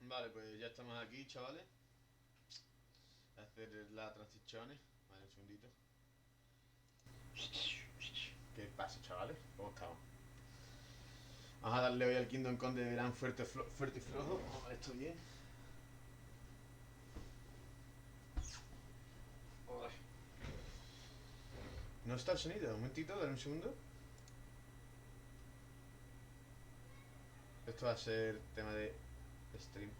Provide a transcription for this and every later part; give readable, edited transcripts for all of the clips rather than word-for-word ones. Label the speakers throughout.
Speaker 1: Vale, pues ya estamos aquí, chavales. A hacer la transiciones. Vale, un segundito. ¿Qué pasa, chavales? ¿Cómo estamos? Vamos a darle hoy al Kingdom Come de verán fuerte y flojo. Vamos a ver esto bien. No está el sonido, un momentito, dale un segundo. Esto va a ser tema de stream.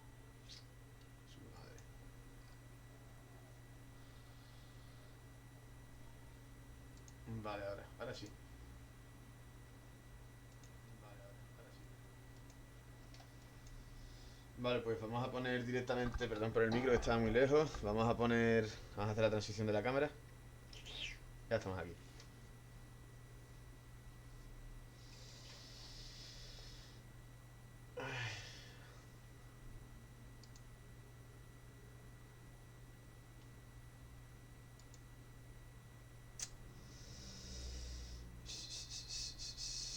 Speaker 1: Su madre. Vale, ahora sí. Ahora sí. Vale, pues vamos a poner directamente, perdón por el micro que estaba muy lejos. Vamos a hacer la transición de la cámara. Ya estamos aquí.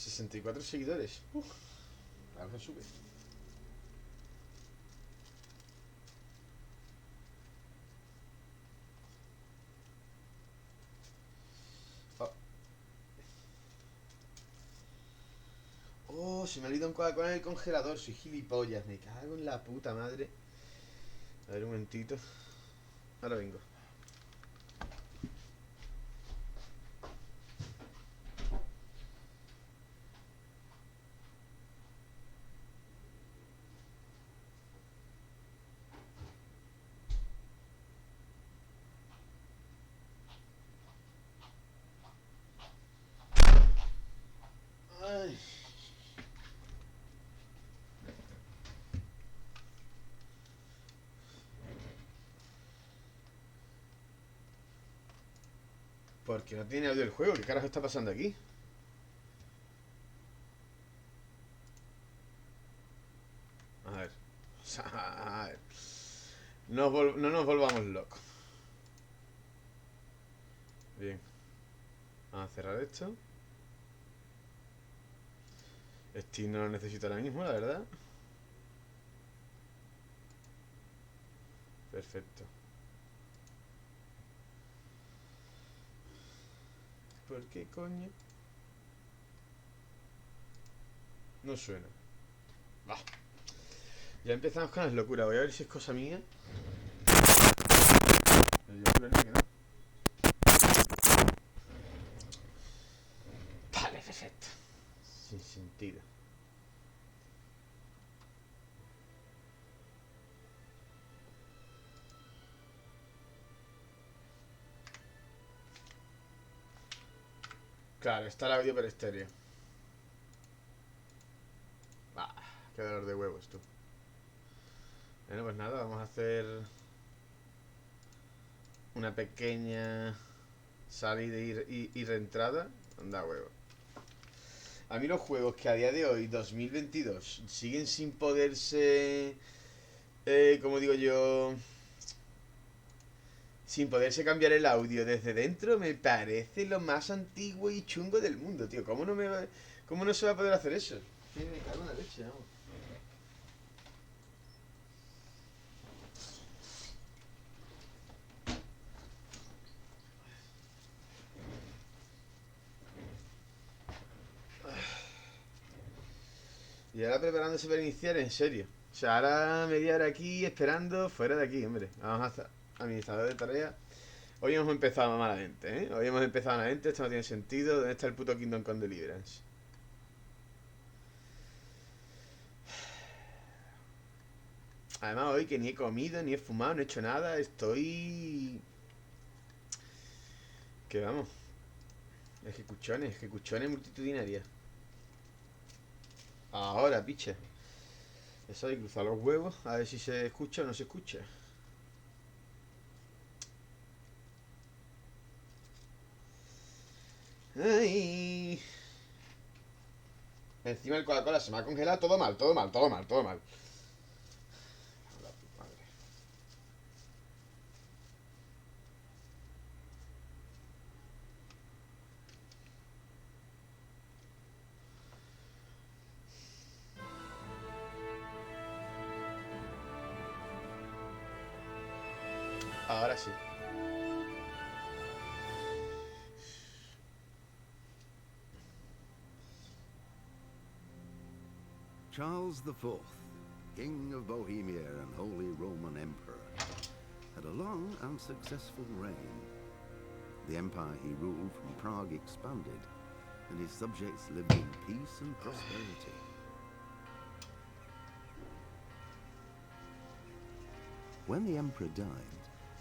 Speaker 1: $64 seguidores. Ahora se sube. Oh, oh, se me ha olvidado un Coca-Cola en el congelador. Soy gilipollas, me cago en la puta madre. A ver un momentito. Ahora vengo. Ay. Porque no tiene audio el juego. ¿Qué carajo está pasando aquí? A ver. A ver. No nos volvamos locos. Bien. Vamos a cerrar esto. Steam no lo necesito ahora mismo, la verdad. Perfecto. ¿Por qué coño? No suena. Bah. Ya empezamos con las locuras. Voy a ver si es cosa mía. Pero yo juraría que no. Vale, perfecto. Sin sentido. Claro, está el audio per estéreo. Bah, qué dolor de huevos, tú. Bueno, pues nada, vamos a hacer una pequeña salida y reentrada. Anda, huevo. A mí los juegos que a día de hoy, 2022, siguen sin poderse... como digo yo... Sin poderse cambiar el audio desde dentro, me parece lo más antiguo y chungo del mundo, tío. ¿Cómo no se va a poder hacer eso? Me cago en la leche, vamos. Y ahora preparándose para iniciar, en serio. O sea, ahora media hora aquí esperando, fuera de aquí, hombre. Vamos a hacer administrador de tareas. Hoy hemos empezado malamente, ¿eh? Hoy hemos empezado malamente, esto no tiene sentido. ¿Dónde está el puto Kingdom Come Deliverance? Además, hoy que ni he comido, ni he fumado, no he hecho nada, estoy... Que vamos. Ejecuchones multitudinarias. Ahora, picha. Eso hay que cruzar los huevos, a ver si se escucha o no se escucha. Ay. Encima el Coca-Cola se me ha congelado, todo mal, todo mal, todo mal, todo mal. La puta madre. Ahora sí.
Speaker 2: Charles IV, King of Bohemia and Holy Roman Emperor, had a long and successful reign. The empire he ruled from Prague expanded, and his subjects lived in peace and prosperity. When the emperor died,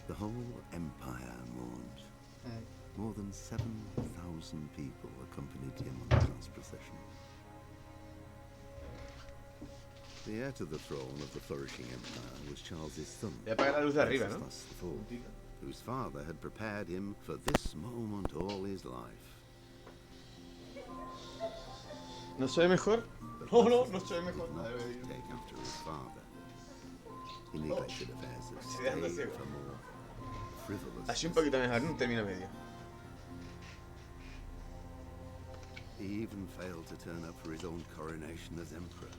Speaker 2: the whole empire mourned. More than 7,000 people accompanied him on the last procession. The heir to the throne of the flourishing empire was Charles's son,
Speaker 1: Voy a apagar la luz de arriba, ¿no?
Speaker 2: IV, whose father had prepared him for this moment all his life.
Speaker 1: ¿No se ve mejor?
Speaker 2: But
Speaker 1: No
Speaker 2: Francis
Speaker 1: se ve mejor.
Speaker 2: did not take after his father. He neglected affairs of
Speaker 1: estoy dando
Speaker 2: state
Speaker 1: ciego.
Speaker 2: for more frivolous.
Speaker 1: Así un poquito mejor, un término medio.
Speaker 2: He even failed to turn up for his own coronation as emperor,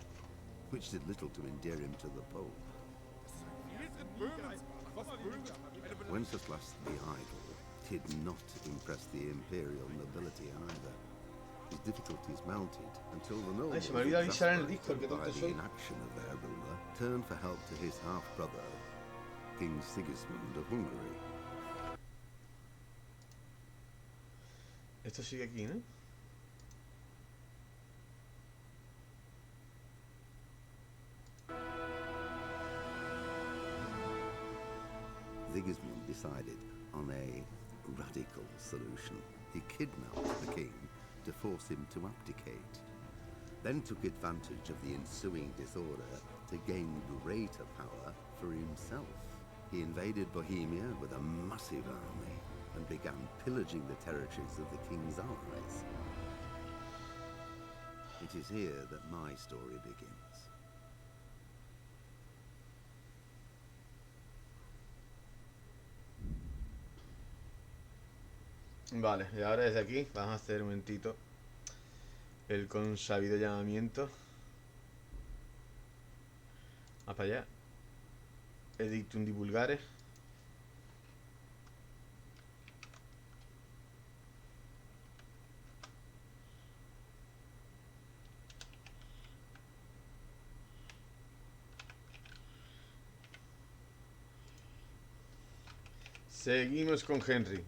Speaker 2: which did little to endear him to the Pope. Wenceslas the Idle did not impress the imperial nobility either. His difficulties mounted until the nobles,
Speaker 1: Ay, se me olvidó avisar en el Discord, qué
Speaker 2: by
Speaker 1: tonto
Speaker 2: the
Speaker 1: soy.
Speaker 2: inaction of their ruler, turned for help to his half-brother, King Sigismund of Hungary.
Speaker 1: Esto sigue aquí, ¿no?
Speaker 2: Sigismund decided on a radical solution. He kidnapped the king to force him to abdicate, then took advantage of the ensuing disorder to gain greater power for himself. He invaded Bohemia with a massive army and began pillaging the territories of the king's allies. It is here that my story begins.
Speaker 1: Vale, y ahora desde aquí vamos a hacer un momentito el consabido llamamiento. Vamos para allá. Edictum divulgare. Seguimos con Henry.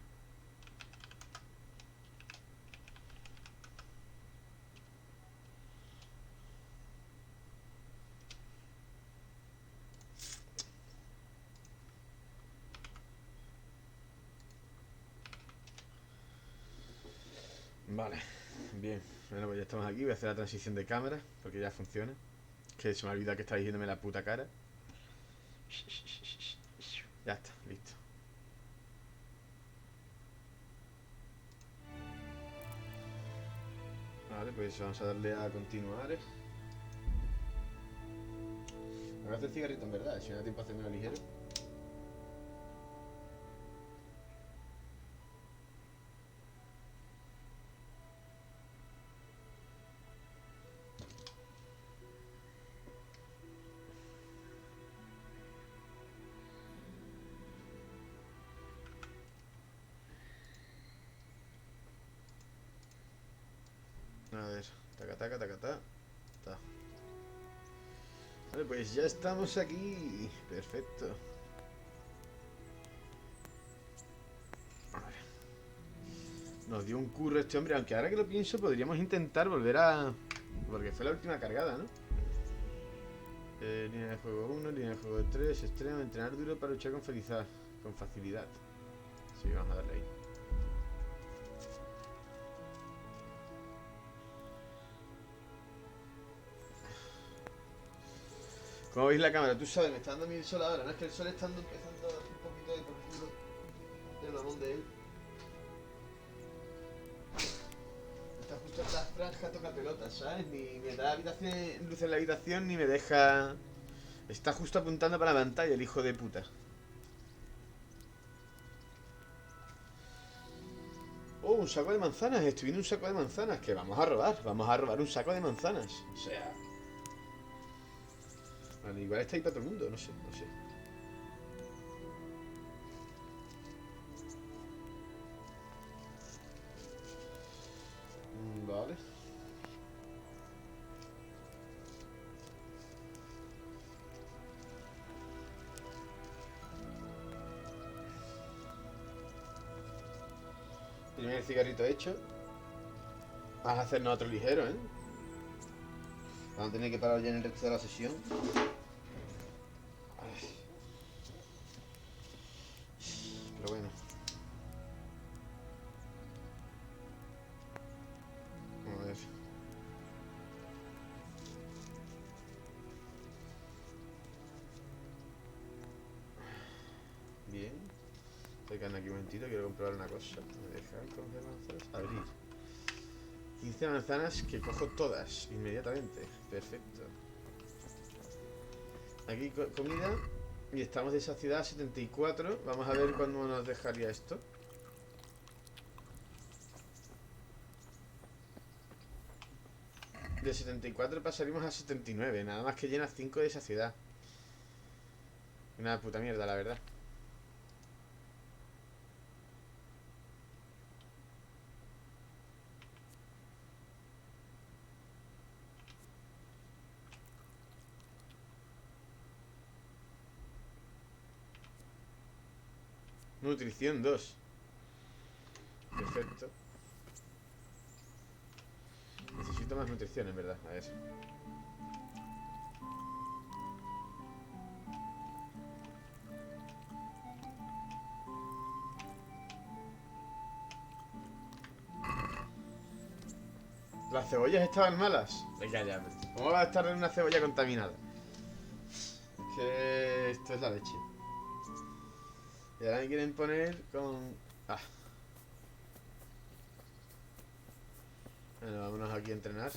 Speaker 1: Vale, bien. Bueno, pues ya estamos aquí. Voy a hacer la transición de cámara porque ya funciona. Que se me ha olvidado que estáis viéndome la puta cara. Ya está, listo. Vale, pues vamos a darle a continuar. Me voy a hacer cigarrito en verdad, si me da tiempo a hacerme ligero. A ver, taca, taca, taca, taca. Ta. Vale, pues ya estamos aquí. Perfecto. Vale. Nos dio un curro este hombre, aunque ahora que lo pienso podríamos intentar volver a... Porque fue la última cargada, ¿no? Línea de juego 1, línea de juego 3, extremo, entrenar duro para luchar con facilidad. Sí, vamos a darle ahí. Como veis la cámara, tú sabes, me está dando a mí el sol ahora, ¿no? Es que el sol está empezando a dar un poquito de por culo del mamón de él. Está justo en la franja toca pelota, ¿sabes? Ni me da luz en la habitación ni me deja... Está justo apuntando para la pantalla el hijo de puta. Oh, un saco de manzanas, estoy viendo un saco de manzanas. Que vamos a robar un saco de manzanas. O sea... Bueno, igual está ahí para todo el mundo, no sé. También el cigarrito hecho. Vas a hacernos otro ligero, ¿eh? Vamos a tener que parar ya en el resto de la sesión. Pero bueno. A ver. Bien. Estoy quedando aquí un momentito, quiero comprobar una cosa. Me deja coger manzanas. Abrir. 15 manzanas que cojo todas inmediatamente. Perfecto. Aquí comida. Y estamos de saciedad a 74. Vamos a ver cuándo nos dejaría esto. De 74 pasaríamos a 79. Nada más que llena 5 de saciedad. Una puta mierda, la verdad. Nutrición 2. Perfecto. Necesito más nutrición, en verdad. A ver. Las cebollas estaban malas. Venga ya. ¿Cómo va a estar en una cebolla contaminada? Es que esto es la leche. Y ahora me quieren poner con... Ah. Bueno, vámonos aquí a entrenar.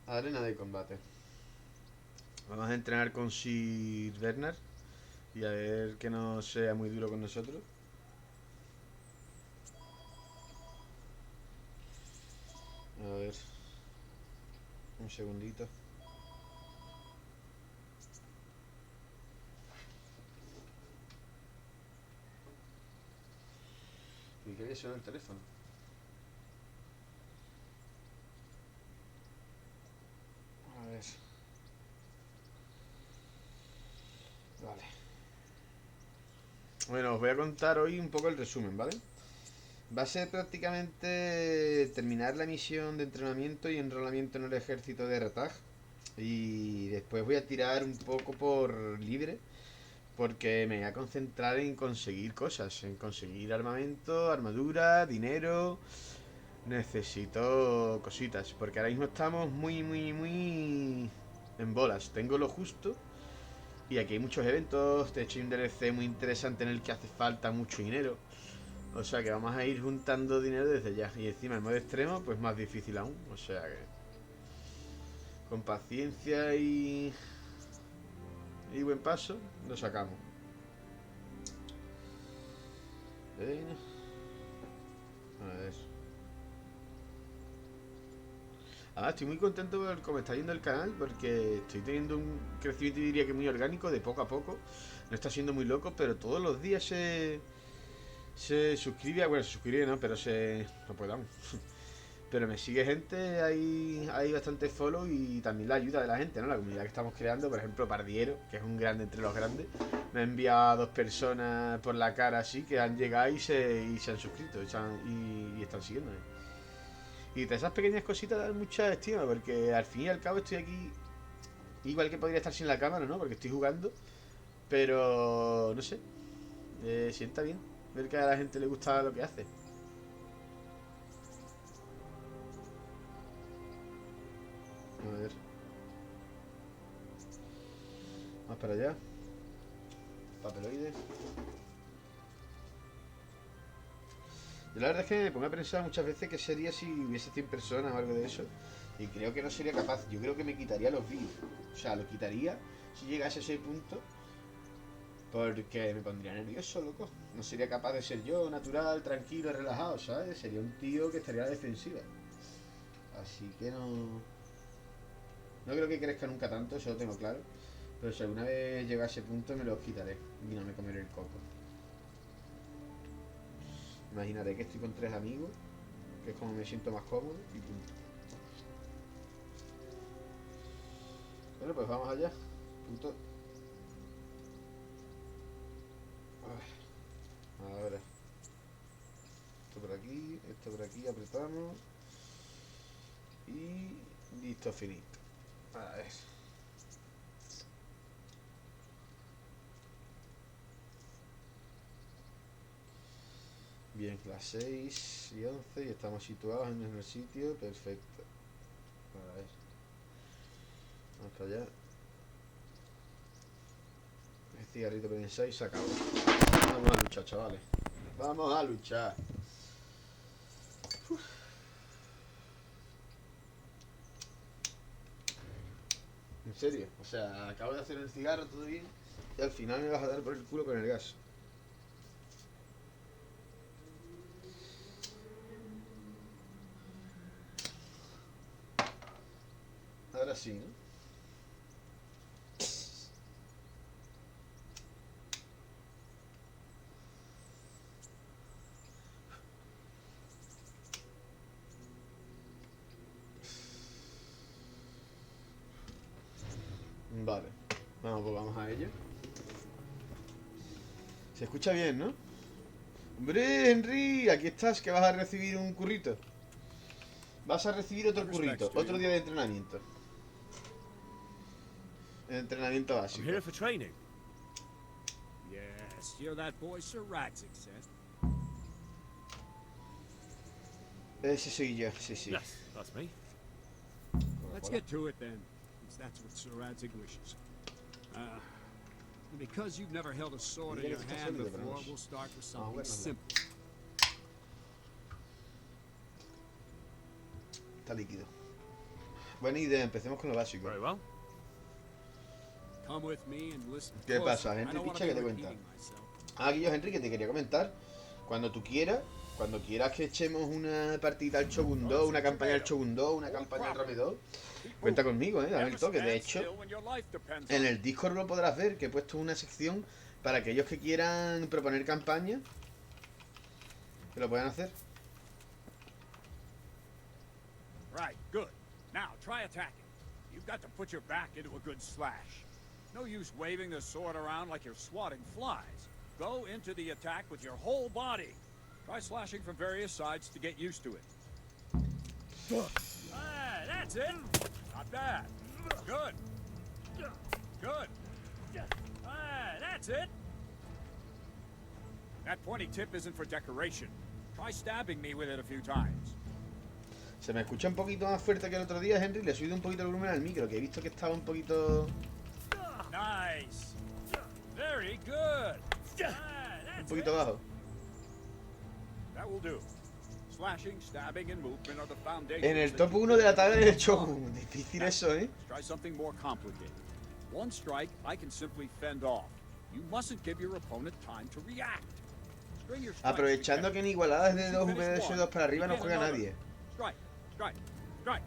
Speaker 1: Arena de combate. Vamos a entrenar con Sir Bernard. Y a ver que no sea muy duro con nosotros. A ver. Un segundito. ¿Y qué suena el teléfono? A ver. Vale. Bueno, os voy a contar hoy un poco el resumen, ¿vale? Va a ser prácticamente terminar la misión de entrenamiento y enrolamiento en el ejército de Ratag. Y después voy a tirar un poco por libre. Porque me voy a concentrar en conseguir cosas. En conseguir armamento, armadura, dinero. Necesito cositas. Porque ahora mismo estamos muy en bolas. Tengo lo justo. Y aquí hay muchos eventos. De hecho hay un DLC muy interesante en el que hace falta mucho dinero. O sea que vamos a ir juntando dinero desde ya. Y encima el modo extremo pues más difícil aún. O sea que... Con paciencia y buen paso lo sacamos. Bueno. A ver. Ahora estoy muy contento por cómo está yendo el canal. Porque estoy teniendo un crecimiento, diría que muy orgánico, de poco a poco. No está siendo muy loco, pero todos los días se suscribe. Bueno, se suscribe no, pero se... No puedo. Pero me sigue gente, hay bastante follow y también la ayuda de la gente, ¿no? La comunidad que estamos creando, por ejemplo, Pardiero, que es un grande entre los grandes, me ha enviado a 2 personas por la cara así que han llegado y se han suscrito y están siguiéndome. Y de esas pequeñas cositas dan mucha estima, porque al fin y al cabo estoy aquí, igual que podría estar sin la cámara, ¿no? Porque estoy jugando, pero no sé, sienta bien ver que a la gente le gusta lo que hace. A ver. Más para allá. Papeloides. Yo la verdad es que me pongo a pensar muchas veces qué sería si hubiese 100 personas o algo de eso. Y creo que no sería capaz. Yo creo que me quitaría los vídeos. O sea, lo quitaría si llegase a ese punto. Porque me pondría nervioso, loco. No sería capaz de ser yo, natural, tranquilo, relajado, ¿sabes? Sería un tío que estaría a la defensiva. Así que no... No creo que crezca nunca tanto, eso lo tengo claro. Pero si alguna vez llega a ese punto me los quitaré y no me comeré el coco. Imaginaré que estoy con 3 amigos, que es como me siento más cómodo y punto. Bueno, pues vamos allá. Punto. A ver. Esto por aquí apretamos. Y listo, finito. A ver. Bien, las 6 y 11 y estamos situados en el sitio. Perfecto. A ver. Vamos para allá. El cigarrito que pensáis se acabó. Vamos a luchar, chavales. Vamos a luchar. En serio, o sea, acabo de hacer el cigarro, todo bien, y al final me vas a dar por el culo con el gas. Ahora sí, ¿no? Vale, vamos, pues vamos a ello. Se escucha bien, ¿no? ¡Hombre, Henry! Aquí estás, que vas a recibir un currito. Vas a recibir otro currito, otro día de entrenamiento. Entrenamiento
Speaker 3: I'm
Speaker 1: básico.
Speaker 3: here for training.
Speaker 4: Yes, you're that boy Sir Radzik said.
Speaker 1: Ese soy yo, sí, sí.
Speaker 3: Yes, that's me.
Speaker 4: Let's get to it then, since that's what Sir Radzik wishes. And because you've never held a sword in your hand before, we'll start with something simple.
Speaker 1: Está líquido. Buena idea, empecemos con lo básico.
Speaker 3: Very well.
Speaker 4: Come with me and listen.
Speaker 1: ¿Qué
Speaker 4: closely.
Speaker 1: pasa,
Speaker 4: I
Speaker 1: Henry
Speaker 4: don't wanna
Speaker 1: Picha?
Speaker 4: be
Speaker 1: ¿Qué te cuenta?
Speaker 4: repeating myself.
Speaker 1: Aquí yo, Henry, que te quería comentar. Cuando tú quieras, cuando quieras que echemos una partida al Shogun 2, una campaña al Shogun 2, una campaña al Rome 2, cuenta conmigo, dame el toque. De hecho, en el Discord lo podrás ver, que he puesto una sección para aquellos que quieran proponer campaña, que lo puedan hacer.
Speaker 4: Right, good. Now try attacking. You've got to put your back into a good slash. No use waving the sword around like you're swatting flies. Go into the attack with your whole body. Try slashing from various sides to get used to it. Ah, that's it. Not bad. Good. Good. Ah, that's it. That pointy tip isn't for decoration. Try stabbing me with it a few times.
Speaker 1: Se me escucha un poquito más fuerte que el otro día, Henry. Le he subido un poquito el volumen al micro, que he visto que estaba un poquito...
Speaker 4: Nice. Very good.
Speaker 1: un poquito bajo.
Speaker 4: That will do. Slashing, stabbing, and movement are the foundations.
Speaker 1: En el top 1 de la tabla del Shogun. Difícil eso, ¿eh?
Speaker 4: Let's try something more complicated. One strike, I can simply fend off. You mustn't give your opponent time to react. String your strikes
Speaker 1: Aprovechando
Speaker 4: together.
Speaker 1: que en igualadas de 2
Speaker 4: Finish
Speaker 1: VS2
Speaker 4: one,
Speaker 1: para arriba no
Speaker 4: begin
Speaker 1: juega
Speaker 4: another.
Speaker 1: nadie.
Speaker 4: Strike, strike, strike.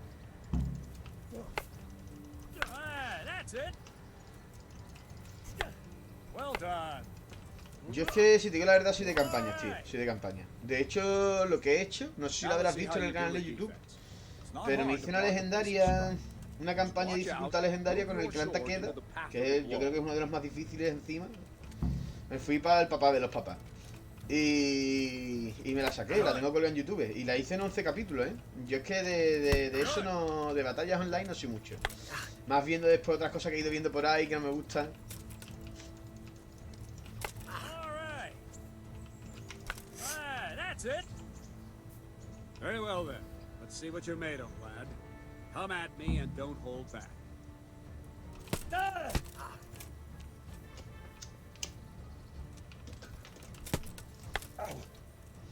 Speaker 4: Ah, that's it. Well done.
Speaker 1: Yo es que, si te digo la verdad, soy de campaña, tío. Soy de campaña. De hecho, lo que he hecho, no sé si lo habrás visto en el canal de YouTube, pero me hice una legendaria, una campaña de dificultad legendaria con el clan Takeda, que yo creo que es uno de los más difíciles encima. Me fui para el papá de los papás. Y me la saqué, la tengo colgada en YouTube. Y la hice en 11 capítulos, ¿eh? Yo es que de eso no... De batallas online no sé mucho. Más viendo después otras cosas que he ido viendo por ahí que no me gustan.
Speaker 4: It? Very well then. Let's see what you're made of, lad. Come at me and don't hold back.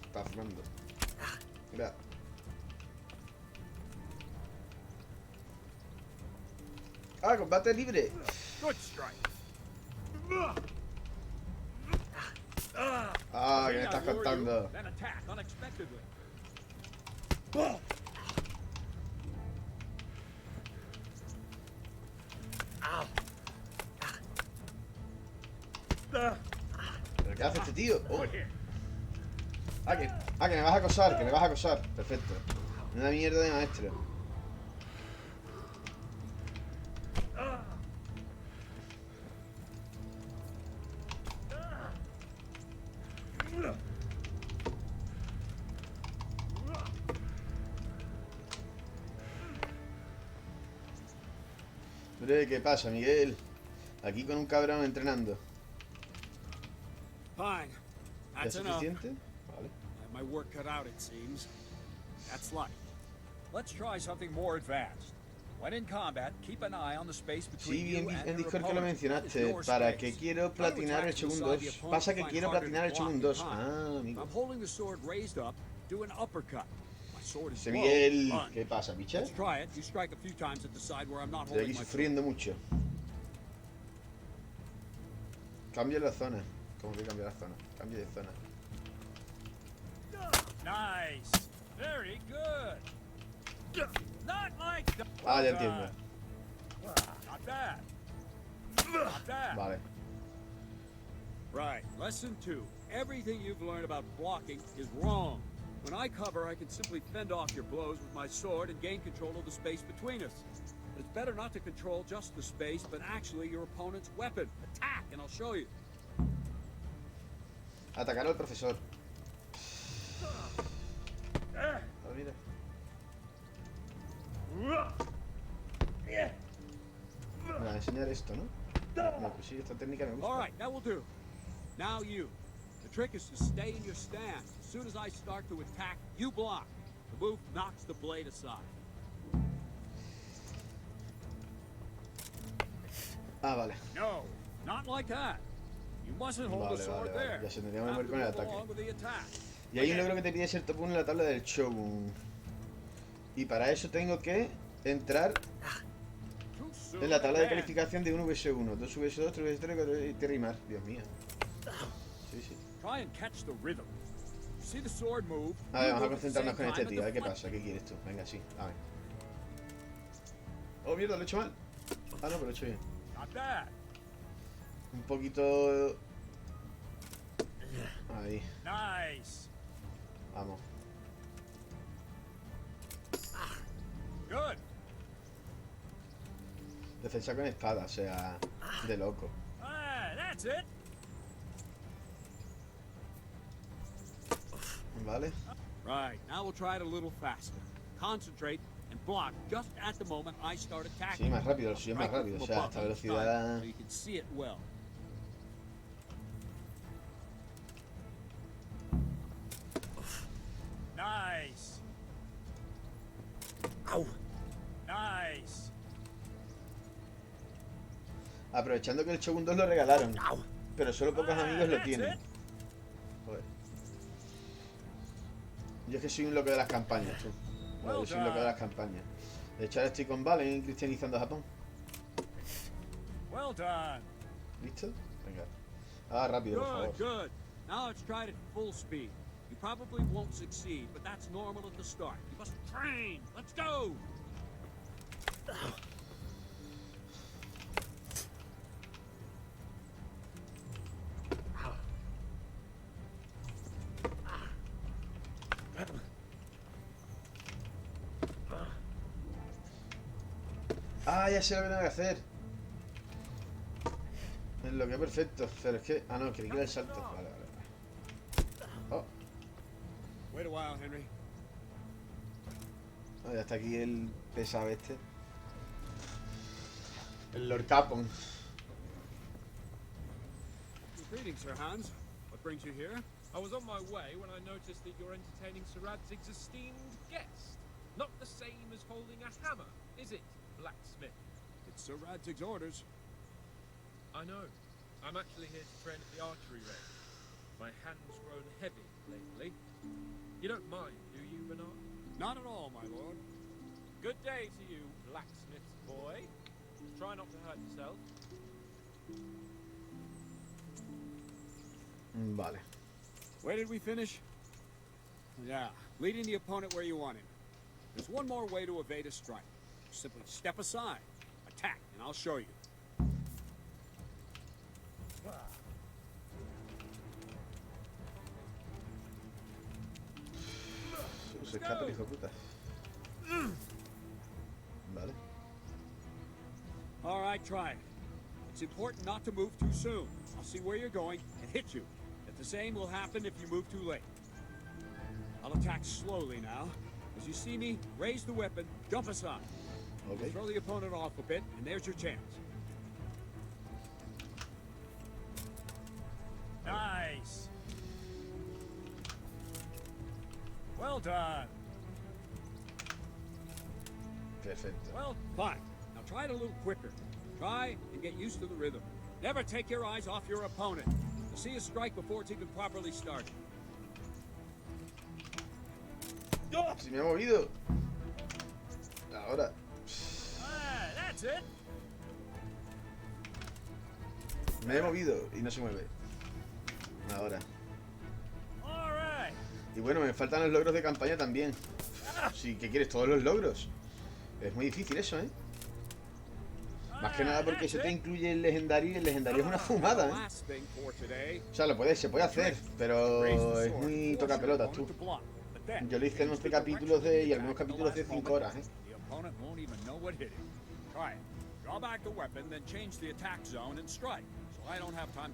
Speaker 1: Está fumando. Mira. Ah, combate libre.
Speaker 4: Good strike.
Speaker 1: Ah, que me estás contando.
Speaker 4: Then attack unexpectedly.
Speaker 1: ¿Pero qué hace este tío? Oh. Que me vas a acosar, que me vas a acosar. Perfecto. Una mierda de maestro. Hombre, ¿qué pasa, Miguel? Aquí con un cabrón entrenando.
Speaker 4: Fine.
Speaker 1: ¿Ya es
Speaker 4: That's enough.
Speaker 1: suficiente? Vale.
Speaker 4: I have my work cut out, it seems. That's life. Let's try something more advanced. When in combat, keep an eye on the space between
Speaker 1: Sí,
Speaker 4: you and
Speaker 1: en
Speaker 4: your
Speaker 1: Discord que lo
Speaker 4: opponent. That is
Speaker 1: mencionaste.
Speaker 4: your
Speaker 1: ¿Para
Speaker 4: space.
Speaker 1: qué quiero
Speaker 4: Try to
Speaker 1: platinar el
Speaker 4: attack from
Speaker 1: Shogun
Speaker 4: the side
Speaker 1: 2?
Speaker 4: the opponent
Speaker 1: Pasa que
Speaker 4: find
Speaker 1: quiero
Speaker 4: harder
Speaker 1: platinar
Speaker 4: to
Speaker 1: el Shogun
Speaker 4: block
Speaker 1: 2.
Speaker 4: behind.
Speaker 1: Ah,
Speaker 4: If
Speaker 1: amigo.
Speaker 4: I'm holding the sword raised up, do an uppercut. My sword is
Speaker 1: Ese
Speaker 4: low.
Speaker 1: Miguel,
Speaker 4: Lunge.
Speaker 1: ¿qué pasa, bicha?
Speaker 4: Let's try it. You strike a few times at the side where I'm not
Speaker 1: Estoy
Speaker 4: holding
Speaker 1: aquí
Speaker 4: my sword.
Speaker 1: sufriendo mucho. Cambio la zona. ¿Cómo que cambio la zona? Cambio de zona.
Speaker 4: Nice. Very good. Not like that.
Speaker 1: Ah, ya entiendo.
Speaker 4: Not bad. Not bad.
Speaker 1: Vale.
Speaker 4: Right. Lesson 2. Everything you've learned about blocking is wrong. When I cover, I can simply fend off your blows with my sword and gain control of the space between us. But it's better not to control just the space, but actually your opponent's weapon. Attack, and I'll show you.
Speaker 1: Atacar al profesor. Ah, mira. Me va a enseñar esto, ¿no? No, pues sí, esta técnica me
Speaker 4: All
Speaker 1: gusta.
Speaker 4: right, that will do. Now you. The trick is to stay in your stance. As soon as I start to attack, you block. The move knocks the blade aside.
Speaker 1: Ah, vale.
Speaker 4: No, not like that. You mustn't hold the
Speaker 1: Vale,
Speaker 4: sword
Speaker 1: vale, vale.
Speaker 4: there.
Speaker 1: Ya se tendría
Speaker 4: You
Speaker 1: que
Speaker 4: have
Speaker 1: mover
Speaker 4: to
Speaker 1: con el
Speaker 4: move
Speaker 1: ataque.
Speaker 4: along with the attack.
Speaker 1: Y hay un logro que te pide ser top 1 en la tabla del Shogun. Y para eso tengo que entrar
Speaker 4: Too soon
Speaker 1: en la tabla de
Speaker 4: again.
Speaker 1: calificación de 1vs1, 2vs2, 3vs3, 4 y terrimar. Dios mío. Sí, sí.
Speaker 4: Try and catch the rhythm. See the sword move.
Speaker 1: A ver,
Speaker 4: you
Speaker 1: vamos a
Speaker 4: move at the
Speaker 1: concentrarnos
Speaker 4: same
Speaker 1: con este
Speaker 4: time
Speaker 1: tío. A ver
Speaker 4: and
Speaker 1: qué
Speaker 4: deflect.
Speaker 1: pasa. ¿Qué quieres tú? Venga, sí. A ver. Oh, mierda, lo he hecho mal. Ah, no, pero lo he hecho bien.
Speaker 4: Not bad.
Speaker 1: Un poquito... Ahí,
Speaker 4: Nice.
Speaker 1: vamos.
Speaker 4: Good.
Speaker 1: Defensa con espada, o sea, de loco.
Speaker 4: Ah, that's it.
Speaker 1: ¿Vale?
Speaker 4: Right. Now we'll try it a little faster. Concentrate and block just at the moment I start attacking.
Speaker 1: Sí, más rápido, lo suyo es más
Speaker 4: Strike
Speaker 1: rápido. O
Speaker 4: from
Speaker 1: sea,
Speaker 4: above
Speaker 1: esta
Speaker 4: each time
Speaker 1: velocidad...
Speaker 4: so you can see it well. Nice.
Speaker 2: Ow!
Speaker 4: Nice.
Speaker 1: Aprovechando que el Shogun 2 lo regalaron.
Speaker 2: Ow!
Speaker 1: Pero solo pocos amigos lo
Speaker 4: that's
Speaker 1: tienen.
Speaker 4: it.
Speaker 1: Joder. Yo es que soy un loco de las campañas, tú. Vale, yo soy un loco de las campañas. De hecho, ahora estoy con Valen cristianizando Japón.
Speaker 4: Well done.
Speaker 1: ¿Listo? Venga. Ah, rápido, por favor.
Speaker 4: Good, good. Now let's try it at full speed. You probably won't succeed, but that's normal at the start. You must train. Let's go.
Speaker 1: Ah, ya sé lo que tengo que hacer. Es lo que perfecto. Pero es que... Ah, no, que le queda el salto. Vale, vale, vale. Oh,
Speaker 4: Wait a while, Henry.
Speaker 1: ya está aquí el pesado este. El Lord Capon.
Speaker 4: Greetings, Sir Hans. What brings you here?
Speaker 3: I was on my way when I noticed that you're entertaining Sir Radzig's esteemed guest. Not the same as holding a hammer, is it, blacksmith?
Speaker 4: It's Sir Radzig's orders.
Speaker 3: I know. I'm actually here to train at the archery range. My hand's grown heavy lately. You don't mind, do you, Bernard?
Speaker 4: Not at all, my lord.
Speaker 3: Good day to you, blacksmith's boy. Try not to hurt yourself.
Speaker 1: Vale.
Speaker 4: Where did we finish? Yeah, leading the opponent where you want him. There's one more way to evade a strike. Simply step aside, attack, and I'll show you.
Speaker 1: Se escapa el hijo de puta. Vale.
Speaker 4: All right, try it. It's important not to move too soon. I'll see where you're going and hit you. If the same will happen if you move too late. I'll attack slowly now. As you see me, raise the weapon, jump aside.
Speaker 1: Ok.
Speaker 4: Throw the opponent off a bit, and there's your chance. Nice. Well done.
Speaker 1: Perfecto.
Speaker 4: Well, fine. Now try it a little quicker. Try and get used to the rhythm. Never take your eyes off your opponent. You'll see a strike before it's even properly started.
Speaker 1: Si me ha movido. Ahora.
Speaker 4: Ah, that's it.
Speaker 1: Me he movido y no se mueve. Ahora.
Speaker 4: All right.
Speaker 1: Y bueno, me faltan los logros de campaña también. Si que quieres todos los logros. Es muy difícil eso, ¿eh? Más que nada porque se te incluye el legendario y el legendario es una fumada, ¿eh? O sea, se puede hacer, pero es muy toca pelotas, tú. Yo lo hice en 11 capítulos y algunos capítulos de 5 horas, ¿eh?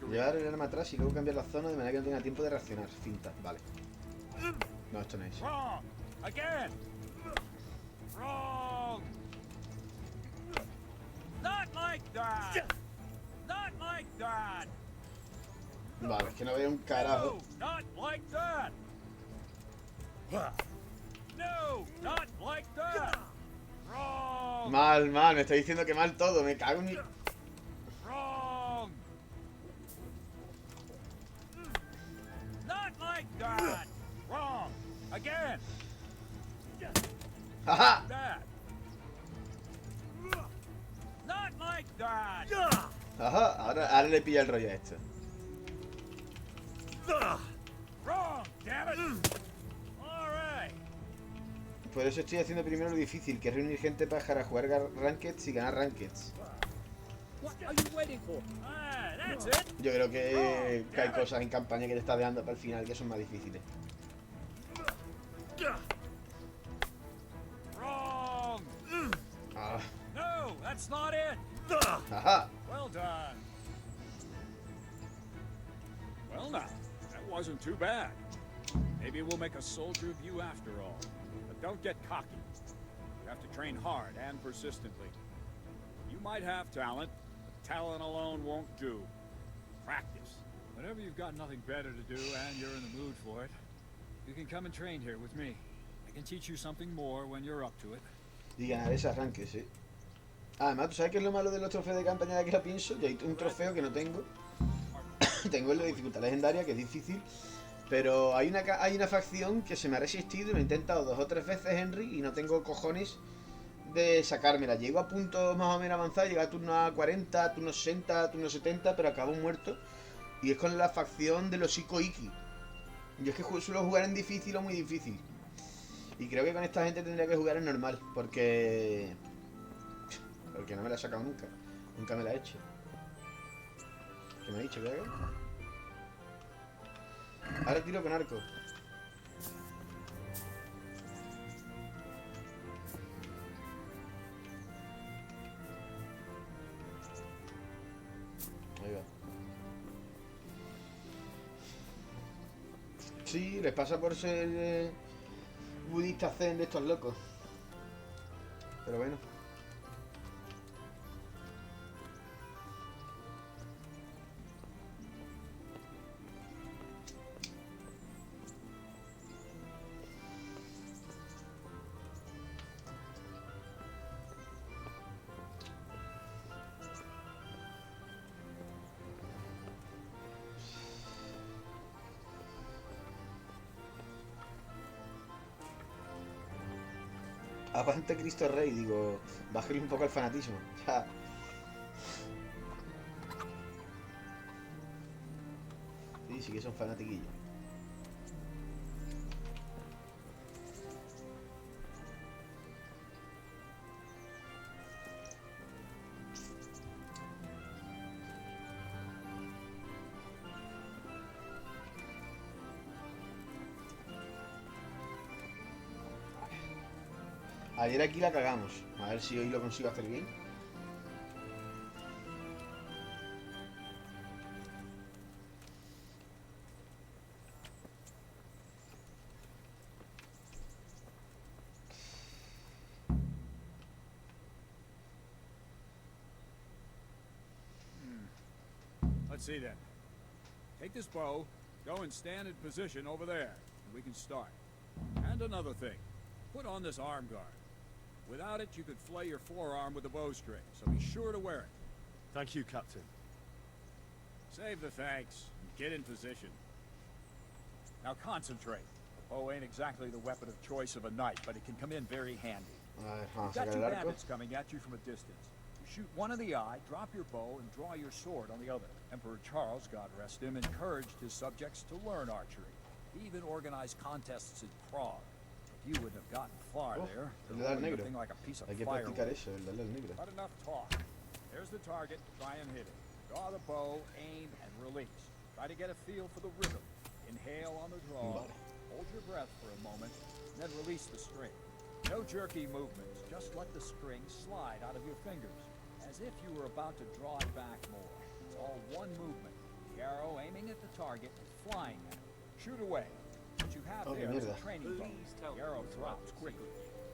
Speaker 1: Llevar el arma atrás y luego cambiar la zona de manera que no tenga tiempo de reaccionar. Finta, vale. No, esto no es. Vale, es que no veo un carajo. Mal, mal, me está diciendo que mal todo, me cago en mi... ¡Ajá! Ajá, ahora le pilla el rollo a esto. Por eso estoy haciendo primero lo difícil, que es reunir gente para jugar rankeds y ganar rankeds. Yo creo que hay cosas en campaña que te está dejando para el final que son más difíciles. Ah. Ajá.
Speaker 4: Well, now, that wasn't too bad. Maybe we'll make a soldier of you after all. But don't get cocky. You have to train hard and persistently. You might have talent, but talent alone won't do. Practice. Whenever you've got nothing better to do and you're in the mood for it, you can come and train here with me. I can teach you something more when you're up to it.
Speaker 1: Y ganar ese arranque, sí. Además, ¿tú sabes qué es lo malo de los trofeos de campaña de que lo pienso? Yo hay un trofeo que no tengo. Tengo el de dificultad legendaria, que es difícil. Pero hay una facción que se me ha resistido y lo he intentado 2 o 3 veces, Henry, y no tengo cojones de sacármela. Llego a puntos más o menos avanzados, llego a turno a 40, turno 60, turno 70, pero acabo muerto. Y es con la facción de los Iki. Yo es que suelo jugar en difícil o muy difícil. Y creo que con esta gente tendría que jugar en normal, porque no me la he sacado nunca. Nunca me la he hecho. ¿Qué me ha dicho que haga? Ahora tiro con arco. Ahí va. Sí, les pasa por ser budistas zen de estos locos. Pero bueno. Aguante Cristo Rey, digo, bájale un poco el fanatismo. Ya. Sí, sí que son fanatiquillos. Ayer aquí la cagamos. A ver si hoy lo consigo hacer bien.
Speaker 4: Let's see then. Take this bow, go and stand in position over there, and we can start. And another thing, put on this arm guard. Without it, you could flay your forearm with a bowstring, so be sure to wear it.
Speaker 5: Thank you, Captain.
Speaker 4: Save the thanks, and get in position. Now concentrate. A bow ain't exactly the weapon of choice of a knight, but it can come in very handy.
Speaker 1: Vamos a
Speaker 4: You've got
Speaker 1: sacar
Speaker 4: two
Speaker 1: el arco.
Speaker 4: bandits coming at you from a distance. You shoot one in the eye, drop your bow, and draw your sword on the other. Emperor Charles, God rest him, encouraged his subjects to learn archery. He even organized contests in Prague. If you wouldn't have gotten far
Speaker 1: Oh,
Speaker 4: there,
Speaker 1: el
Speaker 4: the
Speaker 1: del
Speaker 4: holding the
Speaker 1: negro.
Speaker 4: thing like a piece of
Speaker 1: Hay que
Speaker 4: firewood.
Speaker 1: practicar eso, el darle al negro.
Speaker 4: But enough talk. There's the target. Try and hit it. Draw the bow, aim, and release. Try to get a feel for the rhythm. Inhale on the draw.
Speaker 1: Vale.
Speaker 4: Hold your breath for a moment, and then release the string. No jerky movements. Just let the string slide out of your fingers, as if you were about to draw it back more. It's all one movement. The arrow aiming at the target and flying at it. Shoot away. What you have
Speaker 1: Oh,
Speaker 4: there is a
Speaker 1: mierda.
Speaker 4: training bow.
Speaker 3: Please tell
Speaker 4: The
Speaker 3: me
Speaker 4: arrow
Speaker 3: it's
Speaker 4: drops
Speaker 3: about
Speaker 4: quickly.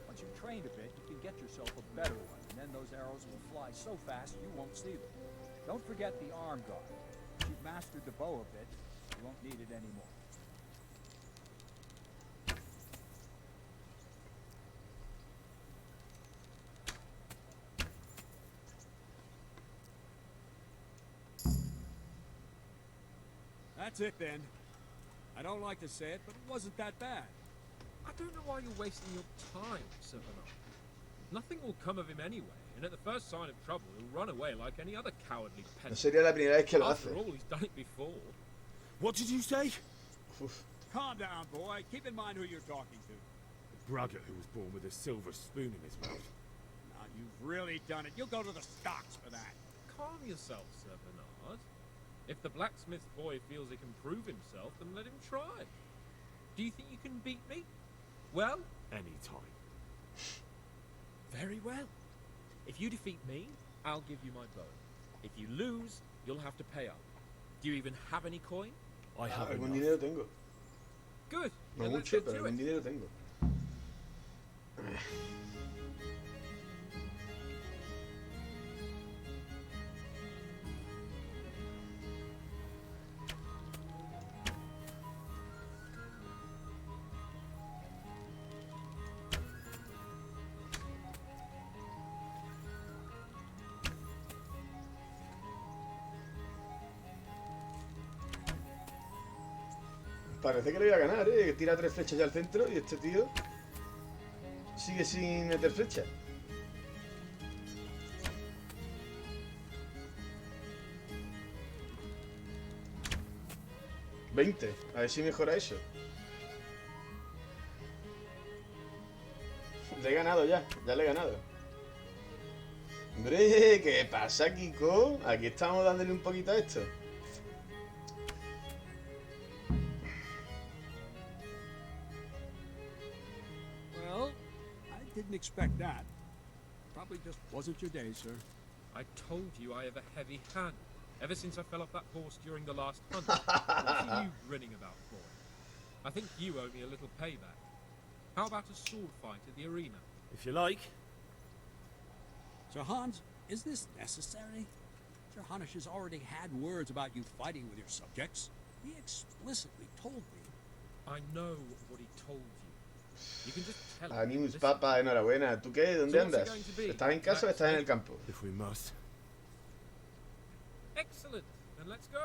Speaker 4: Once you've trained a bit, you can get yourself a better one, and then those arrows will fly so fast you won't see them. Don't forget the arm guard. If you've mastered the bow a bit, you won't need it anymore. That's it then. I don't like to say it, but it wasn't that bad.
Speaker 3: I don't know why you're wasting your time, Savannah. Nothing will come of him anyway, and at the first sign of trouble, he'll run away like any other cowardly
Speaker 1: No
Speaker 3: peasant.
Speaker 1: sería la primera vez que lo
Speaker 3: After
Speaker 1: hace.
Speaker 3: all, he's done it before.
Speaker 5: What did you say?
Speaker 1: Uf.
Speaker 4: Calm down, boy. Keep in mind who you're talking to.
Speaker 5: The braggart who was born with a silver spoon in his mouth.
Speaker 4: Now, you've really done it. You'll go to the stocks for that.
Speaker 3: Calm yourself, Sir Bernard. If the blacksmith boy feels he can prove himself, then let him try. Do you think you can beat me? Well,
Speaker 5: Any time.
Speaker 3: very well. If you defeat me, I'll give you my bow. If you lose, you'll have to pay up. Do you even have any coin?
Speaker 5: I have
Speaker 1: Algún
Speaker 5: enough.
Speaker 1: dinero tengo.
Speaker 3: Good.
Speaker 1: No
Speaker 3: Then let's
Speaker 1: mucho,
Speaker 3: get
Speaker 1: pero
Speaker 3: to
Speaker 1: algún
Speaker 3: it.
Speaker 1: dinero tengo. Parece que lo iba a ganar, ¿eh? Tira 3 flechas ya al centro y este tío sigue sin meter flechas. $20. A ver si mejora eso. Le he ganado ya. Ya le he ganado. Hombre, ¿qué pasa, Kiko? Aquí estamos dándole un poquito a esto.
Speaker 4: Well, I didn't expect that. Probably just wasn't your day, sir.
Speaker 3: I told you I have a heavy hand. Ever since I fell off that horse during the last hunt. What are you grinning about for? I think you owe me a little payback. How about a sword fight at the arena?
Speaker 5: If you like.
Speaker 4: Sir Hans, is this necessary? Sir Hanush has already had words about you fighting with your subjects. He explicitly told me.
Speaker 3: I know what he told you. You can just tell him.
Speaker 1: Animus,
Speaker 3: Listen,
Speaker 1: papa, enhorabuena. ¿Tú qué? ¿Dónde
Speaker 3: So what's it
Speaker 1: andas?
Speaker 3: going to be?
Speaker 1: ¿Estás en casa o estás en el campo?
Speaker 5: If we must.
Speaker 3: Excellent. Then let's go.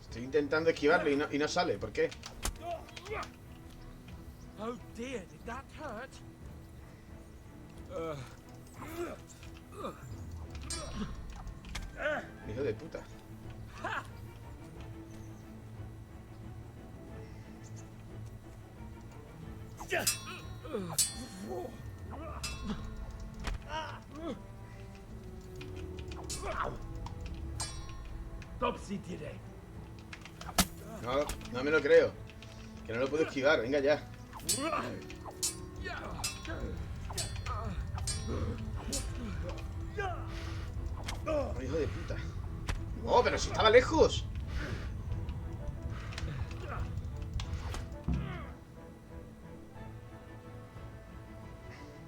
Speaker 1: Estoy intentando esquivarlo y no sale. ¿Por qué?
Speaker 3: Oh dear, did that hurt?
Speaker 1: Hijo de puta.
Speaker 3: Topsy did it.
Speaker 1: No, no me lo creo. Que no lo puedo esquivar. Venga ya. Oh, hijo de puta. ¡Oh, pero si estaba lejos!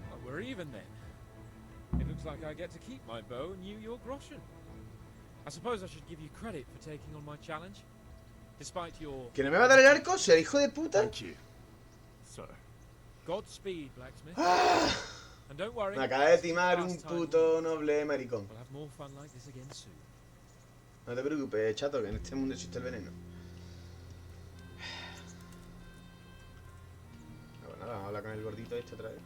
Speaker 3: Well, we're even then. It looks like I get to keep my bow and you your groschen. I suppose I should give you credit for taking on my challenge. Despite your...
Speaker 1: ¿Que no me va a dar el arco? ¿Sea hijo de puta?
Speaker 5: Thank you, sir.
Speaker 3: Godspeed, blacksmith.
Speaker 1: ¡Ah!
Speaker 3: And don't worry.
Speaker 1: Me acaba de
Speaker 3: this is the
Speaker 1: timar
Speaker 3: last
Speaker 1: un
Speaker 3: time
Speaker 1: puto noble maricón.
Speaker 3: We'll have more fun like this again soon.
Speaker 1: No te preocupes, chato, que en este mundo existe el veneno. Bueno, nada, vamos a hablar con el gordito este otra vez.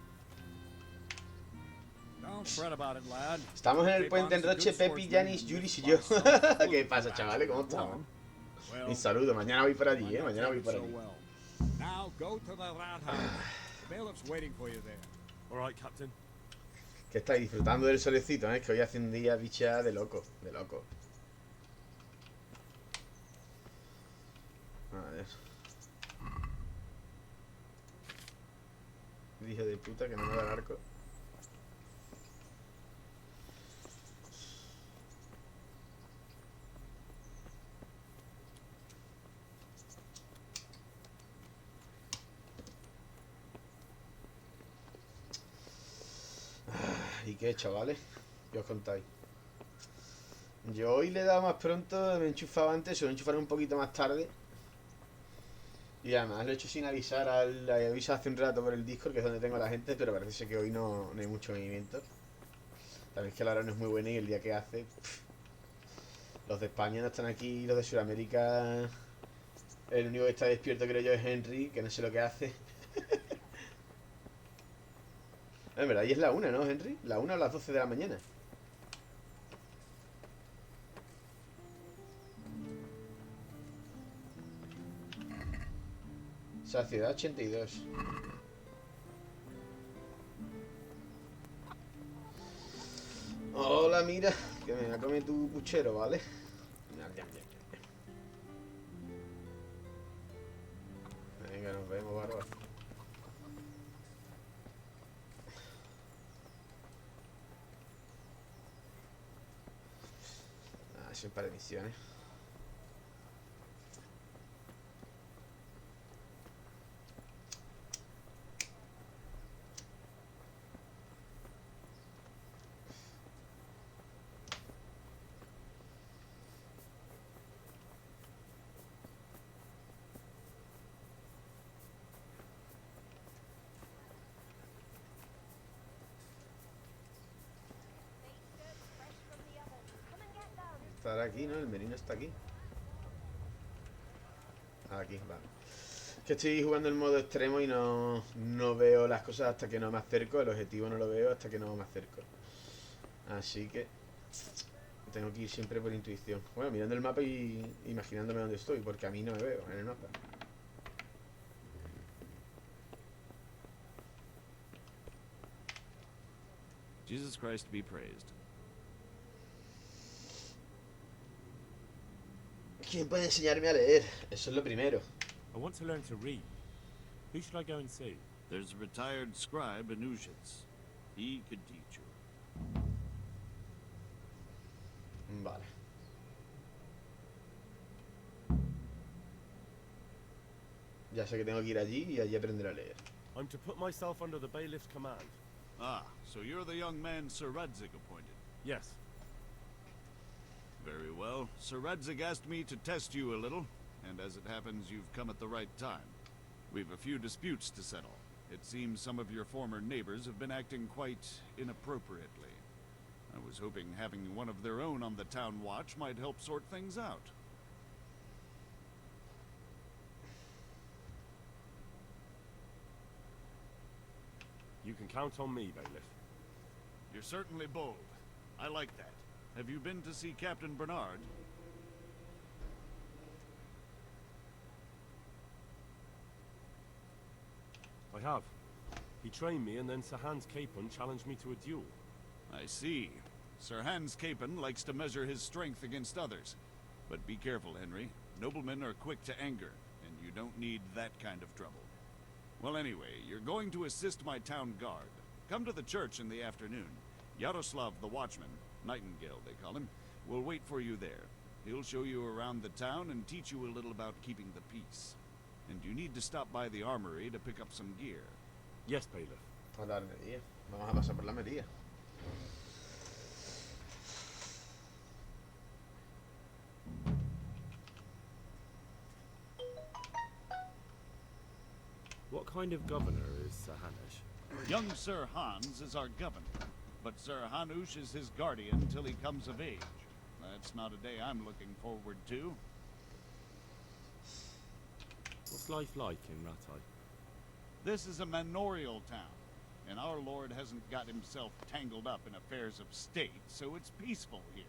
Speaker 4: Don't fret about it, lad.
Speaker 1: Estamos en el
Speaker 4: Keep
Speaker 1: puente
Speaker 4: on
Speaker 1: en
Speaker 4: as a
Speaker 1: Roche,
Speaker 4: good
Speaker 1: Pepi,
Speaker 4: swordsman,
Speaker 1: Janis,
Speaker 4: and
Speaker 1: Julis y
Speaker 4: you'll
Speaker 1: yo.
Speaker 4: find yourself
Speaker 1: ¿Qué pasa, chavales? ¿Cómo estamos?
Speaker 4: Well,
Speaker 1: Un saludo, mañana voy por allí,
Speaker 4: why not
Speaker 1: mañana voy
Speaker 4: take
Speaker 1: por
Speaker 4: it so
Speaker 1: allí.
Speaker 4: well? Now go to the rathouse. The bailiff's waiting for you there.
Speaker 5: All right, Captain.
Speaker 1: Que estáis disfrutando del solecito, ¿eh? Que hoy hace un día, bicha, de loco, de loco. A ver. Hijo de puta que no me da el arco. ¿Y qué, chavales? ¿Qué os contáis? Yo hoy le he dado más pronto, me he enchufado antes, se lo he enchufado un poquito más tarde. Y además lo he hecho sin avisar, le avisé hace un rato por el Discord, que es donde tengo a la gente, pero parece ser que hoy no hay mucho movimiento. También es que la hora no es muy buena y el día que hace... Los de España no están aquí, los de Sudamérica... El único que está despierto creo yo es Henry, que no sé lo que hace. En verdad, y es la 1, ¿no, Henry? La 1 a las 12 de la mañana. Saciedad 82. Hola, mira, que me va a comer tu puchero, ¿vale? Venga, nos vemos, barba. Es un par de misiones. Estará aquí, ¿no? El menino está aquí. Aquí, vale. Que estoy jugando el modo extremo y no veo las cosas hasta que no me acerco. El objetivo no lo veo hasta que no me acerco. Así que tengo que ir siempre por intuición. Bueno, mirando el mapa y imaginándome dónde estoy, porque a mí no me veo en el mapa.
Speaker 6: Jesus Christ be praised.
Speaker 1: ¿Quién puede enseñarme a leer? Eso es lo primero.
Speaker 5: I want to learn to read. Who should I go and see?
Speaker 6: There's a retired scribe in Ushitz. He could teach you.
Speaker 1: Vale. Ya sé que tengo que ir allí y allí aprender a leer.
Speaker 5: I'm to put myself under the bailiff's command.
Speaker 6: Ah, so you're the young man Sir Radzig appointed.
Speaker 5: Yes.
Speaker 6: Very well. Sir Radzig asked me to test you a little, and as it happens, you've come at the right time. We've a few disputes to settle. It seems some of your former neighbors have been acting quite inappropriately. I was hoping having one of their own on the town watch might help sort things out.
Speaker 5: You can count on me, bailiff.
Speaker 6: You're certainly bold. I like that. Have you been to see Captain Bernard?
Speaker 5: I have. He trained me and then Sir Hans Capon challenged me to a duel.
Speaker 6: I see. Sir Hans Capon likes to measure his strength against others. But be careful, Henry. Noblemen are quick to anger, and you don't need that kind of trouble. Well, anyway, you're going to assist my town guard. Come to the church in the afternoon. Yaroslav the watchman, Nightingale they call him, will wait for you there. He'll show you around the town and teach you a little about keeping the peace. And you need to stop by the armory to pick up some gear.
Speaker 5: Yes, Bailiff.
Speaker 1: A la armería. Vamos a pasar por la armería.
Speaker 5: What kind of governor is Sir Hanush?
Speaker 6: Young Sir Hans is our governor, but Sir Hanush is his guardian till he comes of age. That's not a day I'm looking forward to.
Speaker 5: What's life like in Rattay?
Speaker 6: This is a manorial town, and our lord hasn't got himself tangled up in affairs of state, so it's peaceful here.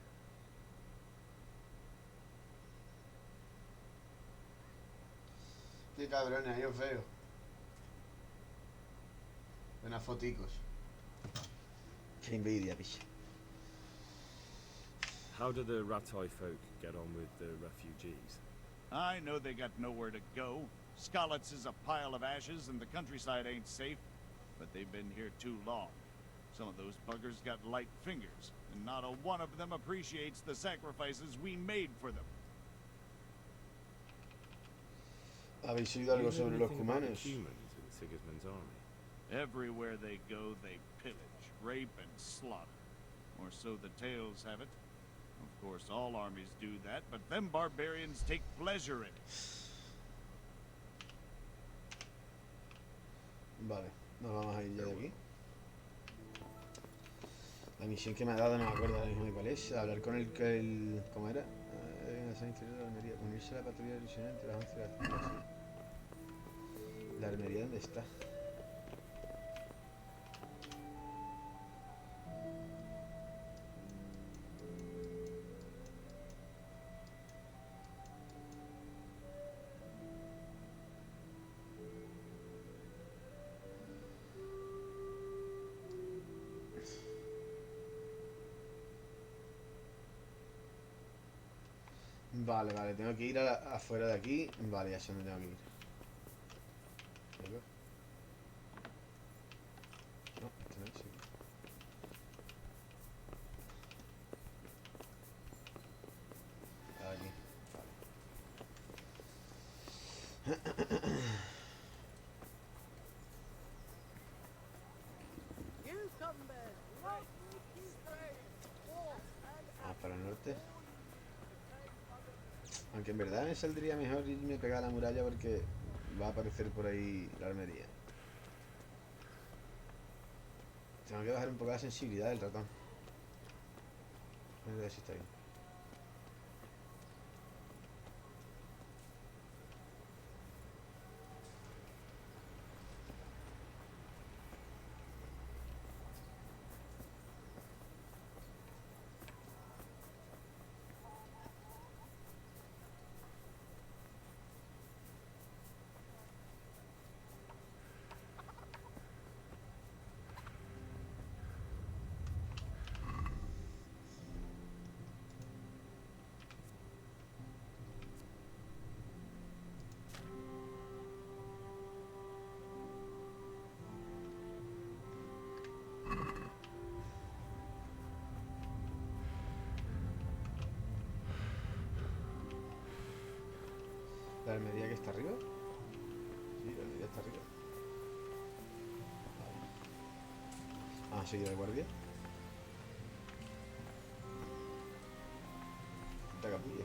Speaker 1: Qué cabrones, ahí os veo. Buenas foticos. Qué envidia, picha.
Speaker 5: How do the Rattay folk get on with the refugees?
Speaker 6: I know they got nowhere to go. Skalice is a pile of ashes and the countryside ain't safe, but they've been here too long. Some of those buggers got light fingers, and not a one of them appreciates the sacrifices we made for them.
Speaker 1: ¿Habéis oído algo
Speaker 5: Do you know
Speaker 1: sobre los
Speaker 5: anything about the
Speaker 1: cumanos?
Speaker 5: humans in Sigismund's army?
Speaker 6: Everywhere they go, they pillage, rape, and slaughter. Or so the tales have it. Of course, all armies do that, but them barbarians take pleasure in it.
Speaker 1: Vale, nos vamos a ir ya de aquí. La misión que me ha dado no me acuerdo ahora mismo de cuál es. Hablar con ¿cómo era? En la inferior de la armería. Unirse a la patrulla divisional entre las 11 y las 5. Sí. ¿La armería dónde está? Vale, vale, tengo que ir afuera de aquí. Vale, ya sé dónde tengo que ir. ¿Luego? No, este no es, sí. Aquí, vale. Para el norte. Aunque en verdad me saldría mejor irme pegar a la muralla porque va a aparecer por ahí la armería. Tengo que bajar un poco la sensibilidad del ratón. A ver si está bien. ¿La armería que está arriba? Sí, la armería está arriba. Vale. Vamos a seguir al guardia. Esta capilla.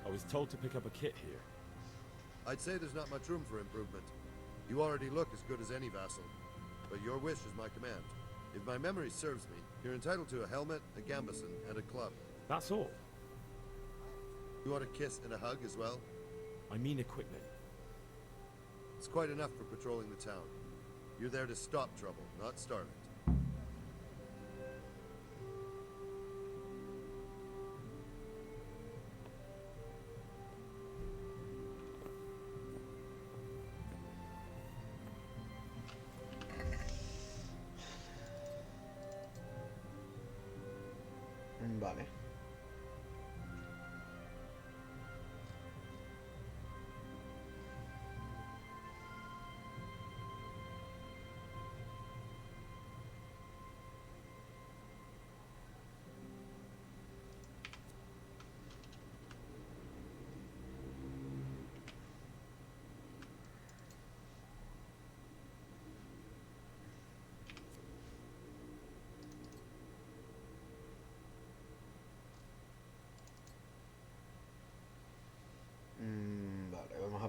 Speaker 5: I was told to pick up a kit here.
Speaker 7: I'd say there's not much room for improvement. You already look as good as any vassal, but your wish is my command. If my memory serves me, you're entitled to a helmet, a gambeson, and a club.
Speaker 5: That's all.
Speaker 7: You want a kiss and a hug as well?
Speaker 5: I mean equipment.
Speaker 7: It's quite enough for patrolling the town. You're there to stop trouble, not start it.
Speaker 1: Vale.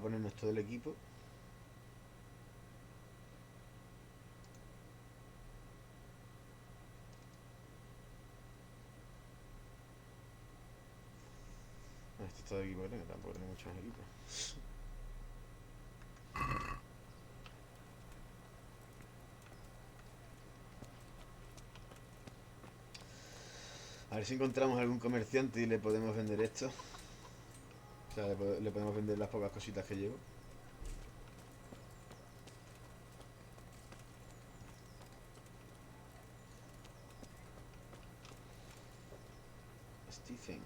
Speaker 1: a ponernos todo el equipo. Este es todo el equipo que tengo, tampoco tengo mucho más equipo. A ver si encontramos algún comerciante y le podemos vender esto. O sea, le podemos vender las pocas cositas que llevo. Stephen.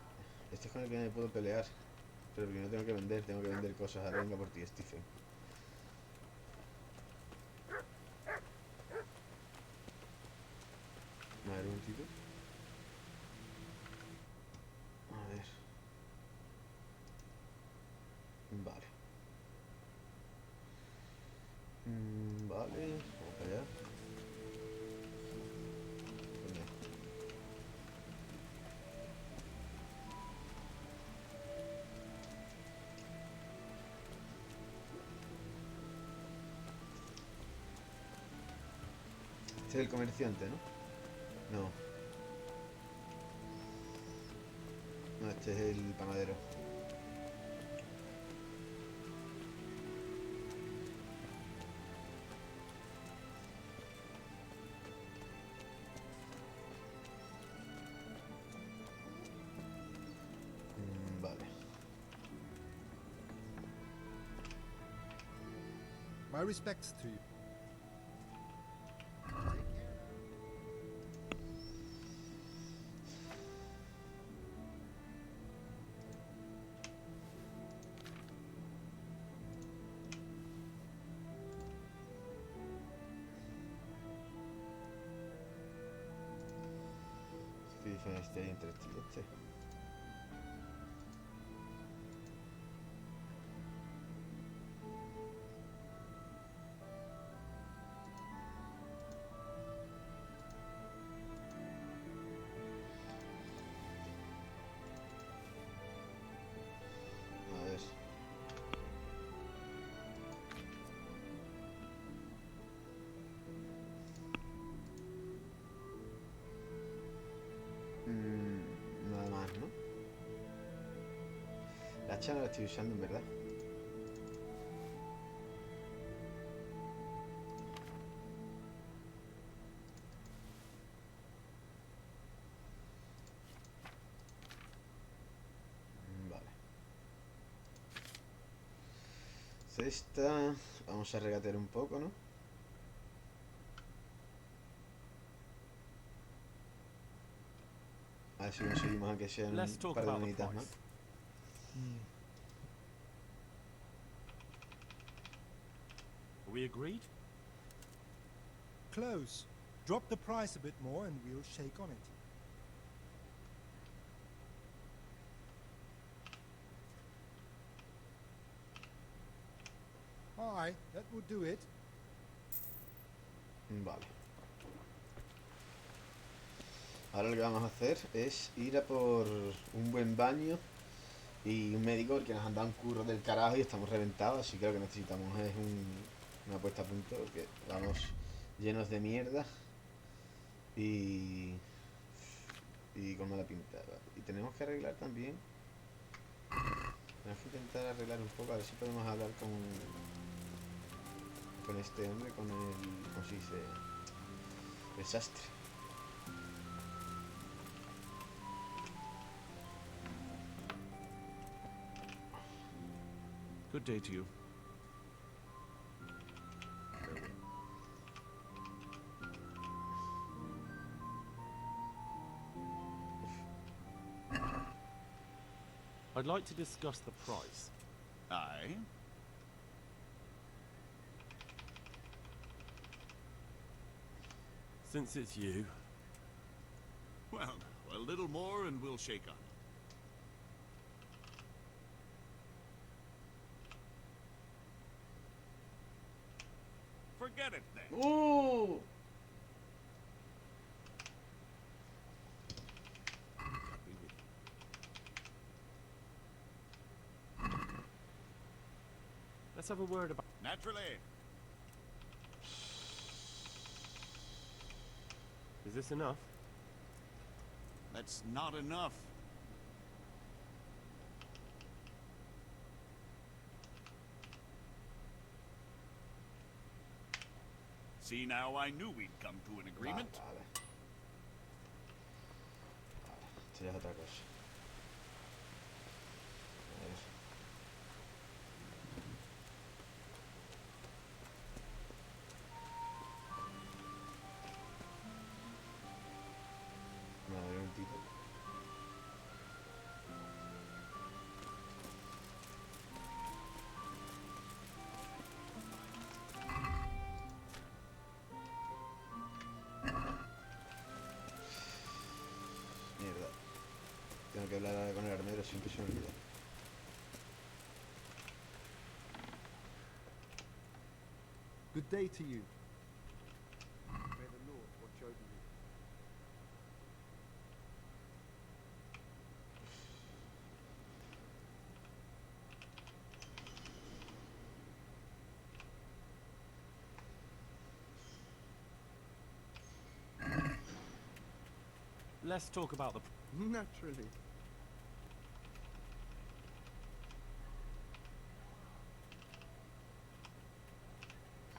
Speaker 1: Este es con el que me puedo pelear. Pero primero tengo que vender cosas. Ahora venga por ti, Stephen. A ver, un momentito. A ver. Vale. Vale, vamos para allá. Coño. Este es el comerciante, ¿no? No. No, este es el panadero. Vale.
Speaker 8: My respects to you.
Speaker 1: ¿Qué diferencia hay entre este y este? A ver. Nada más, ¿no? La hacha no la estoy usando, en verdad. Vale. Cesta. Vamos a regatear un poco, ¿no? A ver si conseguimos aunque sean
Speaker 5: Let's
Speaker 1: un
Speaker 5: talk
Speaker 1: par de
Speaker 5: about the
Speaker 1: moneditas más.
Speaker 5: price. Are we agreed?
Speaker 8: Close. Drop the price a bit more and we'll shake on it. Aye, that would do it.
Speaker 1: Vale. Ahora lo que vamos a hacer es ir a por un buen baño y un médico porque nos han dado un curro del carajo y estamos reventados, así que lo que necesitamos es una puesta a punto porque vamos llenos de mierda y con mala pinta. ¿Vale? Y tenemos que arreglar también. Tenemos que intentar arreglar un poco, a ver si podemos hablar con este hombre, con el, ¿cómo se dice? El sastre.
Speaker 6: Good day to you.
Speaker 5: I'd like to discuss the price.
Speaker 6: Aye?
Speaker 5: Since it's you,
Speaker 6: Well, a little more and we'll shake on it. Forget it then.
Speaker 1: ¡Uh!
Speaker 6: Be with you.
Speaker 5: Let's have a word about...
Speaker 6: Naturally.
Speaker 5: Is this enough?
Speaker 6: That's not enough. See, now I knew we'd come to an agreement.
Speaker 1: Vale. Esto ya es otra cosa. A ver. Vale, un momentito. Mierda. Tengo que hablar con el armero, siempre se me olvida.
Speaker 9: Good day to you. May the Lord watch over you.
Speaker 5: Let's talk about the...
Speaker 9: Naturally.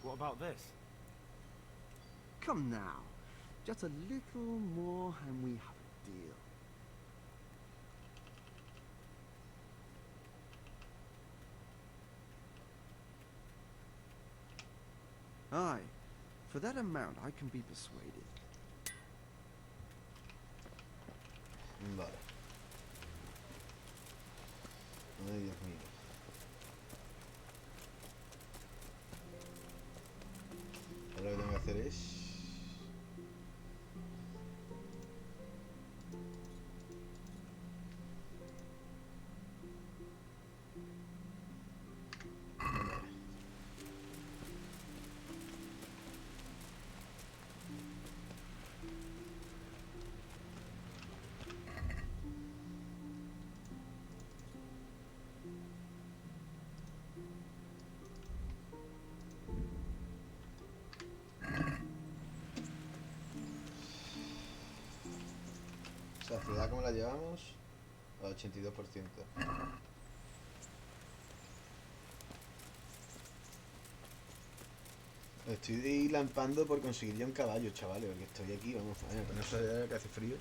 Speaker 5: What about this?
Speaker 9: Come now. Just a little more and we have a deal. Aye. For that amount I can be persuaded.
Speaker 1: Vale. Ay, Dios mío. Ahora lo que tengo que hacer es... Saciedad, ¿cómo la llevamos? Al 82%. Estoy lampando por conseguir ya un caballo, chavales, porque estoy aquí, vamos a ver, con eso ya que hace frío.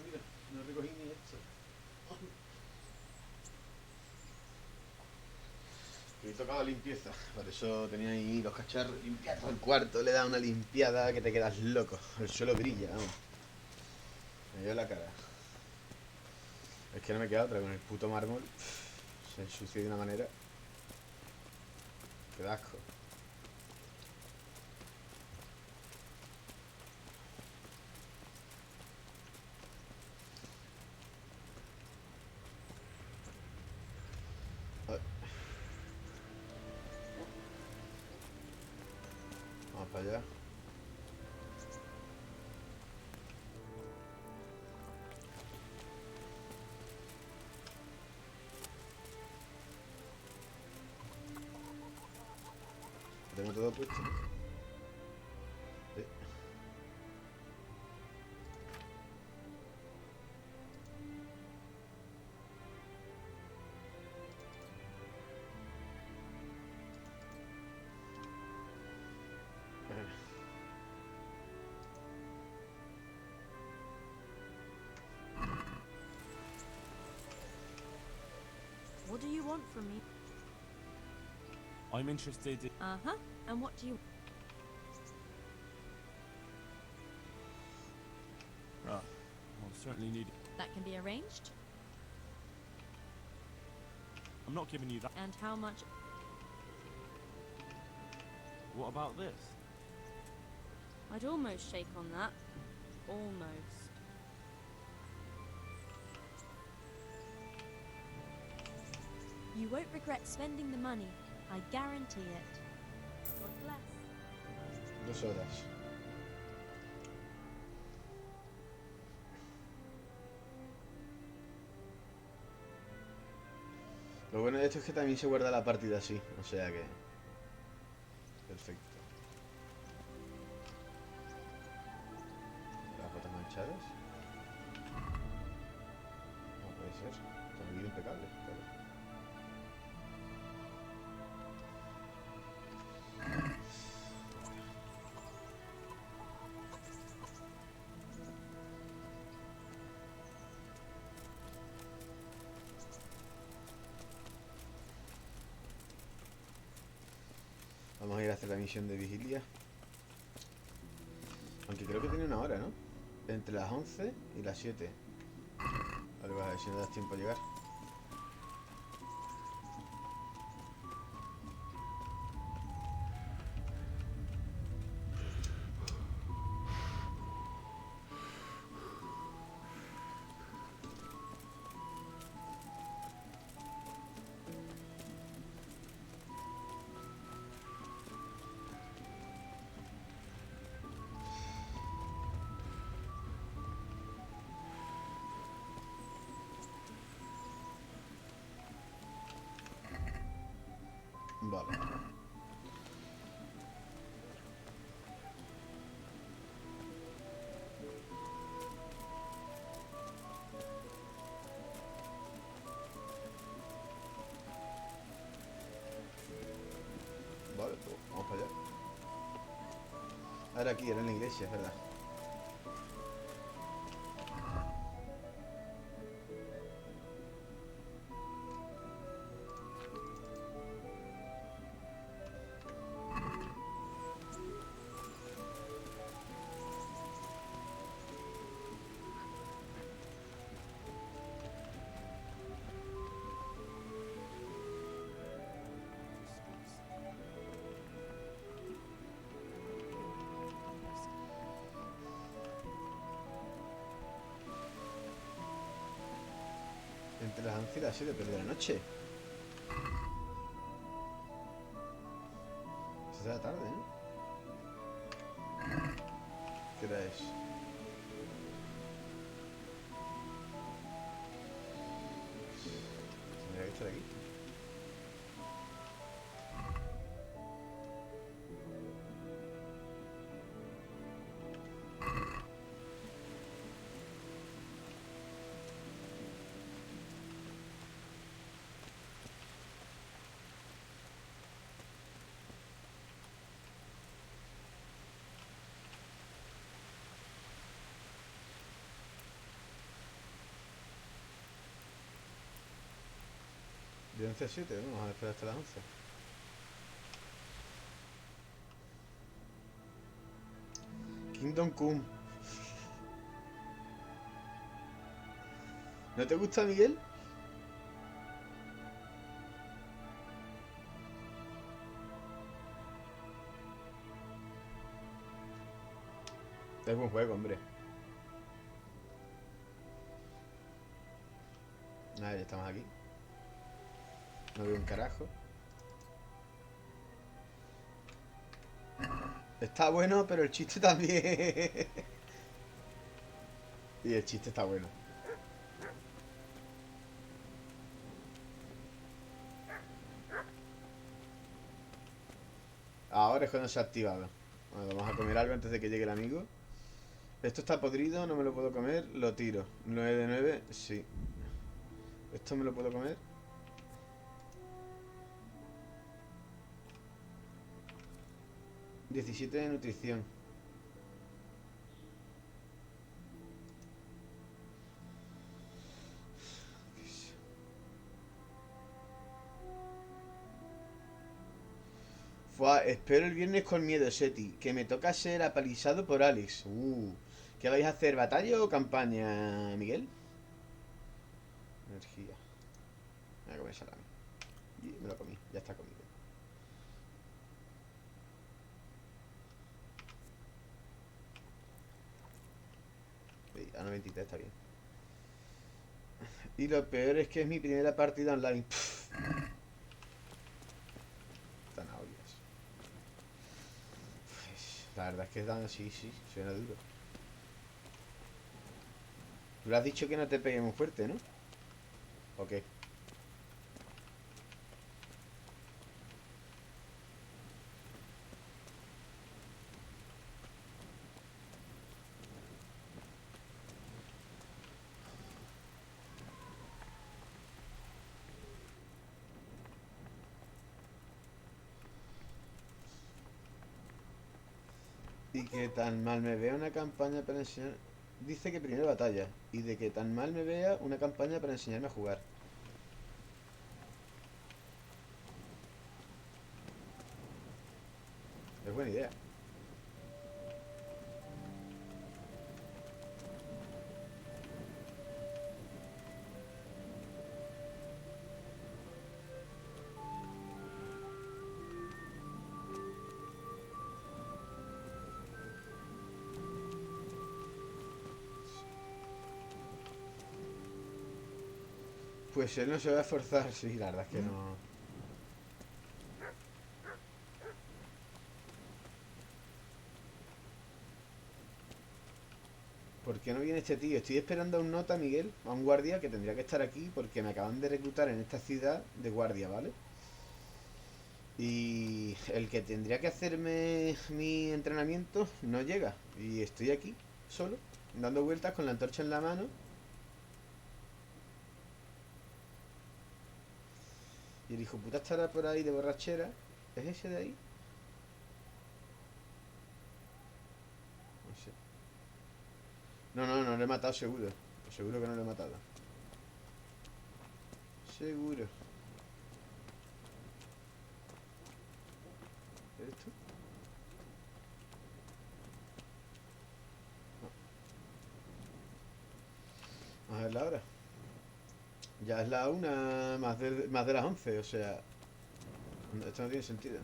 Speaker 1: Mira, no recogí ni esto. He tocado limpieza, por eso tenía ahí los cacharros limpiados. El cuarto le da una limpiada que te quedas loco. El suelo brilla, vamos. Me dio la cara. Es que no me queda otra, con el puto mármol se ensucia de una manera. Qué asco. Vamos para allá. Tengo todo puesto. Sí.
Speaker 10: What do you want from me?
Speaker 5: I'm interested in...
Speaker 10: Uh-huh. And what do you...
Speaker 5: Right. I'll certainly need...
Speaker 10: That can be arranged?
Speaker 5: I'm not giving you that.
Speaker 10: And how much...
Speaker 5: What about this?
Speaker 10: I'd almost shake on that. Almost. You won't regret spending the money. I guarantee it. God bless.
Speaker 1: 2 horas. Lo bueno de esto es que también se guarda la partida así, o sea que... Perfecto. Las botas manchadas. No puede ser. Está muy impecable, claro. Vamos a ir a hacer la misión de vigilia. Aunque creo que tiene una hora, ¿no? Entre las 11 y las 7. Vale, a ver si no das tiempo a llegar. Vale. Vale, pues vamos para allá. Ahora aquí, era en la iglesia, es verdad. Entre las 11 y las 7, pero de la noche. Es de la tarde, ¿no? ¿Qué hora es? Tendría que estar aquí. De 11 a 7, vamos a esperar hasta las 11. Kingdom Come. ¿No te gusta, Miguel? Es buen juego, hombre. Nada, ya estamos aquí. No veo un carajo. Está bueno, pero el chiste también. Y el chiste está bueno. Ahora es cuando se ha activado. Bueno, vamos a comer algo antes de que llegue el amigo. Esto está podrido, no me lo puedo comer. Lo tiro. 9 de 9, sí. Esto me lo puedo comer. $17 de nutrición. Fua, espero el viernes con miedo, Seti. Que me toca ser apalizado por Alex. ¿Qué vais a hacer? ¿Batalla o campaña, Miguel? Energía. Voy a comer salami. Y me lo comí, ya está comido. A 93 está bien. Y lo peor es que es mi primera partida online. Pff. verdad es que dan sí, suena duro. Tú le has dicho que no te pegue muy fuerte, ¿no? Ok. Y que tan mal me vea una campaña para enseñar... Dice que primero batalla. Y de que tan mal me vea una campaña para enseñarme a jugar. Es buena idea. Pues él no se va a esforzar, sí, la verdad es que no. ¿Por qué no viene este tío? Estoy esperando a un nota, Miguel, a un guardia que tendría que estar aquí porque me acaban de reclutar en esta ciudad de guardia, ¿vale? Y el que tendría que hacerme mi entrenamiento no llega. Y estoy aquí, solo, dando vueltas con la antorcha en la mano. Y el hijo puta estará por ahí de borrachera. ¿Es ese de ahí? No sé. No lo he matado seguro. Seguro que no lo he matado. Seguro. ¿Eres tú? No. A ver la hora. Ya es la 1 más de las 11, o sea... Esto no tiene sentido.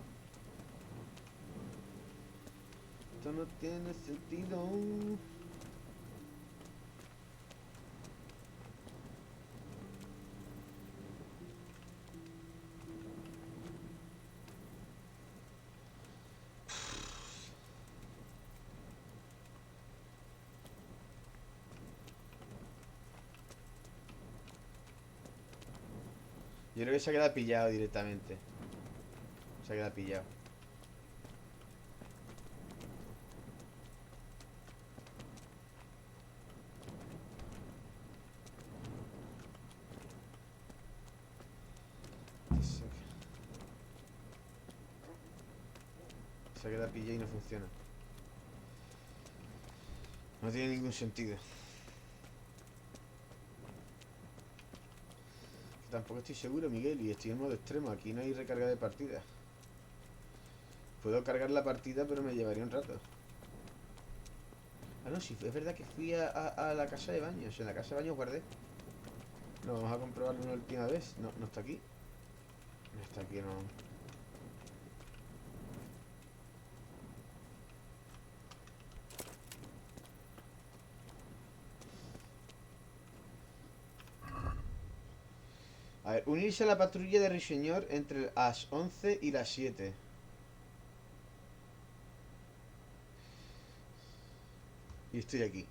Speaker 1: Esto no tiene sentido. Yo creo que se ha quedado pillado directamente. Se ha quedado pillado. Se ha quedado pillado y no funciona. No tiene ningún sentido. Tampoco estoy seguro, Miguel, y estoy en modo extremo. Aquí no hay recarga de partida. Puedo cargar la partida, pero me llevaría un rato. Ah, no, sí, es verdad que fui a la casa de baños. En la casa de baños guardé. No, vamos a comprobarlo una última vez. No, no está aquí. No está aquí, no. A ver, unirse a la patrulla de Ruiseñor entre las 11 y las 7. Y estoy aquí.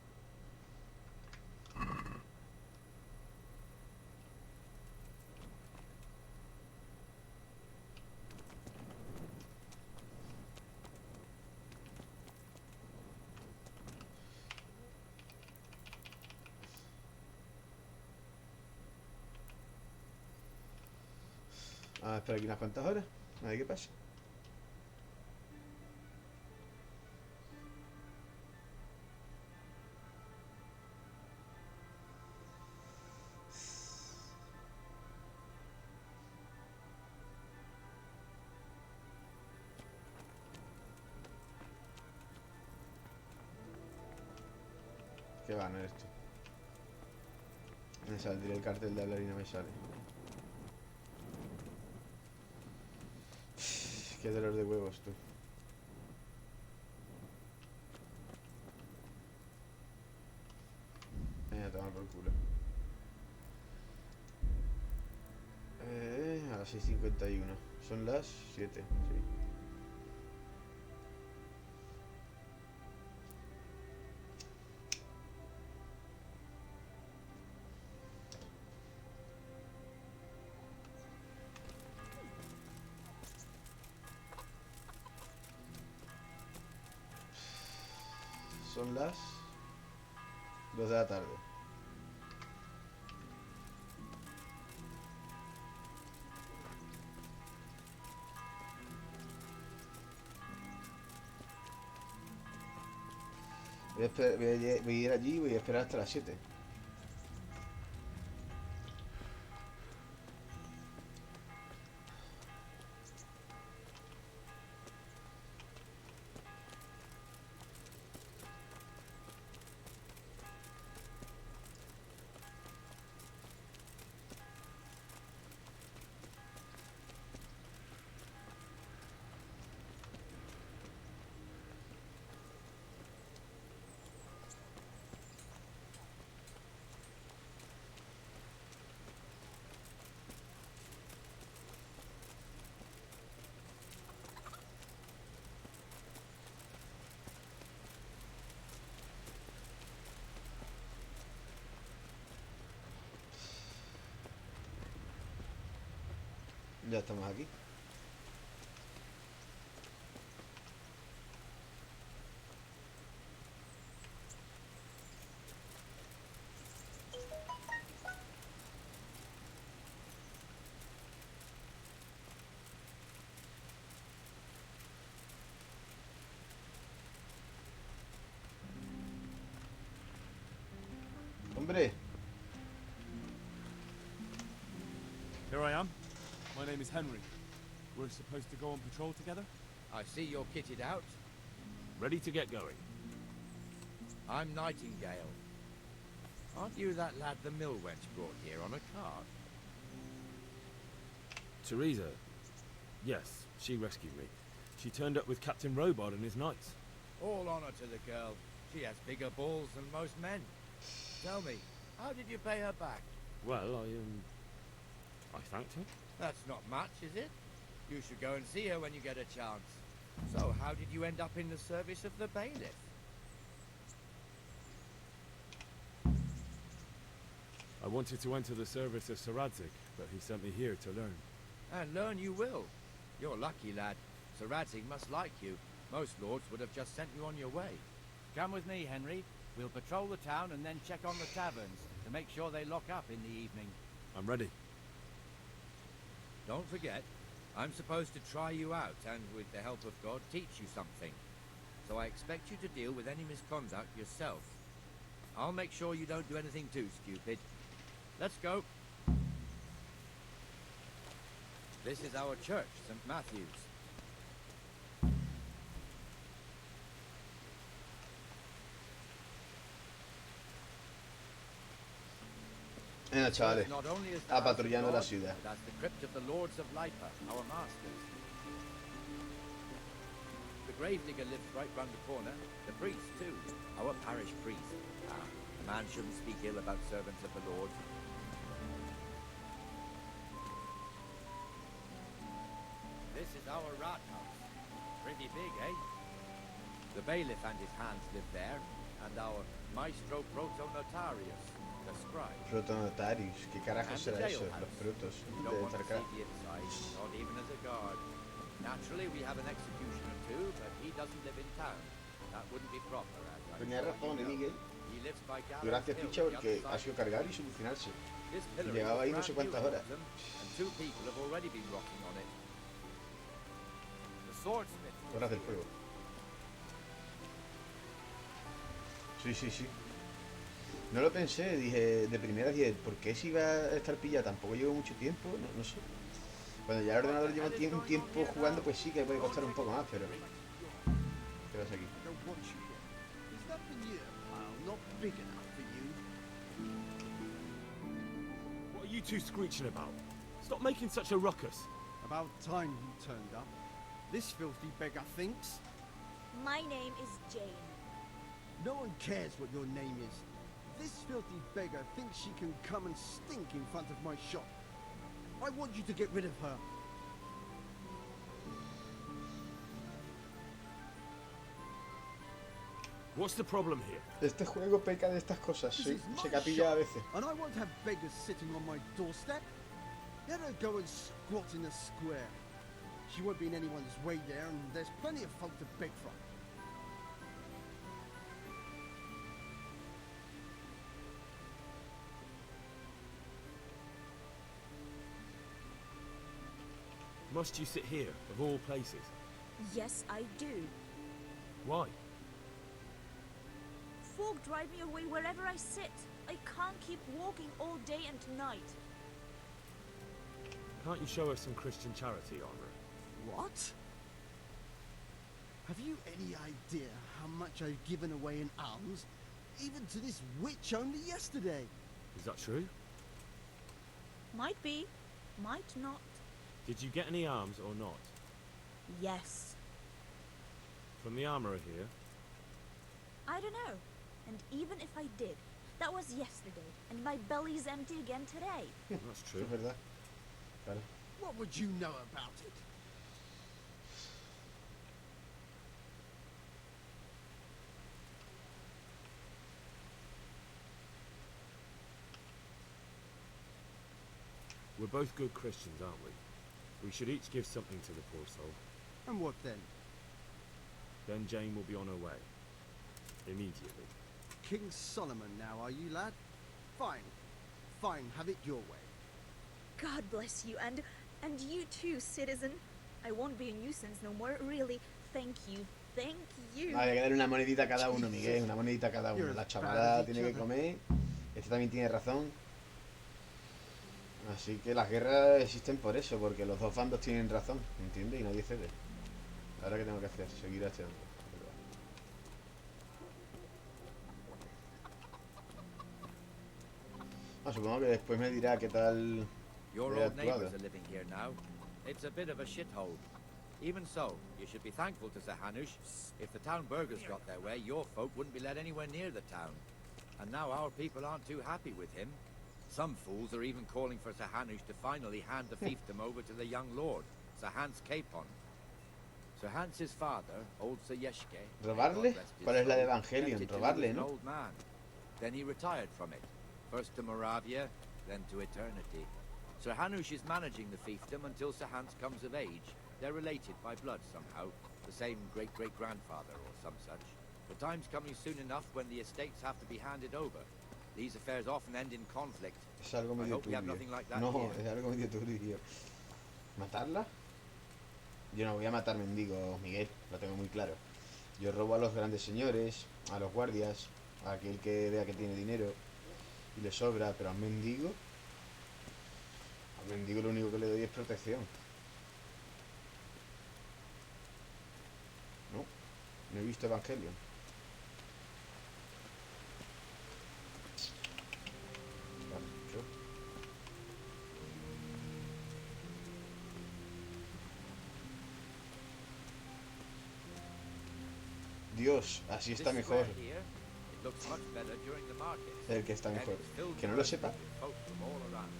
Speaker 1: A esperar aquí unas cuantas horas. A ver qué pasa. ¿Qué va? No eres tú. Me saldría el cartel de hablar y no me sale. Qué dolor de huevos, tú. Toma por culo. A las 6:51. Son las 7, sí. Son las 2 de la tarde. Voy a ir allí y voy a esperar hasta las 7. Ya estamos aquí. Hombre,
Speaker 5: Here I am. My name is Henry. We're supposed to go on patrol together?
Speaker 11: I see you're kitted out.
Speaker 5: Ready to get going.
Speaker 11: I'm Nightingale. Aren't you that lad the mill wench brought here on a cart?
Speaker 5: Teresa. Yes, she rescued me. She turned up with Captain Robard and his knights.
Speaker 11: All honor to the girl. She has bigger balls than most men. Tell me, how did you pay her back?
Speaker 5: Well, I thanked her.
Speaker 11: That's not much, is it? You should go and see her when you get a chance. So, how did you end up in the service of the bailiff?
Speaker 5: I wanted to enter the service of Sir Radzig, but he sent me here to learn.
Speaker 11: And learn you will. You're lucky, lad. Sir Radzig must like you. Most lords would have just sent you on your way. Come with me, Henry. We'll patrol the town and then check on the taverns to make sure they lock up in the evening.
Speaker 5: I'm ready.
Speaker 11: Don't forget, I'm supposed to try you out and, with the help of God, teach you something. So I expect you to deal with any misconduct yourself. I'll make sure you don't do anything too stupid. Let's go. This is our church, St. Matthew's.
Speaker 1: chavales,
Speaker 11: Not only is
Speaker 1: a
Speaker 11: the house of
Speaker 1: patrullando la
Speaker 11: God,
Speaker 1: ciudad.
Speaker 11: but as the crypt of the Lords of Lipa, our masters. The gravedigger lives right round the corner. The priest, too. Our parish priest. A man shouldn't speak ill about servants of the Lord. This is our rat house. Pretty big, eh? The bailiff and his hands live there, and our maestro proto-notarius, the scribe.
Speaker 1: Protonotarius, ¿qué carajo
Speaker 11: And
Speaker 1: será
Speaker 11: the
Speaker 1: eso?
Speaker 11: jailhouse.
Speaker 1: Los frutos
Speaker 11: You
Speaker 1: de
Speaker 11: don't want to
Speaker 1: Tarkar.
Speaker 11: see the inside, not even as a guard. Naturally, we have an executioner too, but he doesn't live in town. That wouldn't be proper, as I'm
Speaker 1: Tenía
Speaker 11: sure
Speaker 1: razón,
Speaker 11: you know.
Speaker 1: Miguel.
Speaker 11: He lives by
Speaker 1: Y
Speaker 11: Gallows
Speaker 1: gracias,
Speaker 11: Hill,
Speaker 1: picha,
Speaker 11: the
Speaker 1: porque
Speaker 11: other
Speaker 1: ha
Speaker 11: side
Speaker 1: sido
Speaker 11: of the
Speaker 1: cargar y
Speaker 11: village.
Speaker 1: solucionarse.
Speaker 11: This pillory
Speaker 1: Llevaba
Speaker 11: was
Speaker 1: ahí no sé
Speaker 11: brand
Speaker 1: cuántas
Speaker 11: new,
Speaker 1: horas.
Speaker 11: Wilson, and 2 people have already been rocking on it. The swordsmith.
Speaker 1: Horas del fuego. Sí, sí, sí. No lo pensé, dije, de primera dije, ¿por qué si iba a estar pillada? Tampoco llevo mucho tiempo, no sé. Cuando ya el ordenador lleva un tiempo jugando, pues sí que puede costar un poco más, pero... ¿Qué pasa aquí?
Speaker 5: What are you two screeching about? Stop making such a ruckus.
Speaker 9: About time you turned up. This filthy beggar thinks.
Speaker 10: My name is Jane.
Speaker 9: No one cares what your name is. This filthy beggar thinks she can come and stink in front of my shop. I want you to get rid of her.
Speaker 5: What's the problem here?
Speaker 1: Este juego peca de estas cosas,
Speaker 9: This
Speaker 1: sí,
Speaker 9: is my
Speaker 1: se capilla a
Speaker 9: shop,
Speaker 1: veces.
Speaker 9: and I won't have beggars sitting on my doorstep. Let her go and squat in the square. She won't be in anyone's way there, and there's plenty of folk to beg from.
Speaker 5: Must you sit here, of all places?
Speaker 12: Yes, I do.
Speaker 5: Why?
Speaker 12: Folk drive me away wherever I sit. I can't keep walking all day and night.
Speaker 5: Can't you show us some Christian charity, Armor?
Speaker 9: What? Have you any idea how much I've given away in alms? Even to this witch only yesterday.
Speaker 5: Is that true?
Speaker 12: Might be, might not.
Speaker 5: Did you get any alms or not?
Speaker 12: Yes.
Speaker 5: From the armourer here?
Speaker 12: I don't know. And even if I did, that was yesterday, and my belly's empty again today.
Speaker 5: That's true.
Speaker 1: Es verdad. Claro.
Speaker 9: What would you know about it?
Speaker 5: We're both good Christians, aren't we? We should each give something to the poor soul.
Speaker 9: And what then?
Speaker 5: Then Jane will be on her way. Immediately.
Speaker 9: King Solomon now, are you, lad? Fine. Fine, have it your way.
Speaker 12: God bless you, and you too, citizen. I won't be a nuisance no more, really. Thank you. Thank you.
Speaker 1: Había que darle una monedita a cada uno, Miguel. Una monedita a cada uno. La chavalada tiene que comer. Este también tiene razón. Así que las guerras existen por eso, porque los dos bandos tienen razón, ¿entiendes? Y nadie cede. Ahora, ¿qué tengo que hacer? Seguir haciendo. Supongo que después me dirá qué tal
Speaker 11: Your
Speaker 1: he
Speaker 11: old neighbors
Speaker 1: actuado.
Speaker 11: are living here now. It's a bit of a shithole. Even so, you should be thankful to Sir Hanush. If the town burghers got their way, your folk wouldn't be let anywhere near the town. And now our people aren't too happy with him. Some fools are even calling for Sir Hanush to finally hand the fiefdom over to the young lord, Sir Hans Capon. Sir Hans's father, old Sir Yeshke...
Speaker 1: ¿Robarle? ¿Cuál es la de Evangelion? Robarle, ¿no?
Speaker 11: Old man. Then he retired from it. First to Moravia, then to eternity. Sir Hanush is managing the fiefdom until Sir Hans comes of age. They're related by blood somehow, the same great-great-grandfather or some such. The time's coming soon enough when the estates have to be handed over. These affairs often end in conflict.
Speaker 1: Es algo
Speaker 11: I
Speaker 1: medio
Speaker 11: hope we have
Speaker 1: turbio.
Speaker 11: nothing like that
Speaker 1: No,
Speaker 11: here.
Speaker 1: es algo medio turbio. ¿Matarla? Yo no voy a matar mendigos, Miguel, lo tengo muy claro. Yo robo a los grandes señores, a los guardias, a aquel que vea que tiene dinero y le sobra, pero al mendigo lo único que le doy es protección. No he visto Evangelion. Vale, yo. Dios, así está
Speaker 11: This
Speaker 1: mejor.
Speaker 11: square here, it looks much better during the market.
Speaker 1: El que está
Speaker 11: And
Speaker 1: mejor.
Speaker 11: it's filled
Speaker 1: Que no
Speaker 11: with
Speaker 1: lo sepa.
Speaker 11: folk from all around.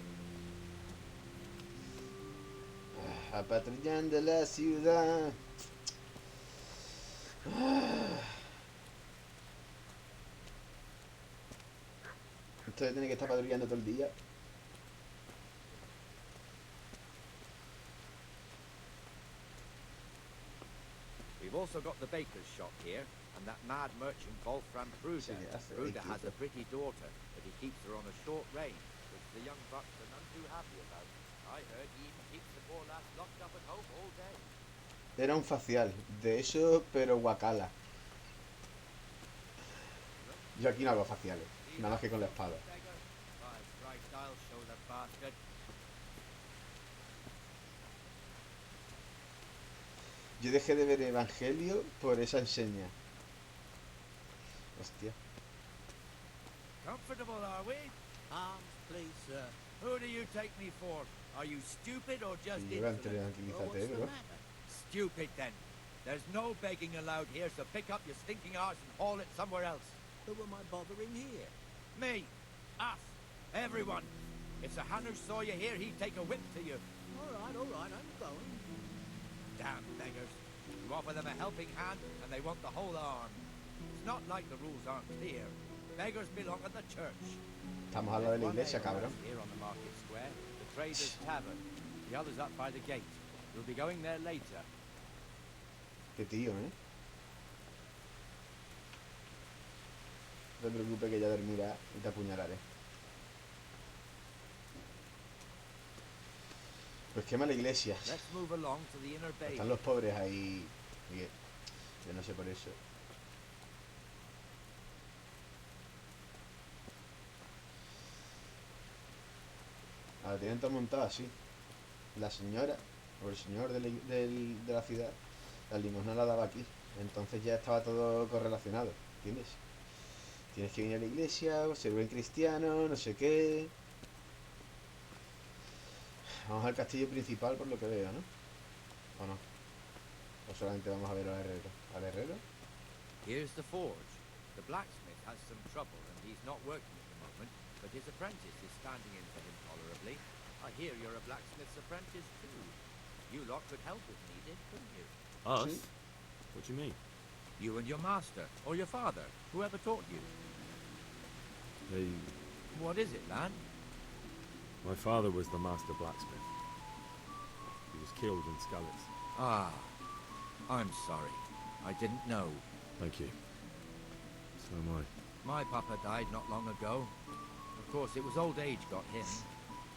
Speaker 1: Patrullando la ciudad. Esto de tener que estar patrullando todo el día.
Speaker 11: We've also got the baker's shop here, and that mad merchant Wolfram Bruder.
Speaker 1: Sí, hace
Speaker 11: Bruder has
Speaker 1: riquito.
Speaker 11: a pretty daughter, but he keeps her on a short rein, which the young bucks are none too happy about. I heard he even keeps the poor lass locked up at home all day.
Speaker 1: Era un facial. De eso, pero guacala. Yo aquí no hago faciales. Nada más que con la espada.
Speaker 11: Beggar. By Christ, I'll show the bastard.
Speaker 1: Yo dejé de ver Evangelio por esa enseña. Hostia.
Speaker 11: Comfortable, are we? Arms, please, sir. Who do you take me for? Are you stupid or just
Speaker 1: Y lleva
Speaker 11: insolent?
Speaker 1: tranquilízate, bro.
Speaker 11: Stupid, then. There's no begging allowed here, so pick up your stinking arse and haul it somewhere else. Who am I bothering here? Me. Us. Everyone. If Sir Hanush saw you here, he'd take a whip to you. All right, I'm going. Damn beggars. You offer them a helping hand, and they want the whole arm. It's not like the rules aren't clear. Beggars belong at the church.
Speaker 1: Estamos al lado de la iglesia, cabrón.
Speaker 11: Here on the market square, the Trader's Tavern. The others up by the gate. We'll be going there later.
Speaker 1: Qué tío, ¿eh? No te preocupes que ya dormirá y te apuñalaré. Pues quema la iglesia.
Speaker 11: Let's move along to the inner bay.
Speaker 1: Están los pobres ahí. Bien. Yo no sé por eso. Ahora tienen todo montado así. La señora, o el señor de la ciudad, la limosna la daba aquí. Entonces ya estaba todo correlacionado, ¿entiendes? Tienes que venir a la iglesia, ser buen cristiano, no sé qué. Vamos al castillo principal por lo que veo, ¿no? ¿O no? ¿O solamente vamos a ver al herrero? ¿Al herrero?
Speaker 11: Here's the forge. The blacksmith has some trouble and he's not working at the moment, but his apprentice is standing in for him tolerably. I hear you're a blacksmith's apprentice too. You lot could help if needed, couldn't you?
Speaker 5: Us?
Speaker 1: See?
Speaker 5: What do you mean?
Speaker 11: You and your master, or your father, whoever taught you.
Speaker 5: They...
Speaker 11: What is it, lad?
Speaker 5: My father was the master blacksmith. He was killed in Skalice.
Speaker 11: Ah, I'm sorry. I didn't know.
Speaker 5: Thank you. So am I.
Speaker 11: My papa died not long ago. Of course, it was old age got him.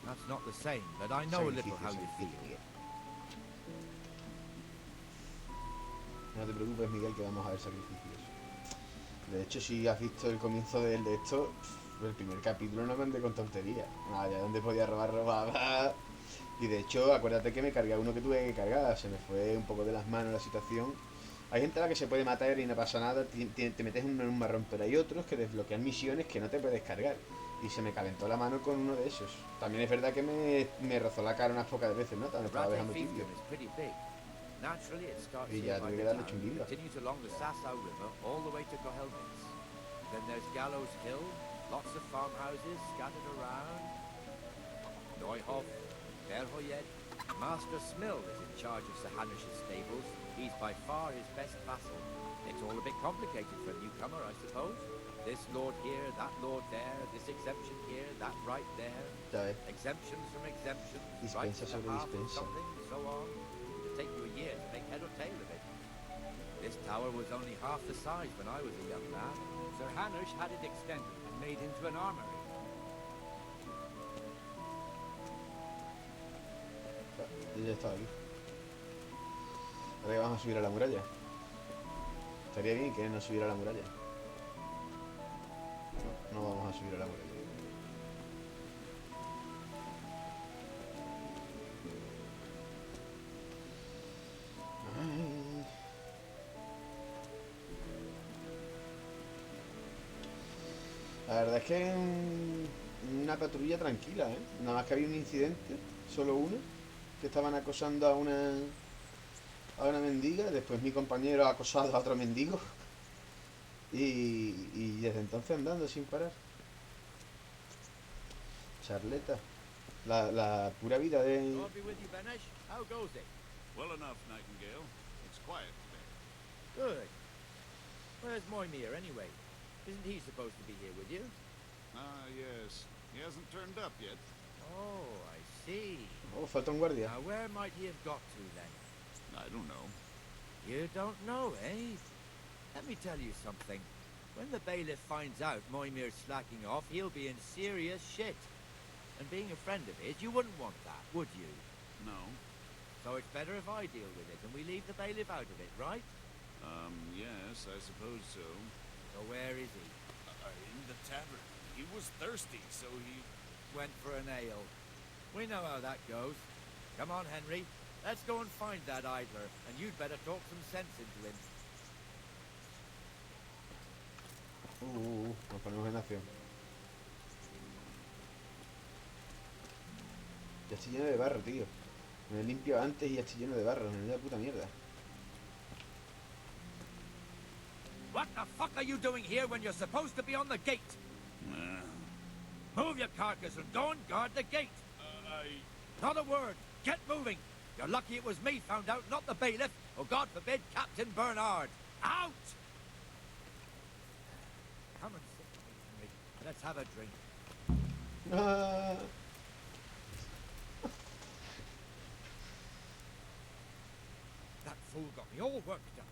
Speaker 11: That's not the same, but I know a little how you feel.
Speaker 1: No te preocupes, Miguel, que vamos a ver sacrificios. De hecho, si has visto el comienzo de esto, el primer capítulo no me andé con tonterías. Allá donde podía robar, robaba. Y de hecho, acuérdate que me cargué a uno que tuve que cargar. Se me fue un poco de las manos la situación. Hay gente a la que se puede matar y no pasa nada, te metes en un marrón, pero hay otros que desbloquean misiones que no te puedes cargar. Y se me calentó la mano con uno de esos. También es verdad que me rozó la cara unas pocas veces, ¿no? También estaba dejando tibio. Y ya tuve que darle chunguillo.
Speaker 11: Continues along the Sassau River all the way to Gohelmitz. Then there's Gallows Hill, lots of farmhouses scattered around. Neuhof, Berhoyed. Master Smill is in charge of Sir Hanish's stables. He's by far his best vassal. It's all a bit complicated for a newcomer, I suppose. This lord here, that lord there, this exemption here, that right there. Exemptions from exemptions, rights to half of something, so on. It'd take you a year to make head or tail of it. This tower was only half the size when I was a young lad. Sir Hanish had it extended and made into an armory.
Speaker 1: Ya está aquí. Ahora que vamos a subir a la muralla. Estaría bien que no subiera a la muralla. No, no vamos a subir a la muralla. Ay. La verdad es que una patrulla tranquila, ¿eh? Nada más que había un incidente, solo uno, que estaban acosando a una mendiga. Después mi compañero ha acosado a otro mendigo. Y desde entonces andando sin parar. Charleta. La pura vida de...
Speaker 11: I'll be with you, Benesh. How goes it?
Speaker 6: Well enough, Nightingale. It's quiet today.
Speaker 11: Good. Where's Moimir, anyway? Isn't he supposed to be here with you?
Speaker 6: Ah, yes. He hasn't turned up yet.
Speaker 11: Oh, I see.
Speaker 1: Oh, falta un guardia.
Speaker 11: Now, where might he have got to, then?
Speaker 6: I don't know.
Speaker 11: You don't know, eh? Let me tell you something. When the bailiff finds out Moimir's slacking off, he'll be in serious shit. And being a friend of his, you wouldn't want that, would you?
Speaker 6: No.
Speaker 11: So it's better if I deal with it, and we leave the bailiff out of it, right?
Speaker 6: Yes, I suppose so.
Speaker 11: So where is he?
Speaker 5: In the tavern. He was thirsty, so he...
Speaker 11: Went for an ale. We know how that goes. Come on, Henry. Let's go and find that idler, and you'd better talk some sense into him.
Speaker 1: Nos ponemos en acción. Ya estoy lleno de barro, tío. Me limpio antes y ya estoy lleno de barro. Me da puta mierda.
Speaker 11: What the fuck are you doing here when you're supposed to be on the gate? Move your carcass and go and guard the gate. Not a word. Get moving. You're lucky it was me found out, not the bailiff, or God forbid, Captain Bernard. Out! Come and sit with me, Henry. Let's have a drink. That fool got me all worked up.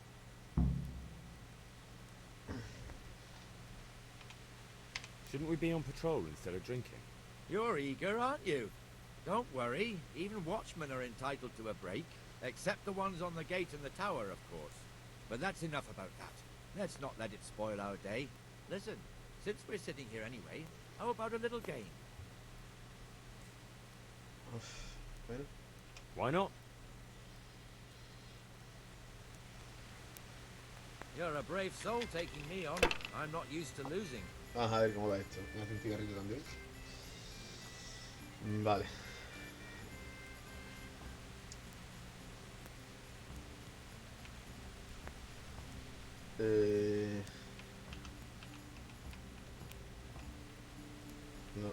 Speaker 5: Shouldn't we be on patrol instead of drinking?
Speaker 11: You're eager, aren't you? Don't worry, even watchmen are entitled to a break, except the ones on the gate and the tower, of course. But that's enough about that. Let's not let it spoil our day. Listen, since we're sitting here anyway, how about a little game?
Speaker 1: Bueno.
Speaker 5: Why not?
Speaker 11: You're a brave soul taking me on. I'm not used to losing.
Speaker 1: Vamos a ver cómo va esto. Me hace un cigarrito también. Vale.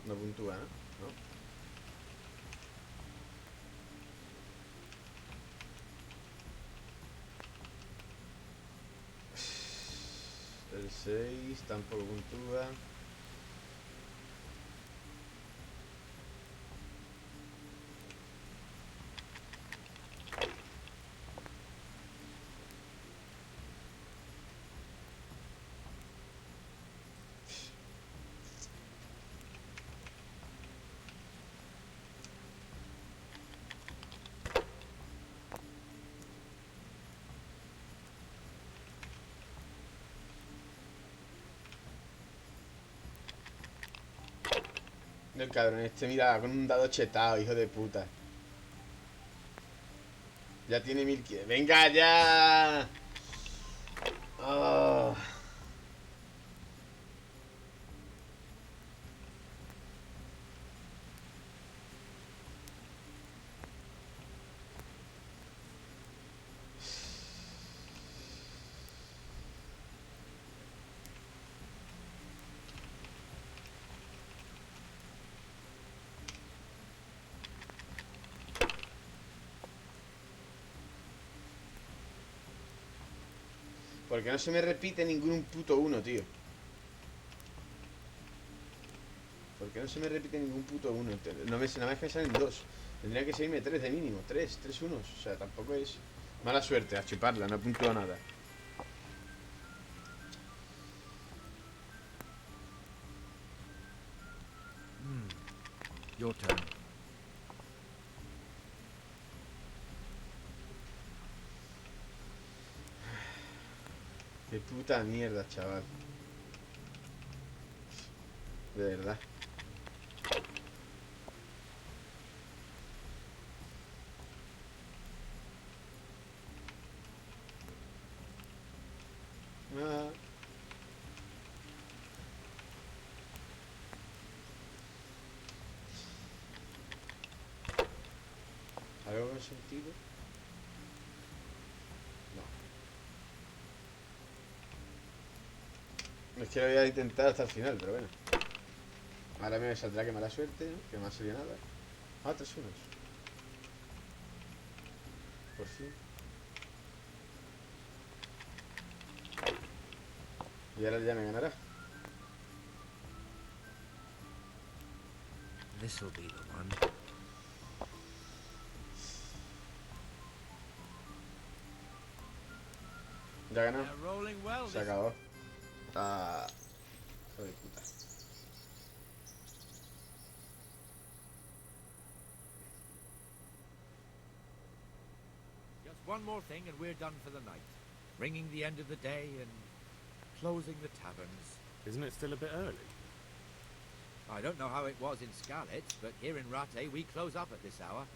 Speaker 1: No puntúa, ¿no? No. El 6 tampoco puntúa. El cabrón este, mira, con un dado chetado, hijo de puta. Ya tiene 1500. ¡Venga ya! Oh. Porque no se me repite ningún puto 1, tío. Porque no se me repite ningún puto 1. No me nada más que me salen 2. Tendría que salirme 3 de mínimo. 3 unos. O sea, tampoco es mala suerte a chuparla, no he puntuado nada.
Speaker 11: Your turn.
Speaker 1: Qué puta mierda, chaval. De verdad. Ah. ¿Algo con sentido? No. Es que lo voy a intentar hasta el final, pero bueno. Ahora me saldrá que mala suerte, ¿no? Que no me ha salido nada. Ah, 3 unos. Por fin. Y ahora ya me ganará.
Speaker 11: This'll be the one.
Speaker 1: Ya ganó.
Speaker 11: They're rolling well.
Speaker 1: Se acabó. Ah. Hijo de puta.
Speaker 11: Just one more thing and we're done for the night. Ringing the end of the day and closing the taverns.
Speaker 5: Isn't it still a bit early?
Speaker 11: I don't know how it was in Skalice, but here in Rattay we close up at this hour.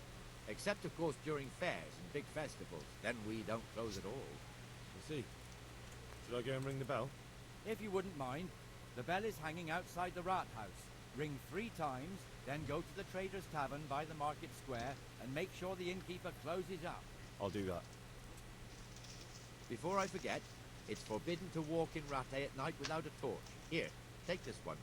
Speaker 11: Except, of course, during fairs and big festivals. Then we don't close at all.
Speaker 5: I see. Should I go and ring the bell?
Speaker 11: If you wouldn't mind, the bell is hanging outside the rat house. Ring 3 times, then go to the Trader's Tavern by the market square and make sure the innkeeper closes up.
Speaker 5: I'll do that.
Speaker 11: Before I forget, it's forbidden to walk in Rattay at night without a torch. Here, take this one.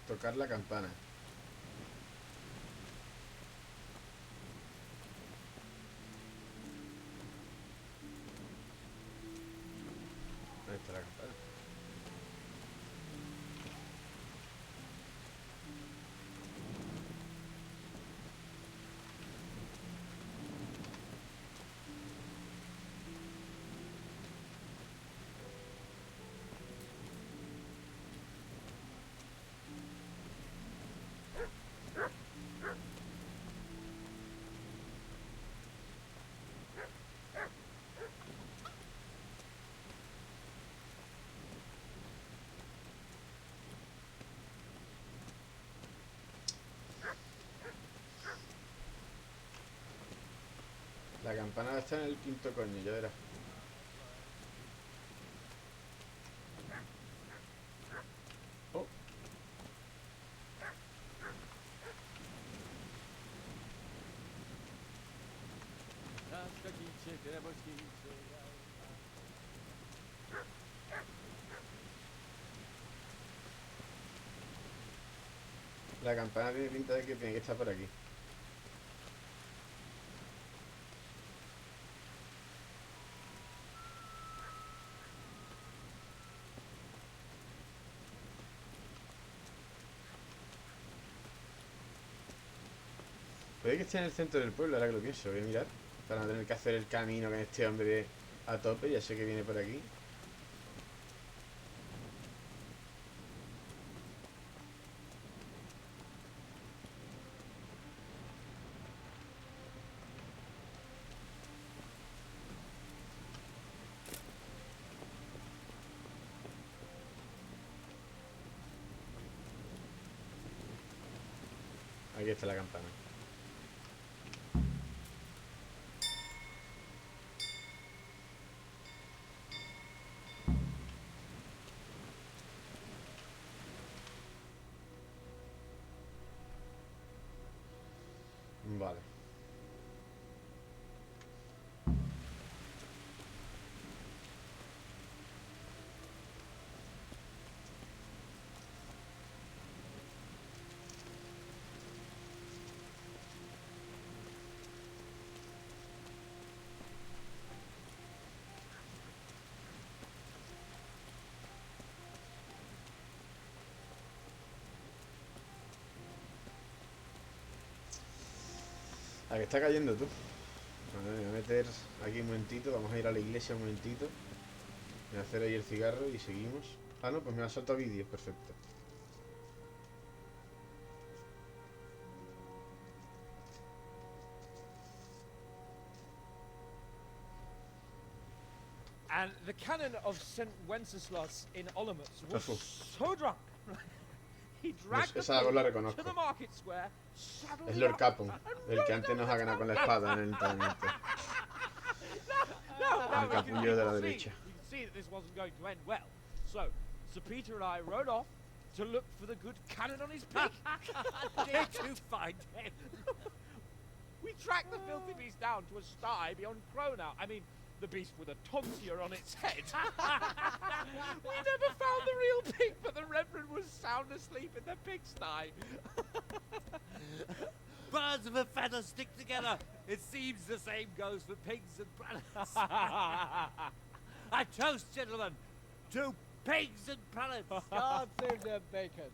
Speaker 1: Tocar la campana. Ahí está la campana. La campana está en el quinto coño, ya verás. Oh. La campana tiene pinta de que tiene que estar por aquí. Puede que esté en el centro del pueblo, ahora que lo pienso. Voy a mirar. Para no tener que hacer el camino con este hombre a tope. Ya sé que viene por aquí. Aquí está la campana. Vale. ¿A qué está cayendo tú? A ver, me voy a meter aquí un momentito. Vamos a ir a la iglesia un momentito. Me voy a hacer ahí el cigarro y seguimos. Ah, no, pues me ha saltado vídeos, perfecto.
Speaker 13: And the canon of St. Wenceslas in Olomouc was
Speaker 1: Uf.
Speaker 13: so drunk. He dragged the
Speaker 1: Esa voz la
Speaker 13: pig
Speaker 1: reconozco.
Speaker 13: to the market square, saddled
Speaker 1: Es
Speaker 13: it
Speaker 1: Lord
Speaker 13: up,
Speaker 1: Capon,
Speaker 13: and
Speaker 1: el que
Speaker 13: rode
Speaker 1: antes
Speaker 13: down
Speaker 1: nos
Speaker 13: the
Speaker 1: ha ganado con la
Speaker 13: town.
Speaker 1: espada en el entrenamiento.
Speaker 13: No,
Speaker 1: El capullo de la
Speaker 13: you
Speaker 1: derecha.
Speaker 13: can see that this wasn't going to end well. So, Sir Peter and I rode off to look for the good canon on his pig. Did you find him? We tracked the filthy beast down to a sty beyond Cronau. I mean, the beast with a tonsure on its head. We never found the real pig, but the Reverend was sound asleep in the pigsty.
Speaker 11: Birds of a feather stick together. It seems the same goes for pigs and prelates. I toast, gentlemen, to pigs and prelates.
Speaker 13: God save their bacon.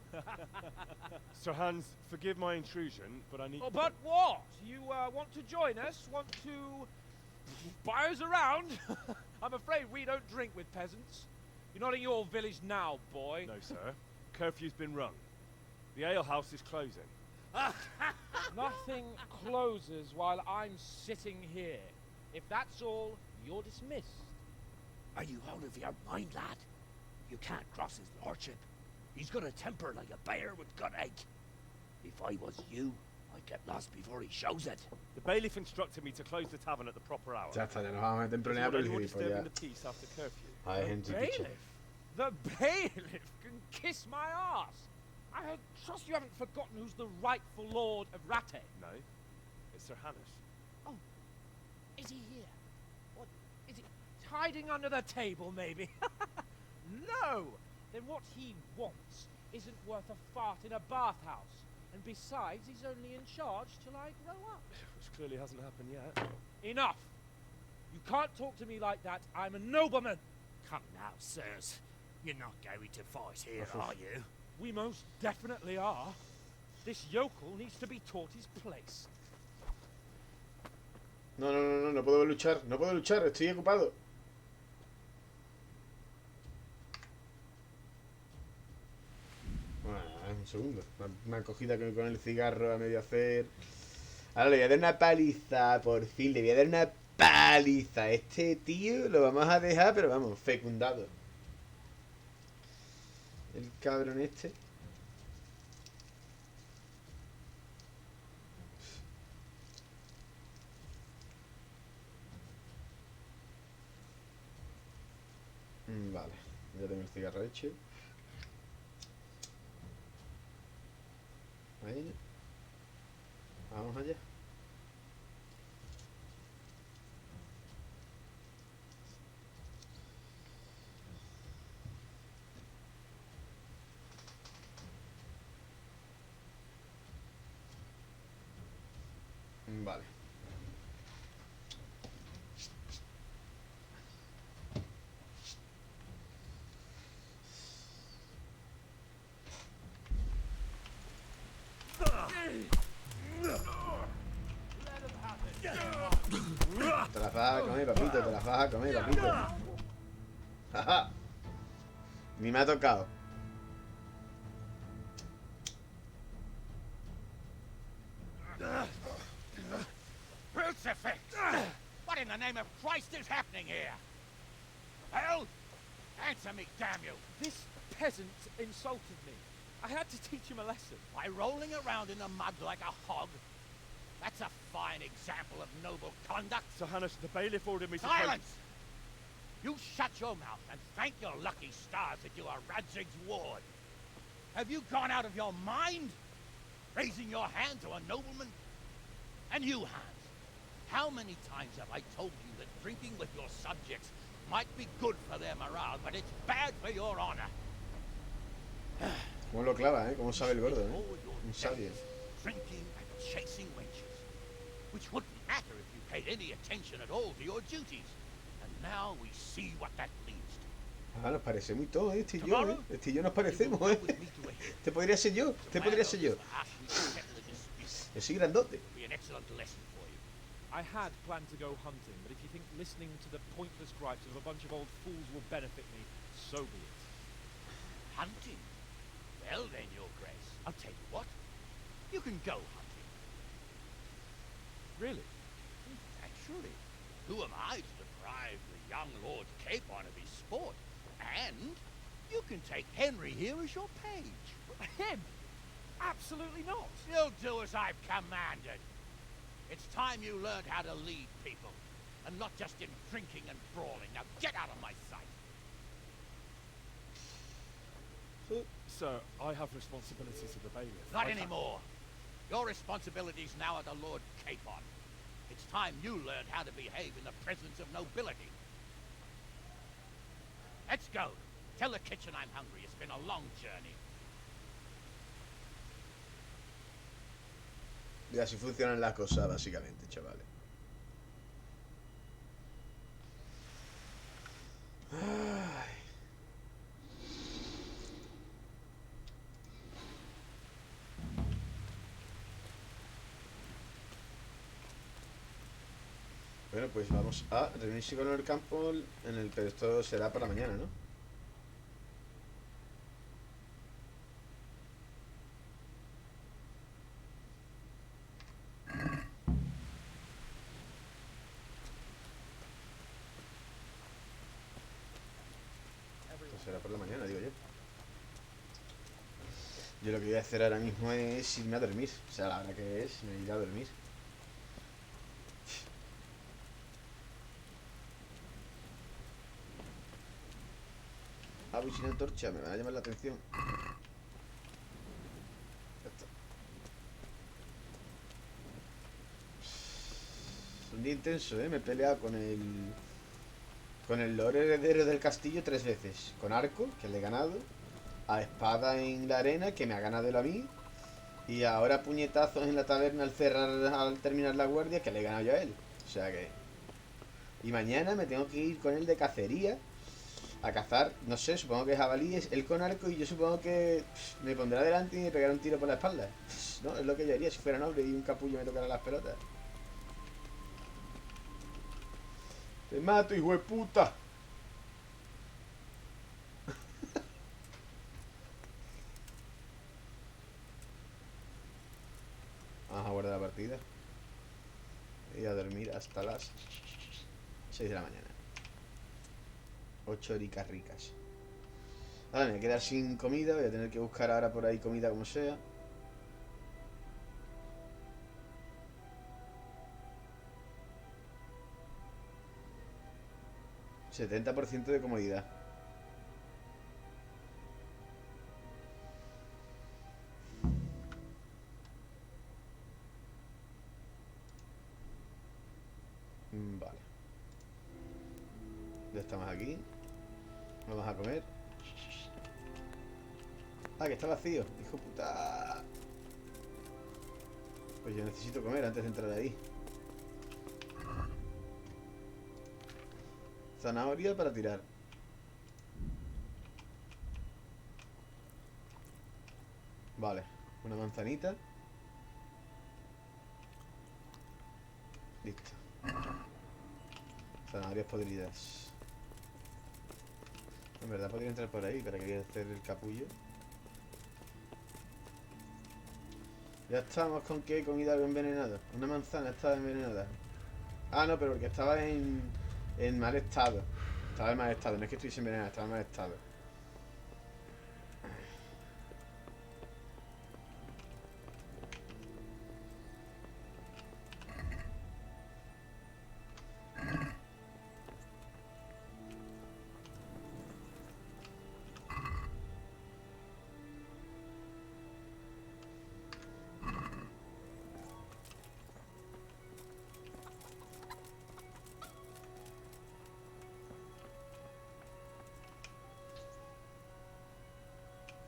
Speaker 5: Sir Hans, forgive my intrusion, but I need...
Speaker 13: Oh, but what? You want to join us? Want to buy us around? I'm afraid we don't drink with peasants. You're not in your village now, boy.
Speaker 5: No, sir. Curfew's been rung. The alehouse is closing.
Speaker 13: Nothing closes while I'm sitting here. If that's all, you're dismissed.
Speaker 14: Are you out of your mind, lad? You can't cross his lordship. He's got a temper like a bear with gut ache. If I was you, I'd get lost before he shows it.
Speaker 5: The bailiff instructed me to close the tavern at the proper hour.
Speaker 1: Ya está, ya nos vamos a meter en problemas por el
Speaker 5: Anyone disturbing
Speaker 1: gilipollas.
Speaker 5: the peace after curfew?
Speaker 1: Hay gente picha.
Speaker 13: The bailiff can kiss my ass. I trust you haven't forgotten who's the rightful lord of Rattay.
Speaker 5: No, it's Sir Hannes.
Speaker 13: Oh, is he here? What is he hiding under the table, maybe? No. Then what he wants isn't worth a fart in a bathhouse. And besides, he's only in charge till I grow up.
Speaker 5: Which clearly hasn't happened yet.
Speaker 13: Enough. You can't talk to me like that. I'm a nobleman.
Speaker 14: Come now, sirs. You're not going to fight here, are you?
Speaker 13: We most definitely are. This yokel needs to be taught his place.
Speaker 1: No, no, no, no, no puedo luchar. No puedo luchar, estoy ocupado. Bueno, un segundo. Una cogida con el cigarro a medio hacer. Ahora le voy a dar una paliza, por fin. Le voy a dar una paliza. A este tío lo vamos a dejar, pero vamos, fecundado. El cabrón este. Vale, ya tengo el cigarro hecho. Ahí. Vamos allá. Vale. Te las vas a comer, papito, te las vas a comer, papito. Jaja. Ni me ha tocado.
Speaker 14: Crucifix! What in the name of Christ is happening here? Hell? Answer me, damn you!
Speaker 13: This peasant insulted me. I had to teach him a lesson.
Speaker 14: By rolling around in the mud like a hog? That's a fine example of noble conduct.
Speaker 5: Sir Hanush, the bailiff ordered me to...
Speaker 14: Silence! You shut your mouth and thank your lucky stars that you are Radzig's ward. Have you gone out of your mind? Raising your hand to a nobleman? And you, Hans, how many times have I told you that drinking with your subjects might be good for their morale, but it's bad for your honor?
Speaker 1: Cómo lo clava, Cómo sabe el gordo, Un sabio.
Speaker 14: Drinking and chasing wenches, which wouldn't matter if you paid any attention at all to your duties. And now we see what that leads to.
Speaker 1: Ah, nos parecemos y todo, Este y yo, Este y yo nos parecemos, Este podría ser yo, Este podría ser yo. Yo soy grandote.
Speaker 3: I had planned to go hunting, but if you think listening to the pointless gripes of a bunch of old fools will benefit me, so be it.
Speaker 14: Hunting? Well then, Your Grace, I'll tell you what. You can go hunting.
Speaker 3: Really?
Speaker 14: Naturally. Who am I to deprive the young Lord Capon of his sport? And you can take Henry here as your page.
Speaker 13: Him? Absolutely not.
Speaker 14: You'll do as I've commanded. It's time you learned how to lead people, and not just in drinking and brawling. Now get out of my sight.
Speaker 5: Sir, I have responsibilities of the bailiff.
Speaker 14: Not anymore. Your responsibilities now are the Lord Capon. It's time you learned how to behave in the presence of nobility. Let's go. Tell the kitchen I'm hungry. It's been a long journey.
Speaker 1: Y así funcionan las cosas, básicamente, chavales. Ay. Bueno, pues vamos a reunirse con el campo en el... Pero esto será para mañana, ¿no? Esto será por la mañana, digo yo. Yo lo que voy a hacer ahora mismo es irme a dormir. O sea, la hora que es, me iré a dormir. Ah, voy sin antorcha, me va a llamar la atención. Ya está. Es un día intenso, Me he peleado con el... Con el lord heredero del castillo 3 veces. Con arco, que le he ganado. A espada en la arena, que me ha ganado él a mí. Y ahora puñetazos en la taberna al terminar la guardia, que le he ganado yo a él. O sea que... Y mañana me tengo que ir con él de cacería a cazar, no sé, supongo que jabalíes, él con arco, y yo supongo que me pondrá delante y me pegará un tiro por la espalda. No, es lo que yo haría si fuera noble y un capullo me tocara las pelotas. Te mato, hijo de puta. Vamos a guardar la partida y a dormir hasta las 6 de la mañana. 8 horicas ricas. Ahora me voy a quedar sin comida. Voy a tener que buscar ahora por ahí comida como sea. $70% de comodidad. Vale. Ya estamos aquí. Vamos a comer. Ah, que está vacío. Hijo puta. Pues yo necesito comer antes de entrar ahí. Zanahoria para tirar. Vale. Una manzanita. Listo. Zanahorias podridas. En verdad podría entrar por ahí. ¿Para que voy a hacer el capullo? Ya estamos con qué, con hidalgo envenenado. Una manzana estaba envenenada. Ah, no, pero porque estaba en mal estado. Estaba en mal estado, no es que estuviese envenenada, estaba en mal estado.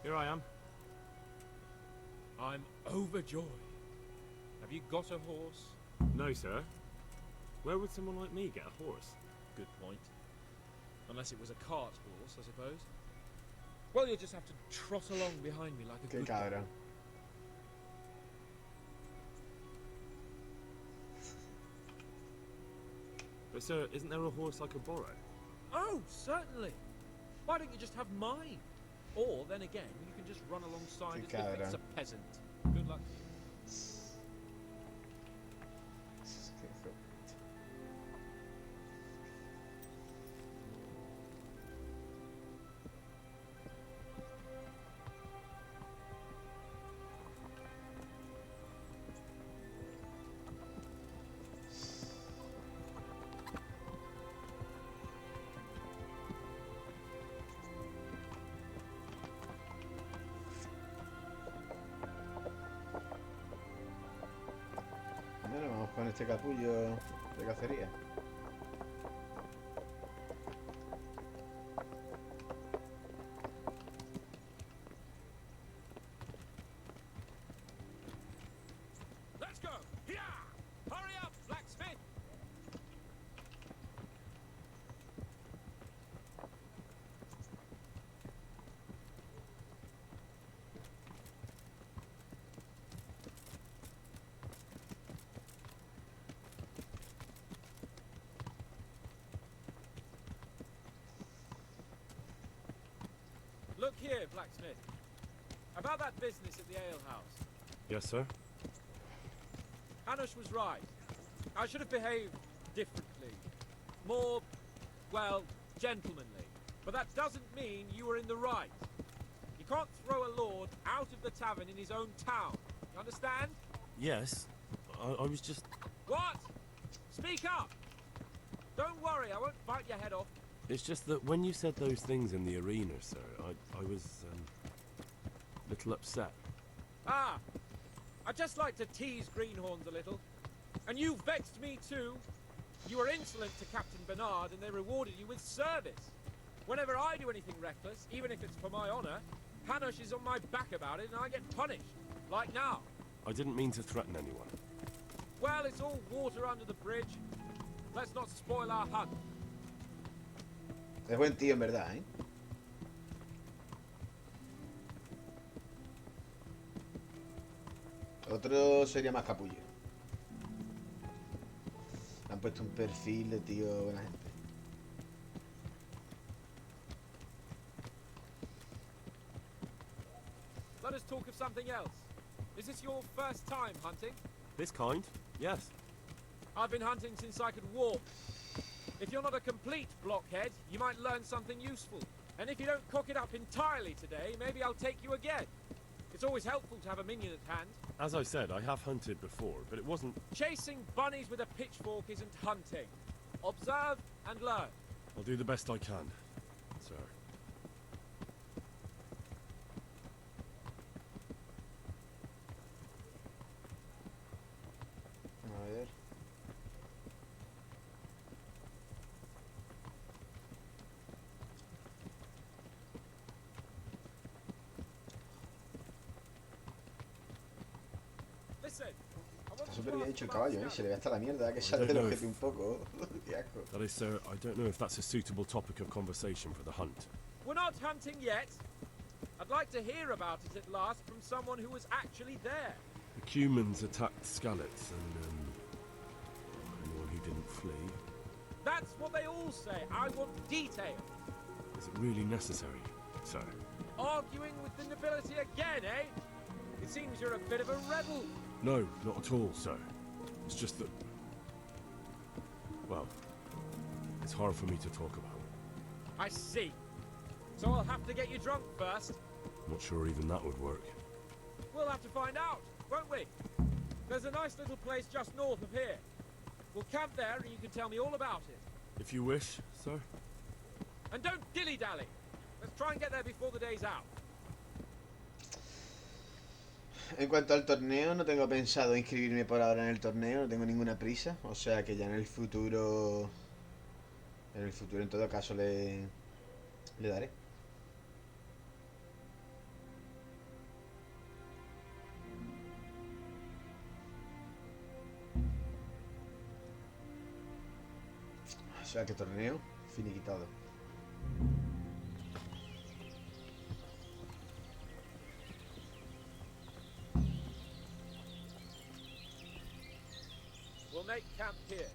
Speaker 5: Here I am.
Speaker 3: I'm overjoyed. Have you got a horse?
Speaker 5: No, sir. Where would someone like me get a horse?
Speaker 3: Good point. Unless it was a cart horse, I suppose. Well, you'll just have to trot along behind me like a
Speaker 1: Qué
Speaker 3: good boy.
Speaker 1: cabrón.
Speaker 5: But sir, isn't there a horse I could borrow?
Speaker 3: Oh, certainly. Why don't you just have mine? Or, then again, you can just run alongside
Speaker 1: Qué
Speaker 3: as if it's
Speaker 1: cabrón.
Speaker 3: a peasant. Good luck to you.
Speaker 1: Bueno, vamos con este capullo de cacería.
Speaker 3: Let's go! Yeah! Hurry up, blacksmith! Look here, blacksmith. About that business at the alehouse.
Speaker 5: Yes, sir.
Speaker 3: Hanush was right. I should have behaved differently. More, well, gentlemanly. But that doesn't mean you were in the right. You can't throw a lord out of the tavern in his own town. You understand?
Speaker 5: Yes. I was just...
Speaker 3: What? Speak up! Don't worry, I won't bite your head off.
Speaker 5: It's just that when you said those things in the arena, sir, I was, a little upset.
Speaker 3: Ah! I just like to tease greenhorns a little. And you vexed me too. You were insolent to Captain Bernard and they rewarded you with service. Whenever I do anything reckless, even if it's for my honor, Hanush is on my back about it and I get punished. Like now.
Speaker 5: I didn't mean to threaten anyone.
Speaker 3: Well, it's all water under the bridge. Let's not spoil our hunt.
Speaker 1: Es buen tío en verdad, ¿eh? Otro sería más capullo. Le han puesto un perfil de tío buena gente.
Speaker 3: Let us talk of something else. Is this your first time hunting?
Speaker 5: This kind? Yes.
Speaker 3: I've been hunting since I could walk. If you're not a complete blockhead, you might learn something useful. And if you don't cock it up entirely today, maybe I'll take you again. It's always helpful to have a minion at hand.
Speaker 5: As I said, I have hunted before, but it wasn't...
Speaker 3: Chasing bunnies with a pitchfork isn't hunting. Observe and learn.
Speaker 5: I'll do the best I can, sir.
Speaker 1: A ver. Está súper bien hecho el caballo, ¿eh? Se le ve hasta la mierda que
Speaker 5: I
Speaker 1: sale
Speaker 5: don't
Speaker 1: del
Speaker 5: know
Speaker 1: ojete
Speaker 5: if-
Speaker 1: un poco. Qué asco.
Speaker 5: That is, sir, I don't know if that's a suitable topic of conversation for the hunt.
Speaker 3: We're not hunting yet. I'd like to hear about it at last from someone who was actually there.
Speaker 5: The Cumans attacked Skalice, and, anyone who didn't flee.
Speaker 3: That's what they all say. I want detail.
Speaker 5: Is it really necessary, sir?
Speaker 3: Arguing with the nobility again, eh? It seems you're a bit of a rebel.
Speaker 5: No, not at all, sir. It's just that... Well, it's hard for me to talk about.
Speaker 3: I see. So I'll have to get you drunk first.
Speaker 5: I'm not sure even that would work.
Speaker 3: We'll have to find out, won't we? There's a nice little place just north of here. We'll camp there and you can tell me all about it.
Speaker 5: If you wish, sir.
Speaker 3: And don't dilly-dally. Let's try and get there before the day's out.
Speaker 1: En cuanto al torneo, no tengo pensado inscribirme por ahora en el torneo, no tengo ninguna prisa, o sea que ya en el futuro en todo caso le daré. O sea que torneo finiquitado.
Speaker 3: We'll make camp here.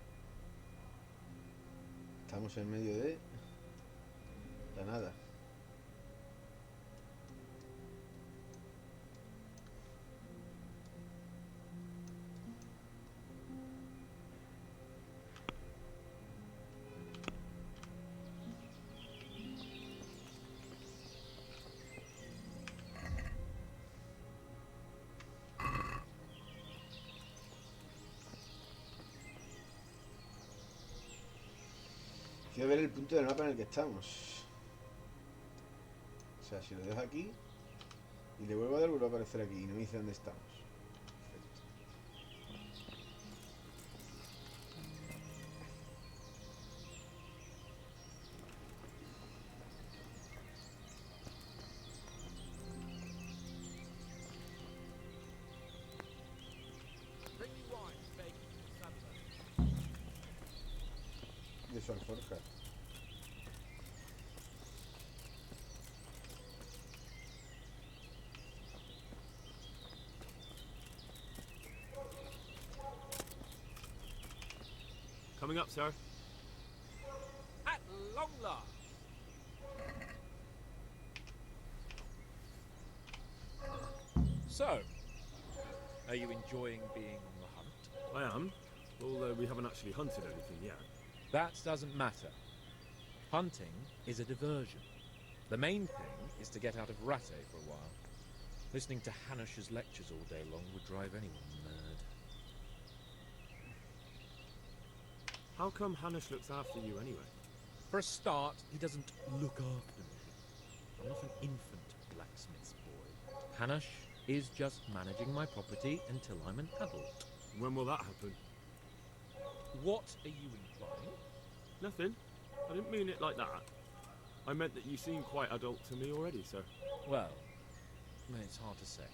Speaker 1: Estamos en medio de la nada. Quiero ver el punto del mapa en el que estamos. O sea, si lo dejo aquí y le vuelvo a dar, vuelvo a aparecer aquí y no me dice dónde estamos.
Speaker 3: Bring me wine, bacon, and salad.
Speaker 1: De su alforja.
Speaker 5: Coming up, sir.
Speaker 3: At long last. So, are you enjoying being on the hunt?
Speaker 5: I am, although we haven't actually hunted anything yet.
Speaker 3: That doesn't matter. Hunting is a diversion. The main thing is to get out of Ratte for a while. Listening to Hanush's lectures all day long would drive anyone mad.
Speaker 5: How come Hanush looks after you anyway?
Speaker 3: For a start, he doesn't look after me. I'm not an infant blacksmith's boy. Hanush is just managing my property until I'm an adult.
Speaker 5: When will that happen?
Speaker 3: What are you implying?
Speaker 5: Nothing. I didn't mean it like that. I meant that you seem quite adult to me already, sir.
Speaker 3: Well, it's hard to say.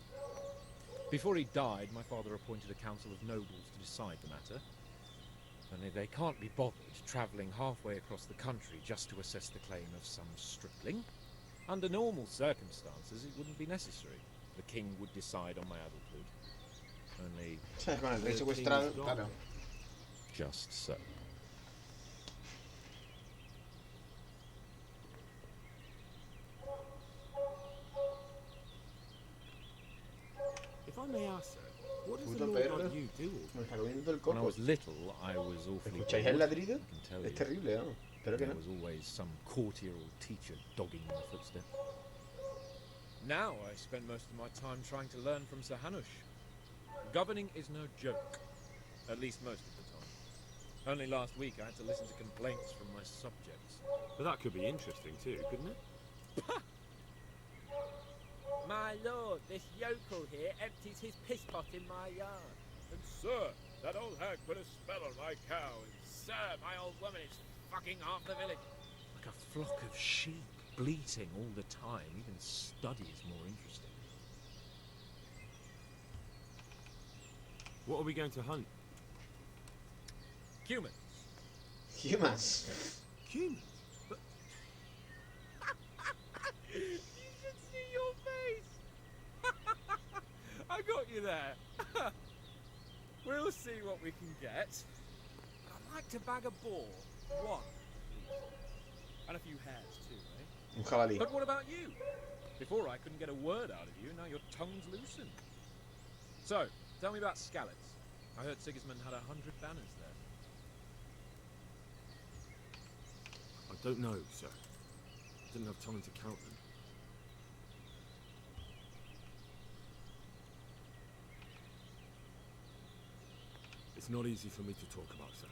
Speaker 3: Before he died, my father appointed a council of nobles to decide the matter. Only they can't be bothered travelling halfway across the country just to assess the claim of some stripling. Under normal circumstances, it wouldn't be necessary. The king would decide on my adulthood. Only...
Speaker 1: Con el rey secuestrado, claro.
Speaker 3: Just so.
Speaker 5: If I may ask, sir, what does
Speaker 1: Puto
Speaker 5: the Lord
Speaker 1: perro.
Speaker 5: like you do all
Speaker 1: Me está comiendo el
Speaker 3: When I
Speaker 1: coco.
Speaker 3: was little, I was awfully
Speaker 1: ¿Escucháis
Speaker 3: bored,
Speaker 1: el ladrido?
Speaker 3: I can tell
Speaker 1: Es
Speaker 3: you.
Speaker 1: terrible, ¿no? Espero que
Speaker 3: There
Speaker 1: no.
Speaker 3: was always some courtier or teacher dogging my footsteps. Now I spend most of my time trying to learn from Sir Hanush. Governing is no joke, at least most of the time. Only last week I had to listen to complaints from my subjects.
Speaker 5: But that could be interesting too, couldn't it?
Speaker 13: My lord, this yokel here empties his piss pot in my yard.
Speaker 3: And sir, that old hag put a spell on my cow. And
Speaker 13: Sir, my old woman is fucking half the village.
Speaker 3: like a flock of sheep, bleating all the time. Even study is more interesting.
Speaker 5: What are we going to hunt?
Speaker 3: Humans.
Speaker 1: Humans.
Speaker 5: Humans?
Speaker 13: You should see your face! I got you there. We'll see what we can get. I'd like to bag a boar. One, please. And a few hares too, eh?
Speaker 1: Un jabalí.
Speaker 3: But what about you? Before I couldn't get a word out of you, now your tongue's loosened. So, tell me about Skalice. I heard Sigismund had 100 banners there.
Speaker 5: I don't know, sir. Didn't have time to count them. It's not easy for me to talk about, sir.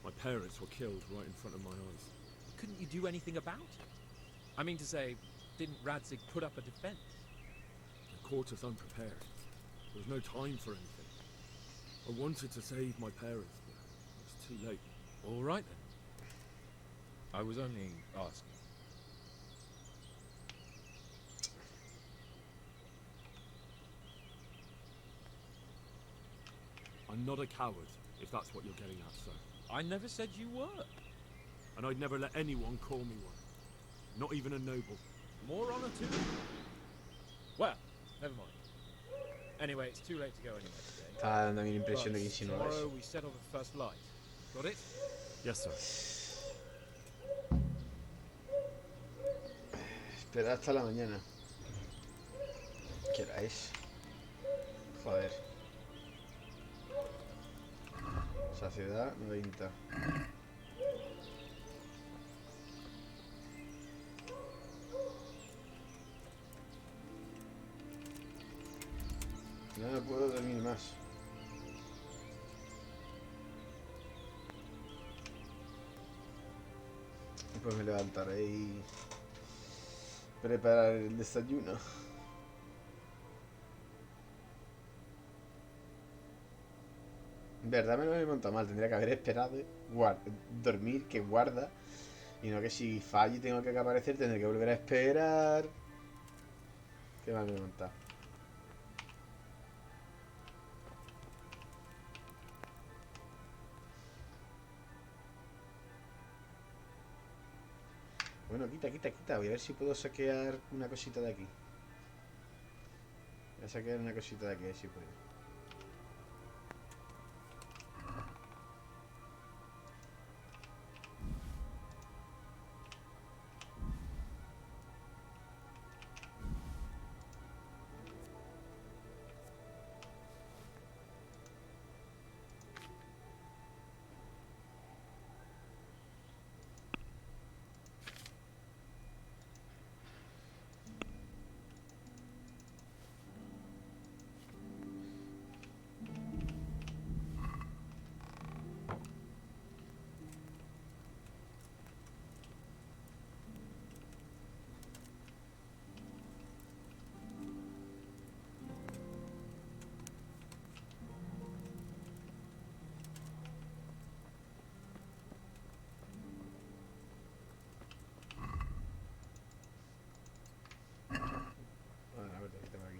Speaker 5: My parents were killed right in front of my eyes.
Speaker 3: Couldn't you do anything about it? I mean to say, didn't Radzig put up a defense?
Speaker 5: I caught us unprepared. There was no time for anything. I wanted to save my parents, but it was too late.
Speaker 3: All right then. I was only asking.
Speaker 5: I'm not a coward, if that's what you're getting at, sir.
Speaker 3: I never said you were.
Speaker 5: And I'd never let anyone call me one. Not even a noble.
Speaker 3: More honor to you. Well, never mind. Anyway, it's too late to go anyway today.
Speaker 1: Está dando mi impresión de que insinúa
Speaker 3: Tomorrow
Speaker 1: eso.
Speaker 3: we set off at first light. Got it?
Speaker 5: Yes, sir.
Speaker 1: Esperar hasta la mañana. ¿Qué hora es? Joder. Saciedad 90. Ya no puedo dormir más. Pues me levantaré y preparar el desayuno. En verdad me lo he montado mal, tendría que haber esperado, dormir, que guarda. Y no que si fallo y tengo que aparecer, tendré que volver a esperar. Qué mal me he montado. Bueno, quita. Voy a ver si puedo saquear una cosita de aquí. Voy a saquear una cosita de aquí, a ver si puedo.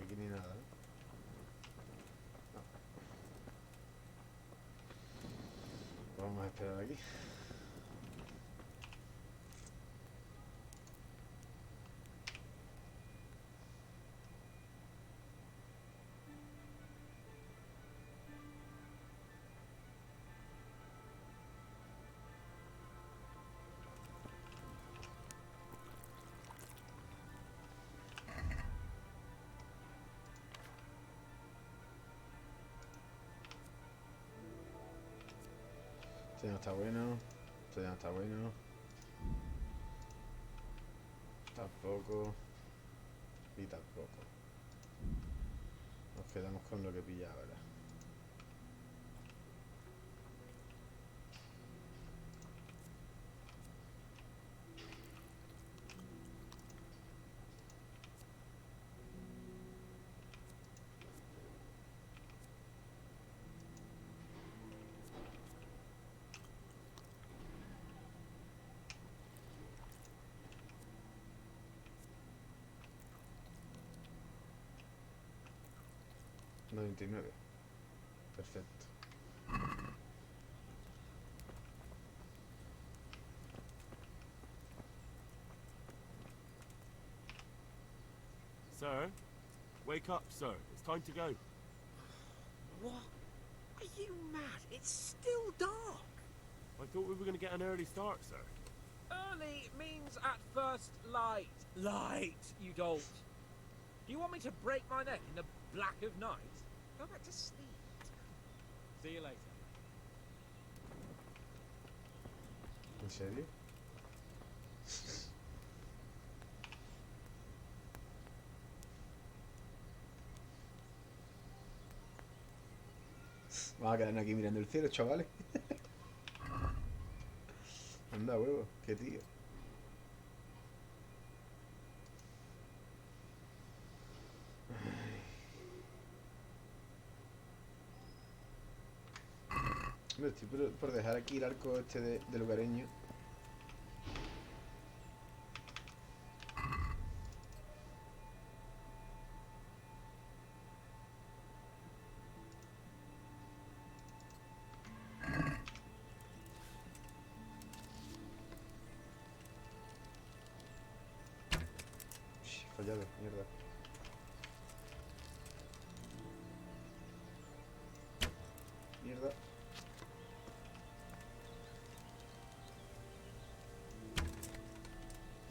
Speaker 1: Aquí ni nada, ¿eh? No. Vamos a esperar aquí. Esto ya no está bueno. Esto ya no está bueno. Tampoco. Y tampoco. Nos quedamos con lo que pilla ahora. $99. Perfecto.
Speaker 15: Sir? Wake up, sir. It's time to go.
Speaker 13: What? Are you mad? It's still dark.
Speaker 15: I thought we were going to get an early start, sir.
Speaker 13: Early means at first light. Light, you dolt. Do you want me to break my neck in the black of night? Go back to sleep. See you later.
Speaker 1: ¿En serio? Vamos a quedarnos aquí mirando el cielo, chavales. Anda, huevo, qué tío. Me estoy por dejar aquí el arco este de lugareño. Fallado, mierda. Mierda.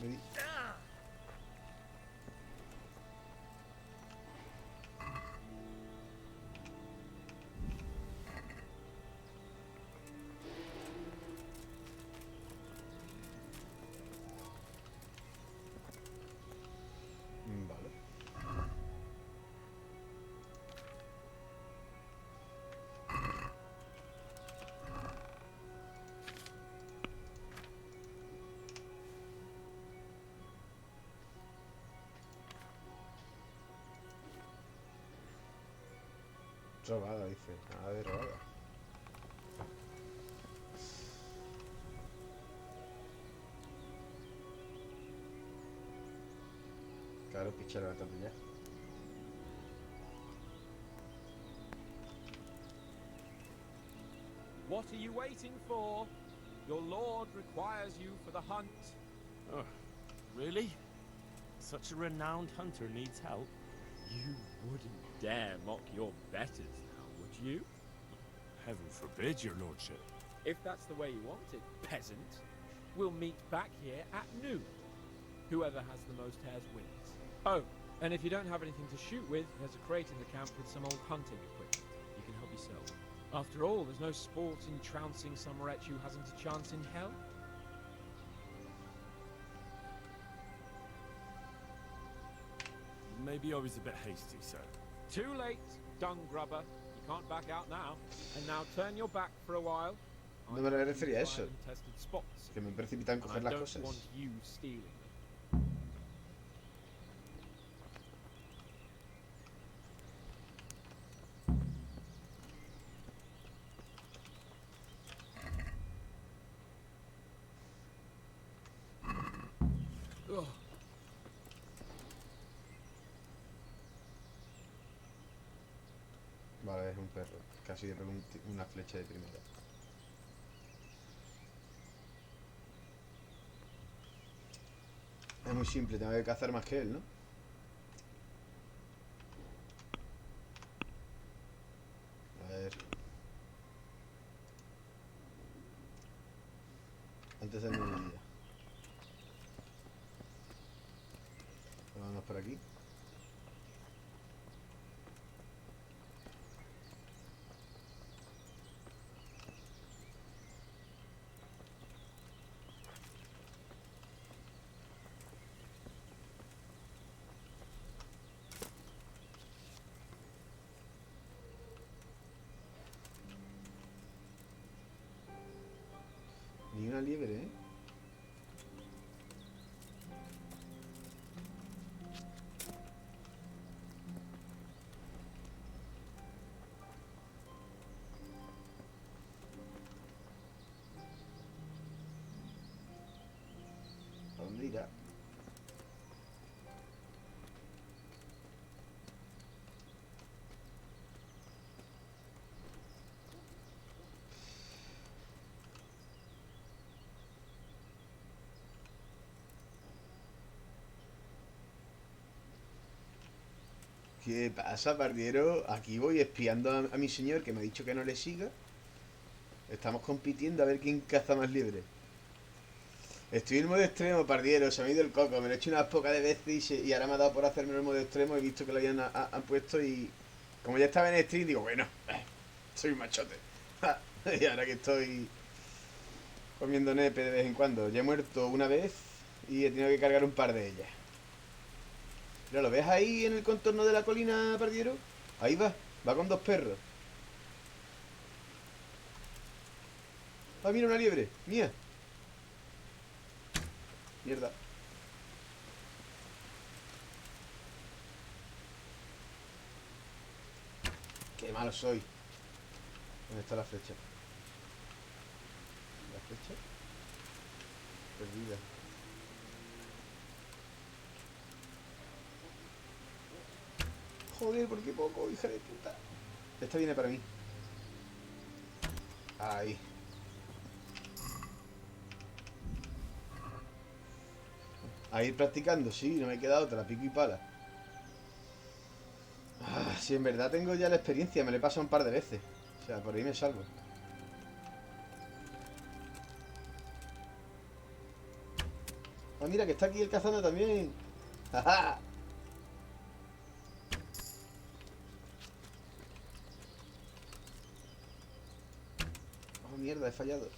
Speaker 1: Me di. Vale. Robada, dice. Nada de robada. Claro, picha, levántate ya.
Speaker 13: What are you waiting for? Your lord requires you for the hunt.
Speaker 15: Oh, really? Such a renowned hunter needs help?
Speaker 13: You wouldn't dare mock your betters now, would you?
Speaker 15: Heaven forbid, your lordship.
Speaker 13: If that's the way you want it, peasant, we'll meet back here at noon. Whoever has the most hares wins. Oh, and if you don't have anything to shoot with, there's a crate in the camp with some old hunting equipment. You can help yourself. After all, there's no sport in trouncing some wretch who hasn't a chance in hell.
Speaker 15: Maybe I was a bit hasty, sir.
Speaker 13: Too late, dung grubber. You can't back out now. And now turn your back for a while.
Speaker 1: No me refería a eso.
Speaker 13: Untested spots.
Speaker 1: Que me precipita en coger las cosas.
Speaker 13: I don't want you stealing them. Ugh.
Speaker 1: Vale, es un perro. Casi le pego una flecha de primera. Es muy simple, tengo que cazar más que él, ¿no? A ver. Antes del mediodía. Vamos por aquí. Ni una liebre, ¿eh? ¿A dónde irá? ¿Qué pasa, pardiero? Aquí voy espiando a mi señor, que me ha dicho que no le siga. Estamos compitiendo a ver quién caza más libre. Estoy en modo extremo, pardiero. Se me ha ido el coco. Me lo he hecho unas pocas de veces y ahora me ha dado por hacerme el modo extremo. He visto que lo habían han puesto y... Como ya estaba en stream, digo, bueno, soy un machote. Y ahora que estoy comiendo nepe de vez en cuando. Ya he muerto una vez y he tenido que cargar un par de ellas. Mira, ¿lo ves ahí en el contorno de la colina, pardiero? Ahí va. Va con dos perros. Ah, mira, una liebre. Mía. Mierda. Qué malo soy. ¿Dónde está la flecha? ¿La flecha? Perdida. Joder, ¿por qué poco, hija de puta? Esta viene para mí. Ahí. A ir practicando, sí, no me queda otra, pico y pala. Ah, si en verdad tengo ya la experiencia, me lo he pasado un par de veces. O sea, por ahí me salvo. Ah, mira, que está aquí el cazando también. ¡Jaja! Oh, mierda, he fallado.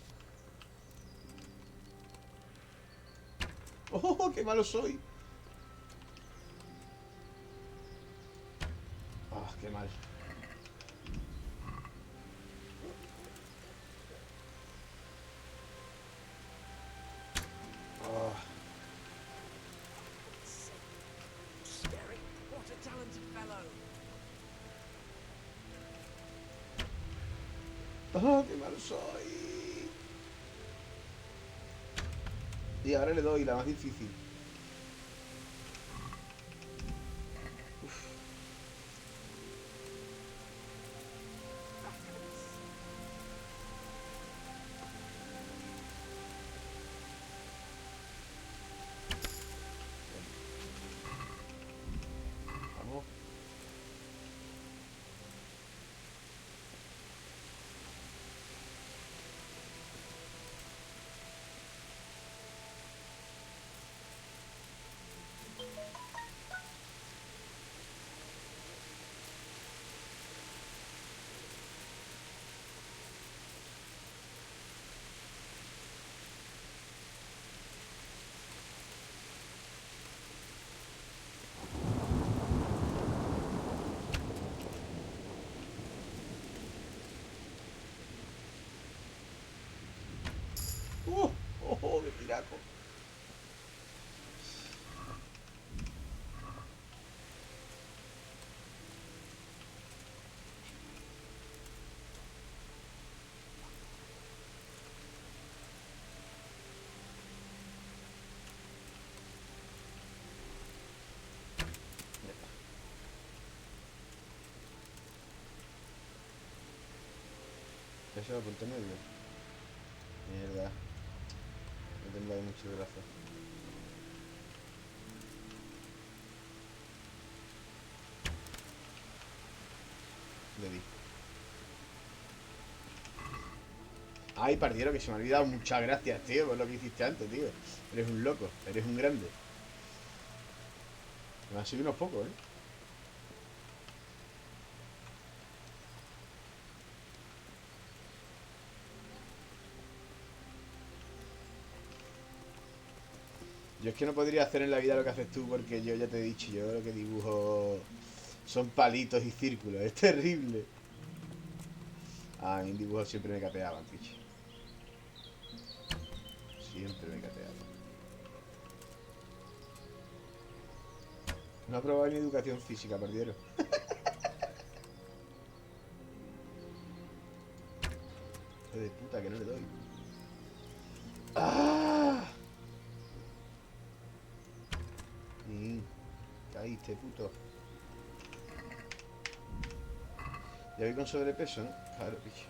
Speaker 1: ¡Oh, qué malo soy! ¡Ah, qué mal! Oh.
Speaker 13: Scary. What a talented fellow.
Speaker 1: ¡Oh, qué malo soy! Y ahora le doy la más difícil. Vamos. ¡Oh, qué tiraco! Eso lo apunté medio. Mierda. No tengo ahí mucho brazo. Le di. Ay, pardiero, que se me ha olvidado. Muchas gracias, tío, por lo que hiciste antes, tío. Eres un loco, eres un grande. Me han sido unos pocos, ¿eh? Yo es que no podría hacer en la vida lo que haces tú porque yo ya te he dicho, yo lo que dibujo son palitos y círculos, es terrible. Ah, en dibujo siempre me capeaban, picho. Siempre me capeaban. No he aprobado ni educación física, perdieron. Hijo de puta, que no le doy. ¡Ah! Caíste, puto. Ya voy con sobrepeso, ¿no? Claro, picho.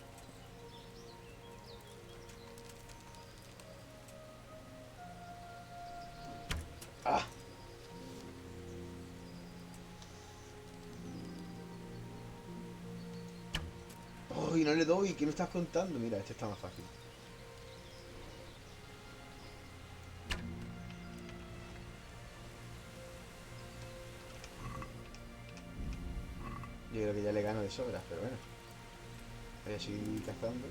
Speaker 1: ¡Ah! y no le doy. ¿Qué me estás contando? Mira, este está más fácil. Yo creo que ya le gano de sobra, pero bueno. Voy a seguir cazando.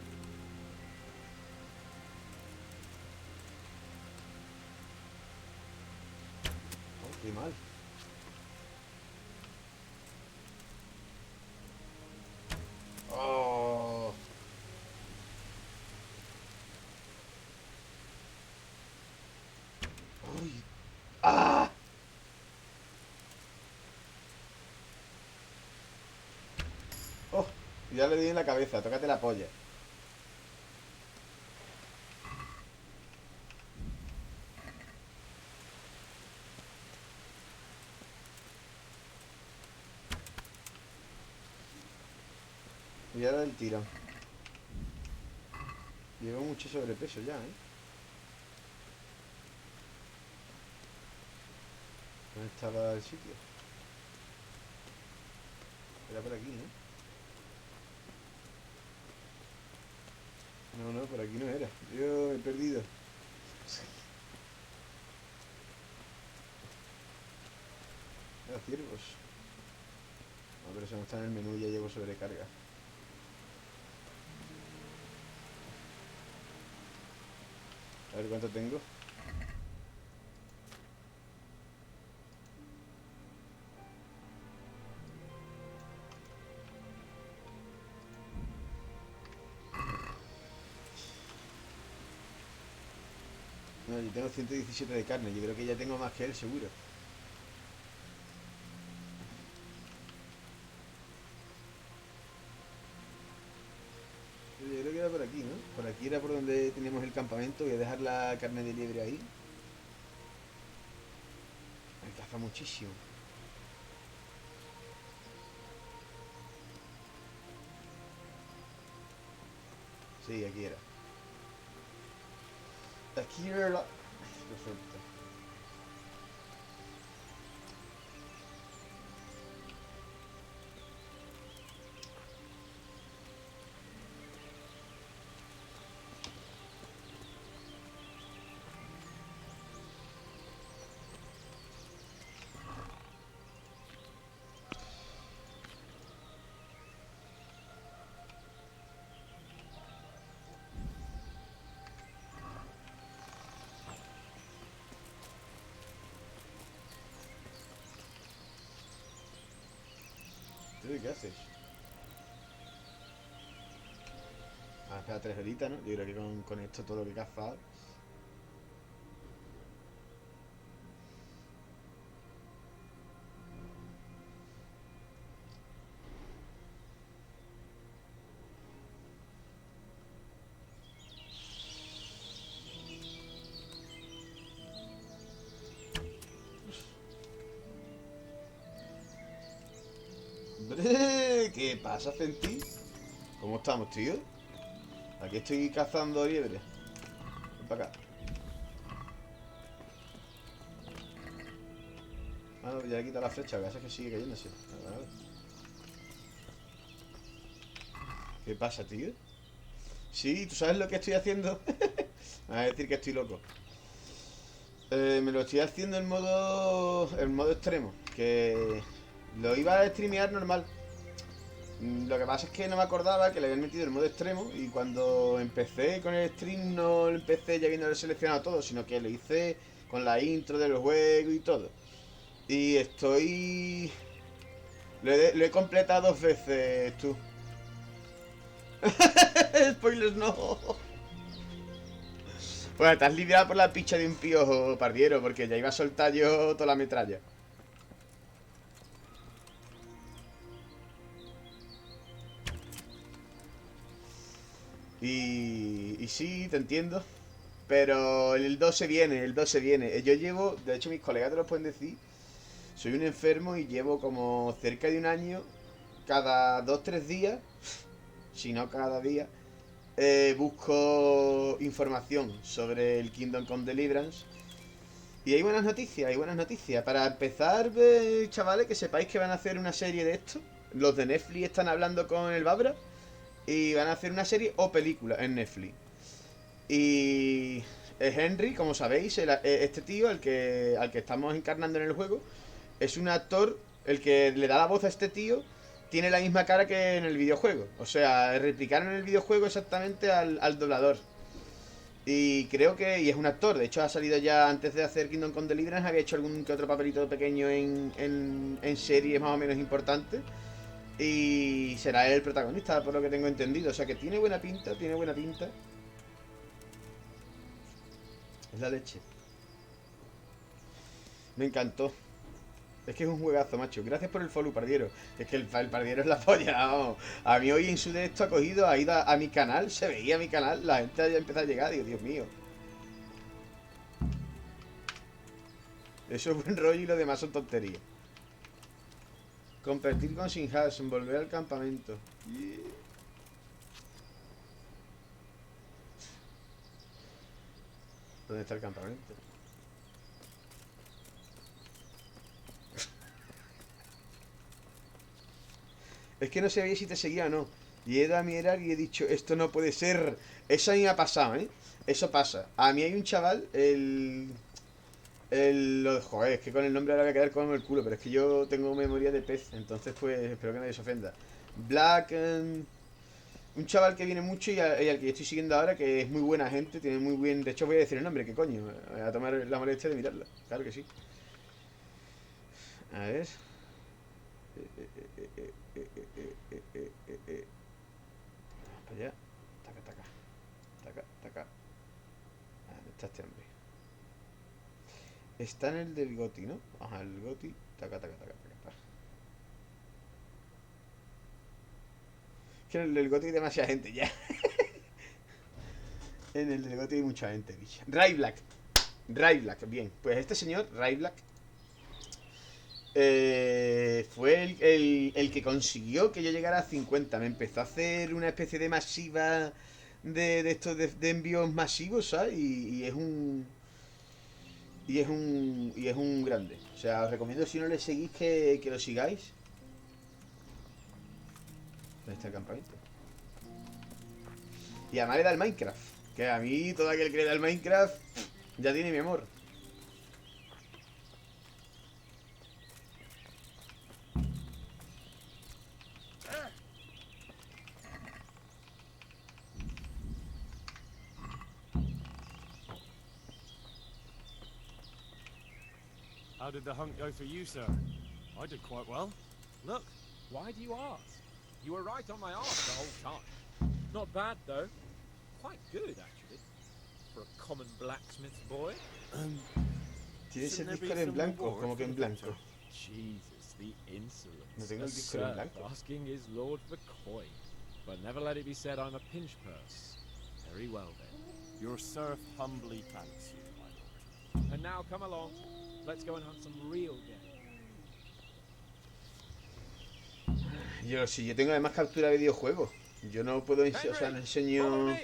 Speaker 1: Oh, qué mal. Oh. Uy. ¡Ah! Oh, ya le di en la cabeza, tócate la polla. Voy a dar el tirón. Llevo mucho sobrepeso ya, ¿eh? ¿Dónde estaba el sitio? Era por aquí, ¿no? No, no, por aquí no era. Yo me he perdido. Era ciervos. No, pero eso no está en el menú, ya llevo sobrecarga. A ver cuánto tengo. No, yo tengo 117 de carne. Yo creo que ya tengo más que él, seguro. Yo creo que era por aquí, ¿no? Por aquí era por donde teníamos el campamento. Voy a dejar la carne de liebre ahí. Me caza muchísimo. Sí, aquí era. Aquí era la... Perfecto. ¿Qué haces? Ah, espera 3 horitas, ¿no? Yo creo que con esto todo lo que he cazado. Hombre, ¿qué pasa, Fenti? ¿Cómo estamos, tío? Aquí estoy cazando liebre. Ven para acá. Ah, no, ya le he quitado la flecha, lo que pasa es que sigue cayéndose. Vale. ¿Qué pasa, tío? Sí, ¿tú sabes lo que estoy haciendo? Me vas a decir que estoy loco. Me lo estoy haciendo en modo extremo. Que lo iba a streamear normal. Lo que pasa es que no me acordaba que le habían metido el modo extremo. Y cuando empecé con el stream no lo empecé ya viendo seleccionado todo, sino que lo hice con la intro del juego y todo. Y estoy... Lo he completado 2 veces, tú. Spoilers no. Bueno, te has lidiado por la picha de un piojo, pardiero, porque ya iba a soltar yo toda la metralla. Y sí, te entiendo. Pero el 2 se viene, el 2 se viene. Yo llevo, de hecho mis colegas te lo pueden decir, soy un enfermo y llevo como cerca de un año, cada 2-3 días, si no cada día, busco información sobre el Kingdom Come Deliverance. Y hay buenas noticias, hay buenas noticias. Para empezar, chavales, que sepáis que van a hacer una serie de esto. Los de Netflix están hablando con el Babra. Y van a hacer una serie o película en Netflix. Y Henry, como sabéis, este tío, al que estamos encarnando en el juego, es un actor, el que le da la voz a este tío, tiene la misma cara que en el videojuego. O sea, replicaron en el videojuego exactamente al doblador. Y creo que... Y es un actor, de hecho ha salido ya antes de hacer Kingdom Come Deliverance, había hecho algún que otro papelito pequeño en series más o menos importantes. Y será él el protagonista, por lo que tengo entendido. O sea que tiene buena pinta, tiene buena pinta. Es la leche. Me encantó. Es que es un juegazo, macho. Gracias por el follow, Pardiero. Es que el Pardiero es la polla, vamos. A mí hoy en su directo ha ido a mi canal. Se veía mi canal. La gente ya empezó a llegar. Digo, Dios mío. Eso es buen rollo y lo demás son tonterías. Competir con Sinhas, volver al campamento. Yeah. ¿Dónde está el campamento? Es que no sabía si te seguía o no. Y he ido a mirar y he dicho, esto no puede ser. Eso a mí me ha pasado, ¿eh? Eso pasa. A mí hay un chaval, joder, es que con el nombre ahora voy a quedar como el culo, pero es que yo tengo memoria de pez, entonces pues espero que nadie se ofenda. Black, un chaval que viene mucho y al que yo estoy siguiendo ahora, que es muy buena gente, tiene muy buen... De hecho voy a decir el nombre, ¿qué coño? Voy a tomar la molestia de mirarla, claro que sí. A ver... Para allá. Taca, taca. Taca, taca. ¿Dónde está este hombre? Está en el del Goti, ¿no? Ajá, el Goti. Taca, taca, taca, taca, taca. Que en el del Goti hay demasiada gente ya. En el del Goti hay mucha gente, bicha. Ray Black. Ray Black, bien. Pues este señor, Ray Black, fue el que consiguió que yo llegara a 50. Me empezó a hacer una especie de masiva de estos de envíos masivos, ¿sabes? Y es un... Y es un grande. O sea, os recomiendo, si no le seguís, que lo sigáis. ¿Dónde está el campamento? Y además le da el Minecraft. Que a mí, todo aquel que le da el Minecraft ya tiene mi amor.
Speaker 15: How did the hunt go for you, sir? I did quite well. Look.
Speaker 3: Why do you ask? You were right on my arse the whole time. Not bad, though. Quite good, actually. For a common blacksmith's boy.
Speaker 1: ¿Tienes el disco en blanco? ¿Cómo que en blanco?
Speaker 3: Jesus, the insolence.
Speaker 1: No tengo el
Speaker 3: A
Speaker 1: disco en
Speaker 3: serf
Speaker 1: blanco.
Speaker 3: asking his lord for coin. But never let it be said I'm a pinch purse. Very well, then.
Speaker 15: Your serf humbly thanks you, my lord.
Speaker 3: And now come along. Let's go and hunt some real game.
Speaker 1: Si yo tengo además captura de videojuegos. Yo no puedo, o sea, no enseño...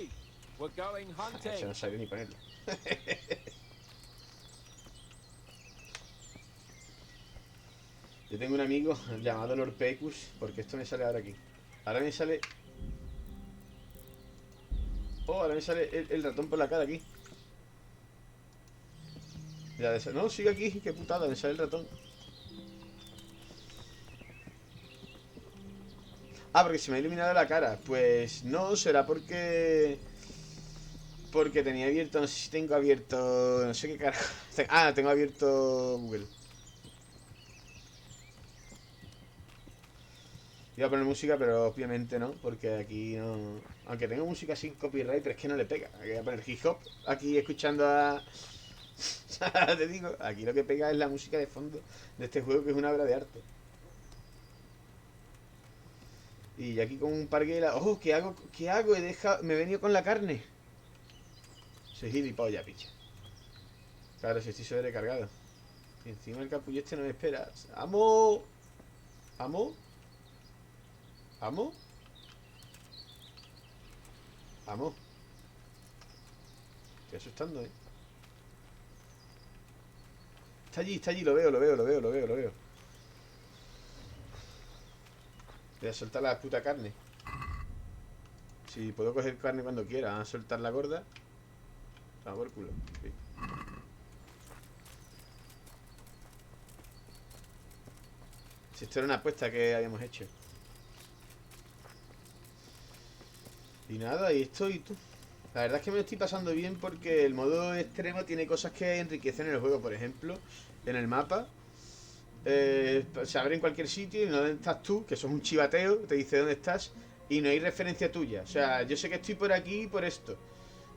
Speaker 3: We're going hunting.
Speaker 1: Eso no sabía ni ponerlo. Yo tengo un amigo llamado Lord Pecus, porque esto me sale ahora aquí. Ahora me sale... Oh, ahora me sale el ratón por la cara aquí. Ya no, sigue aquí, qué putada, me sale el ratón. Ah, porque se me ha iluminado la cara. Pues no, será porque tenía abierto, no sé si tengo abierto, no sé qué carajo. Ah, tengo abierto Google. Iba a poner música, pero obviamente no, porque aquí no... Aunque tengo música sin copyright, pero es que no le pega. Voy a poner hip hop aquí escuchando a... Te digo, aquí lo que pega es la música de fondo de este juego, que es una obra de arte. Y aquí con un parguela... ¡Oh! ¿Qué hago? ¿Qué hago? Me he venido con la carne. Soy gilipollas, picha. Claro, si estoy sobrecargado. Y encima el capullo este no me espera. ¡Amo! ¿Amo? ¿Amo? ¿Amo? Estoy asustando, ¿eh? Está allí, lo veo. Voy a soltar la puta carne. Si puedo coger carne cuando quiera, a soltar la gorda. A por culo. Sí. Si esto era una apuesta que habíamos hecho. Y nada, y esto y tú. La verdad es que me lo estoy pasando bien porque el modo extremo tiene cosas que enriquecen el juego. Por ejemplo, en el mapa se abre en cualquier sitio y no dónde estás tú, que eso es un chivateo, te dice dónde estás y no hay referencia tuya. O sea, yo sé que estoy por aquí por esto,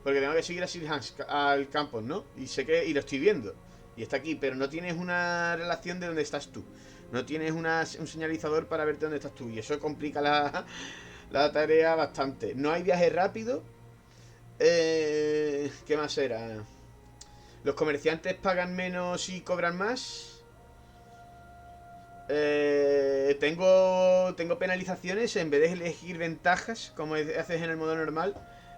Speaker 1: porque tengo que seguir así al campus, ¿no? Y sé que lo estoy viendo y está aquí, pero no tienes una relación de dónde estás tú. No tienes un señalizador para verte dónde estás tú y eso complica la tarea bastante. No hay viaje rápido. ¿Qué más era? Los comerciantes pagan menos y cobran más. Tengo penalizaciones. En vez de elegir ventajas, como haces en el modo normal,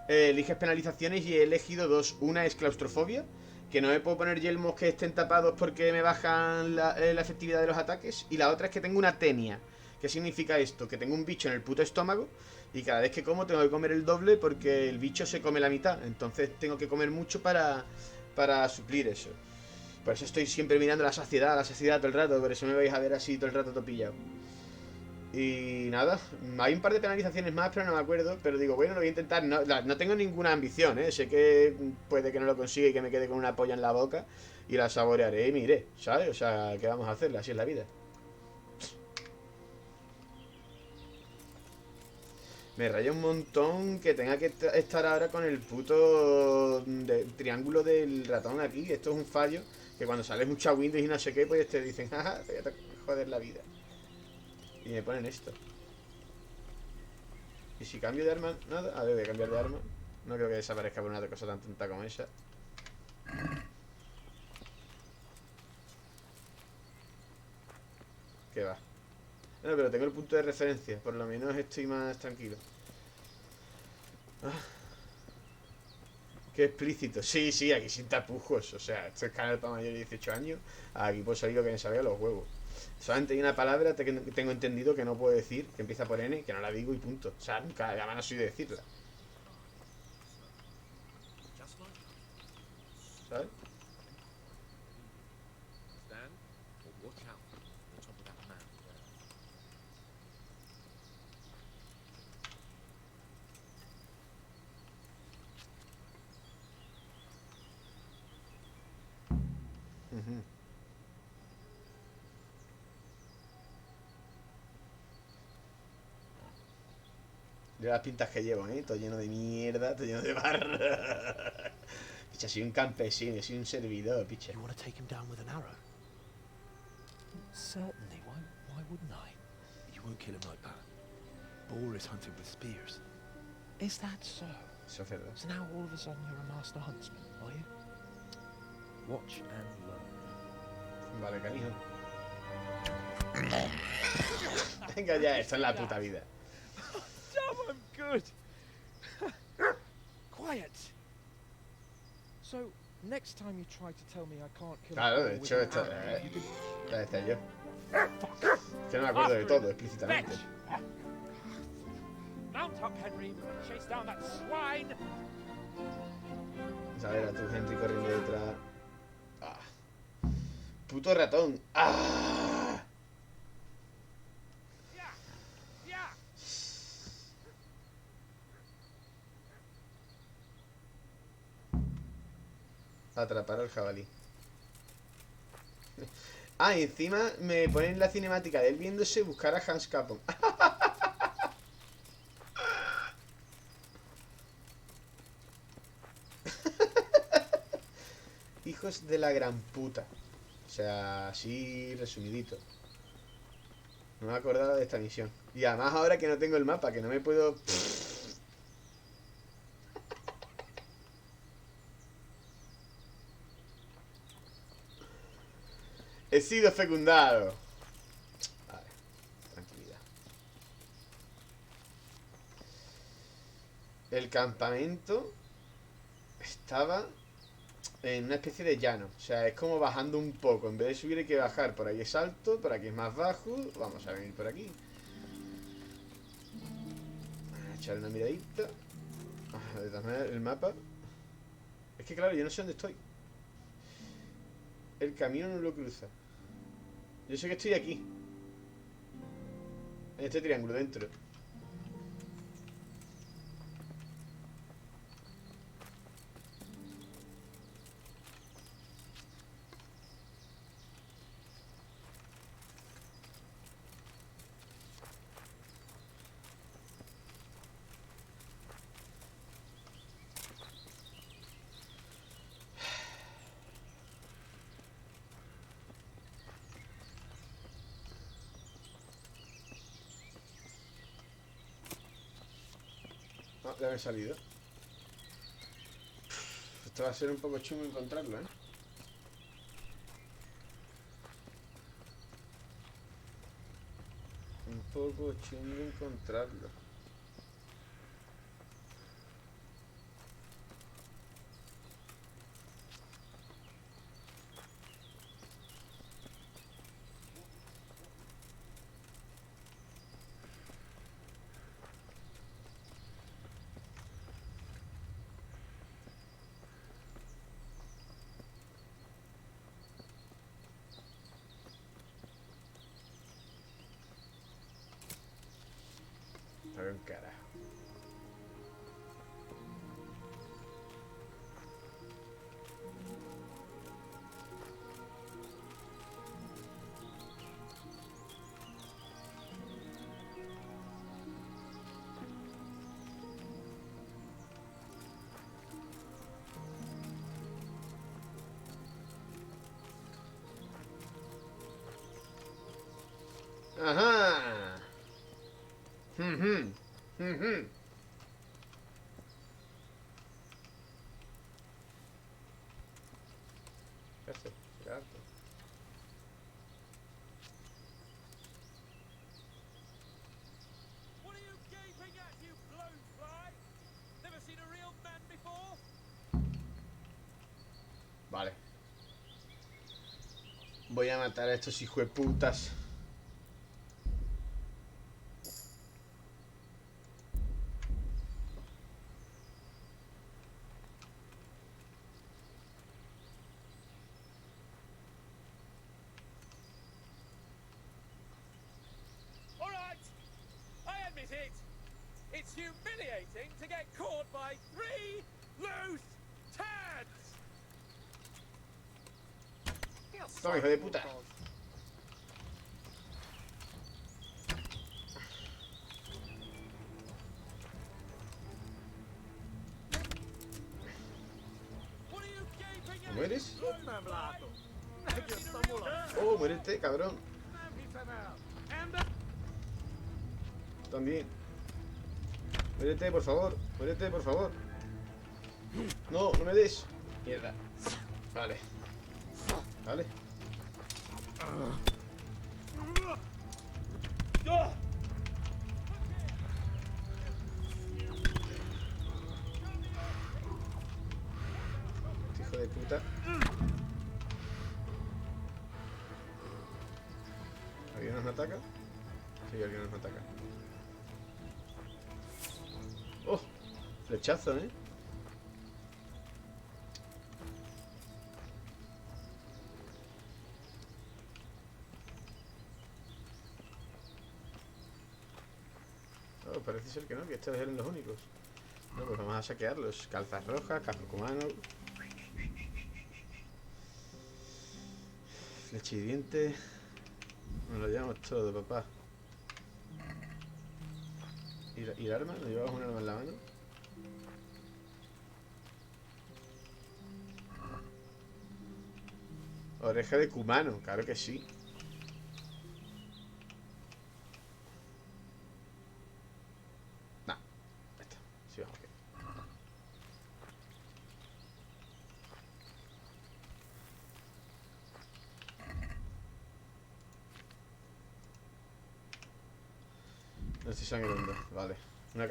Speaker 1: eliges penalizaciones y he elegido dos. Una es claustrofobia, que no me puedo poner yelmos que estén tapados porque me bajan la efectividad de los ataques. Y la otra es que tengo una tenia. ¿Qué significa esto? Que tengo un bicho en el puto estómago y cada vez que como tengo que comer el doble porque el bicho se come la mitad. Entonces tengo que comer mucho para suplir eso. Por eso estoy siempre mirando la saciedad todo el rato. Por eso me vais a ver así todo el rato todo pillado. Y nada, hay un par de penalizaciones más, pero no me acuerdo. Pero digo, bueno, lo voy a intentar. No tengo ninguna ambición, ¿eh? Sé que puede que no lo consiga y que me quede con una polla en la boca. Y la saborearé y me iré, ¿sabes? O sea, ¿qué vamos a hacerle? Así es la vida. Me raya un montón que tenga que estar ahora con el puto triángulo del ratón aquí. Esto es un fallo. Que cuando sale mucha Windows y no sé qué, pues te dicen, jaja, te voy a joder la vida. Y me ponen esto. Y si cambio de arma, nada. A ver, voy a cambiar de arma. No creo que desaparezca por una cosa tan tonta como esa. ¿Qué va? No, pero tengo el punto de referencia. Por lo menos estoy más tranquilo. Qué explícito. Sí, sí, aquí sin tapujos. O sea, esto es canal para mayores de 18 años. Aquí puedo salir lo que me salga los huevos. Solamente hay una palabra que tengo entendido que no puedo decir, que empieza por N, que no la digo y punto. O sea, nunca, además no soy de decirla. ¿Sabes? De las pintas que llevo, ¿eh? Todo lleno de mierda, todo lleno de barra. Picha, soy un campesino, soy un servidor, picha.
Speaker 16: You want to take him down with an arrow? Certainly. Why wouldn't I? You won't kill him like that. Boar is hunted with spears. Is that so?
Speaker 1: Eso es verdad.
Speaker 16: So now all of a sudden you're a master huntsman, are you? Watch and learn.
Speaker 1: Vale, cariño. Venga ya, esto es la puta vida.
Speaker 13: Damn, I'm good. Quiet.
Speaker 16: So, next time you try to tell me I can't kill
Speaker 1: Claro,
Speaker 16: a
Speaker 1: de
Speaker 16: boar
Speaker 1: hecho,
Speaker 16: with
Speaker 1: esto
Speaker 16: an arrow, you can...
Speaker 1: ya decía yo. Que no me acuerdo de todo, explícitamente.
Speaker 13: Mount up, Henry. Chase down that swine.
Speaker 1: Vamos a ver a tu Henry corriendo detrás. Ah. Puto ratón. ¡Ah! Atrapar al jabalí. Ah, y encima me ponen la cinemática de él viéndose buscar a Hans Capon. Hijos de la gran puta. O sea, así resumidito. No me acordaba de esta misión. Y además ahora que no tengo el mapa, que no me puedo... He sido fecundado. Vale, tranquilidad. El campamento estaba en una especie de llano. O sea, es como bajando un poco. En vez de subir hay que bajar. Por ahí es alto, por aquí es más bajo. Vamos a venir por aquí. A echar una miradita. De todas maneras, el mapa. Es que claro, yo no sé dónde estoy. El camino no lo cruza. Yo sé que estoy aquí. En este triángulo dentro. Ah, ya me he salido. Esto va a ser un poco chungo encontrarlo, ¿eh? Un poco chungo encontrarlo. A ver un carajo. Ajá. Mhm. Mhm. ¿Qué hace? Gato.
Speaker 13: What are you gaping at, you blowfly? Never seen a real man before?
Speaker 1: Vale. Voy a matar a estos hijos de putas.
Speaker 13: All right, I admit it. It's humiliating to get caught by 3 loose tads.
Speaker 1: Toma, hijo de puta. ¿Me mueres? Oh, muérete, cabrón. También. Muérete, por favor. Muérete, por favor. No, no me des. Mierda. Vale. Vale. Hijo de puta. ¿Alguien nos ataca? Sí, alguien nos ataca. ¡Oh! Flechazo, ¿eh? Oh, parece ser que no, que estos eran los únicos. No, pues vamos a saquearlos. Calzas rojas, casco cubano. Flecha y diente. Nos lo llevamos todo, papá. ¿Y el arma? ¿Nos llevamos un arma en la mano? Oreja de cumano, claro que sí. Nah, ya está. Sí, vamos aquí. No estoy sangrando, vale. Una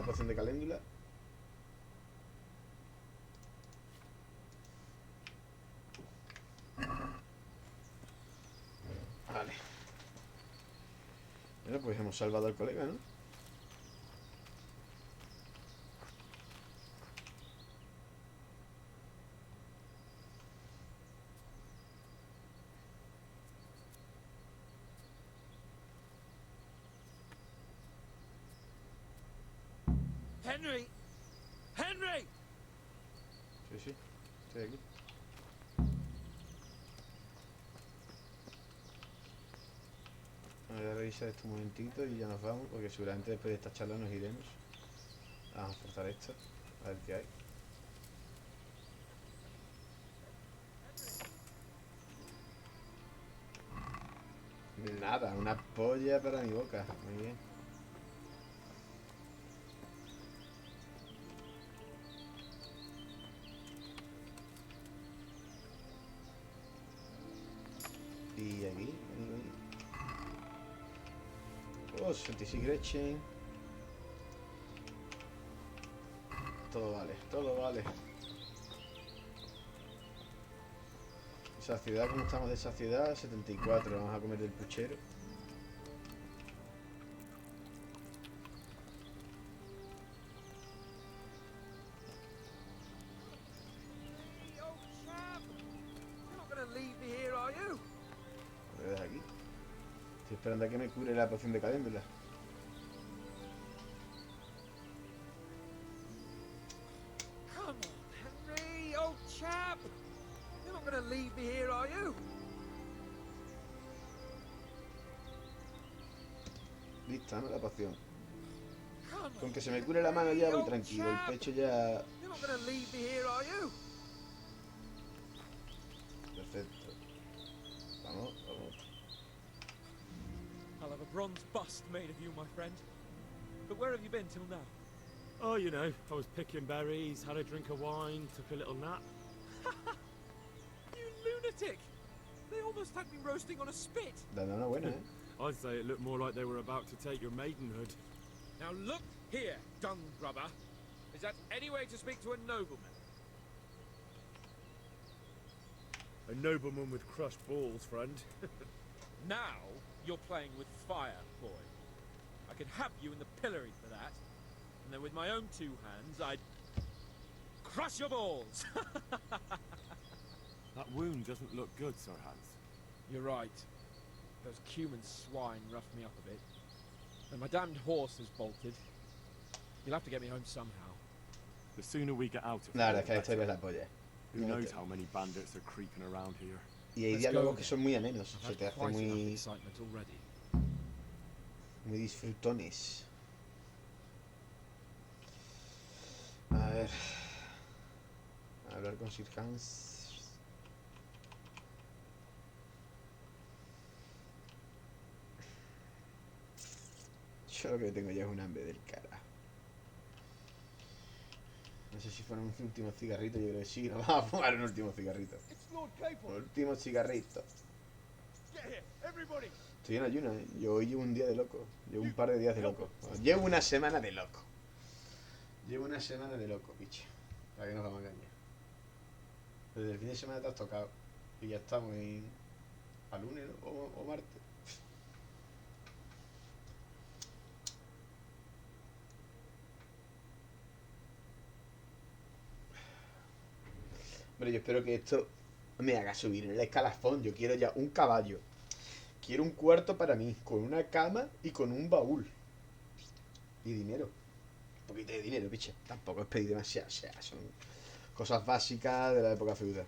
Speaker 1: poción de caléndula. Vale. Bueno, pues hemos salvado al colega, ¿no?
Speaker 13: Henry! Henry!
Speaker 1: Sí, sí, estoy aquí. Voy a revisar esto un momentito y ya nos vamos, porque seguramente después de esta charla nos iremos. Vamos a forzar esto, a ver qué hay. Nada, una polla para mi boca. Muy bien. Y aquí, oh, 66 Gretchen. Todo vale, todo vale. Saciedad, ¿cómo estamos de saciedad? 74, vamos a comer del puchero. Lo dejo aquí. Estoy esperando a que me cure la poción de caléndula.
Speaker 13: Come on, Henry, old chap! You're not gonna leave me here, are you?
Speaker 1: Lista, ¿no? La poción. Con que se me cure la mano ya voy tranquilo. El pecho ya...
Speaker 13: You're not gonna leave me here, are you?
Speaker 1: Perfecto. Vamos, vamos.
Speaker 3: I'll have a bronze bust made of you, my friend. But where have you been till now?
Speaker 5: Oh, you know, I was picking berries, had a drink of wine, took a little nap.
Speaker 3: You lunatic! They almost had me roasting on a spit.
Speaker 1: Dando una buena, ¿eh?
Speaker 5: I'd say it looked more like they were about to take your maidenhood.
Speaker 3: Now look here, dung grubber. Is that any way to speak to a nobleman?
Speaker 5: A nobleman with crushed balls, friend.
Speaker 3: Now you're playing with fire, boy. I could have you in the pillory for that. And then with my own two hands, I'd crush your balls.
Speaker 5: That wound doesn't look good, Sir Hans.
Speaker 3: You're right. Those cumin swine roughed me up a bit. And my damned horse has bolted. You'll have to get me home somehow.
Speaker 5: The sooner we get out of
Speaker 1: La verdad
Speaker 5: here,
Speaker 1: es que la historia es la polla.
Speaker 5: who knows how many bandits are creeping around here.
Speaker 1: Y hay diálogos que son muy amenos. Se te hace muy... muy disfrutones. A ver... hablar con Sir Hans... Yo lo que tengo ya es un hambre del cara. No sé si fuera un último cigarrito, yo creo que sí. Nos vamos a fumar un último cigarrito. Último cigarrito. Estoy en ayuno, ¿eh? Yo hoy llevo un día de loco. Llevo un par de días de loco. Bueno, llevo una semana de loco. Llevo una semana de loco, picho. Para que nos vamos a engañar. Desde el fin de semana te has tocado. Y ya estamos en... a lunes, ¿no? O martes. Hombre, yo espero que esto me haga subir en el escalafón. Yo quiero ya un caballo. Quiero un cuarto para mí, con una cama y con un baúl. Y dinero. Un poquito de dinero, piche. Tampoco es pedir demasiado. O sea, son cosas básicas de la época feudal.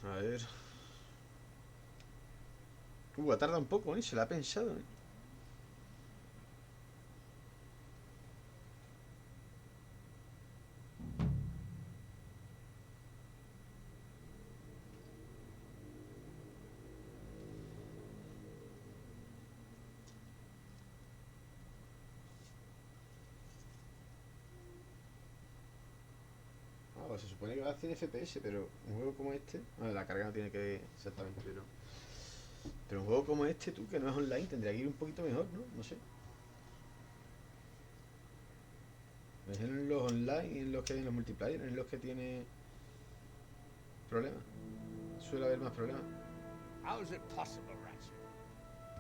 Speaker 1: A ver... ha tardado un poco, ¿eh? Se la ha pensado, ¿eh? Ah, pues se supone que va a 100 FPS, pero un juego como este... Bueno, la carga no tiene que ver exactamente, pero un juego como este, tú, que no es online, tendría que ir un poquito mejor, ¿no? No sé. ¿Es en los online, en los que hay en los multiplayer, en los que tiene problemas? Suele haber más problemas.
Speaker 14: How is it possible, Ratchet?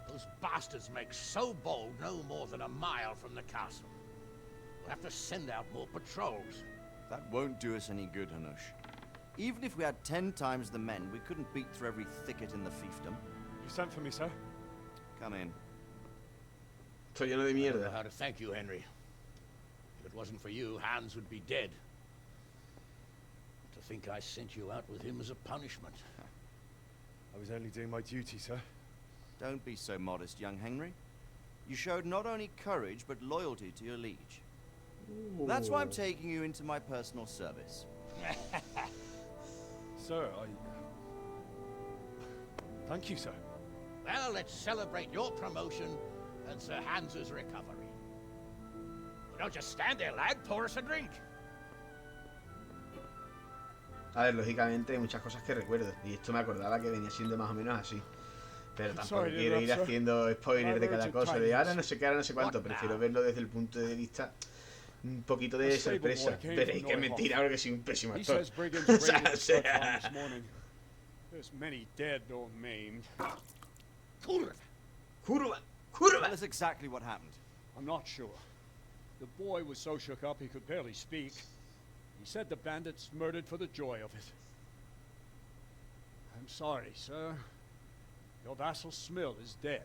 Speaker 14: Those bastards make so bold no more than a mile from the castle. We'll have to send out more patrols.
Speaker 17: That won't do us any good, Hanush. Even if we had 10 times the men, we couldn't beat through every thicket in the fiefdom.
Speaker 5: You sent for me, sir?
Speaker 17: Come in.
Speaker 1: Estoy lleno de
Speaker 14: I don't know
Speaker 1: mierda.
Speaker 14: how to thank you, Henry. If it wasn't for you, Hans would be dead. To think I sent you out with him as a punishment.
Speaker 5: I was only doing my duty, sir.
Speaker 17: Don't be so modest, young Henry. You showed not only courage, but loyalty to your liege. That's why I'm taking you into my personal service.
Speaker 5: Sir, thank you, sir.
Speaker 14: Well, let's celebrate your promotion and Sir Hans's recovery. Don't just stand there, lad. Pour us a drink.
Speaker 1: A ver, lógicamente hay muchas cosas que recuerdo. Y esto me acordaba que venía siendo más o menos así. Pero tampoco quiero ir haciendo spoilers de cada cosa. De ahora no sé qué, ahora no sé cuánto. Prefiero verlo desde el punto de vista un poquito de sorpresa. Veréis que es mentira, porque soy un pésimo actor. O sea,
Speaker 4: There's many dead or maimed.
Speaker 1: Curva.
Speaker 17: Tell us exactly what happened.
Speaker 4: I'm not sure. The boy was so shook up he could barely speak. He said the bandits murdered for the joy of it. I'm sorry, sir. Your vassal Smill is dead.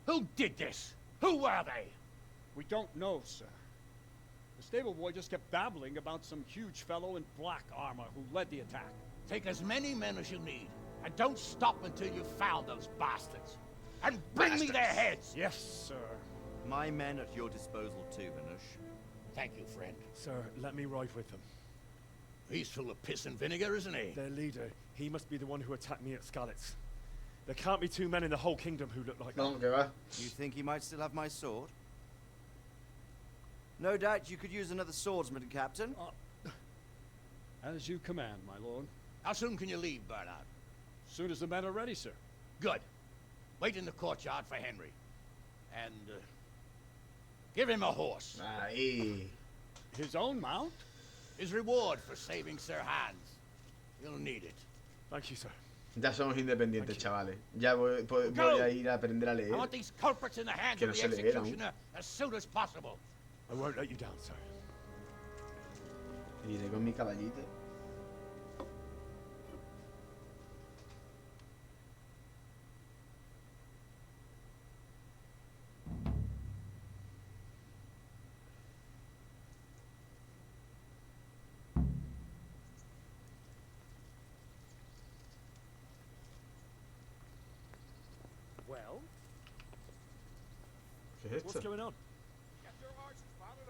Speaker 14: Who did this? Who were they?
Speaker 4: We don't know, sir. The stable boy just kept babbling about some huge fellow in black armor who led the attack.
Speaker 14: Take as many men as you need, and don't stop until you've found those bastards. And bring me their heads!
Speaker 4: Yes, sir.
Speaker 17: My men at your disposal too, Hanush.
Speaker 14: Thank you, friend.
Speaker 5: Sir, let me ride with them.
Speaker 14: He's full of piss and vinegar, isn't he?
Speaker 5: Their leader, he must be the one who attacked me at Skalice. There can't be two men in the whole kingdom who look like that.
Speaker 17: You think he might still have my sword? No doubt you could use another swordsman, Captain.
Speaker 4: As you command, my lord.
Speaker 14: How soon can you leave, Bernard?
Speaker 4: Soon as the men are ready, sir.
Speaker 14: Good. Wait in the courtyard for Henry. And, give him a horse.
Speaker 1: Ahí.
Speaker 4: His own mount?
Speaker 14: His reward for saving Sir Hans. He'll need it.
Speaker 5: Thank you, sir.
Speaker 1: Ya somos independientes, chavales. Ya voy a ir a aprender a leer.
Speaker 14: I want these culprits in the hands
Speaker 1: Que
Speaker 14: of
Speaker 1: no
Speaker 14: the
Speaker 1: sé leer aún.
Speaker 14: executioner as soon as possible.
Speaker 5: I won't let you down, sir.
Speaker 1: Iré con mi caballito.
Speaker 13: Well,
Speaker 1: ¿Qué es
Speaker 13: what's
Speaker 1: esto?
Speaker 13: going on?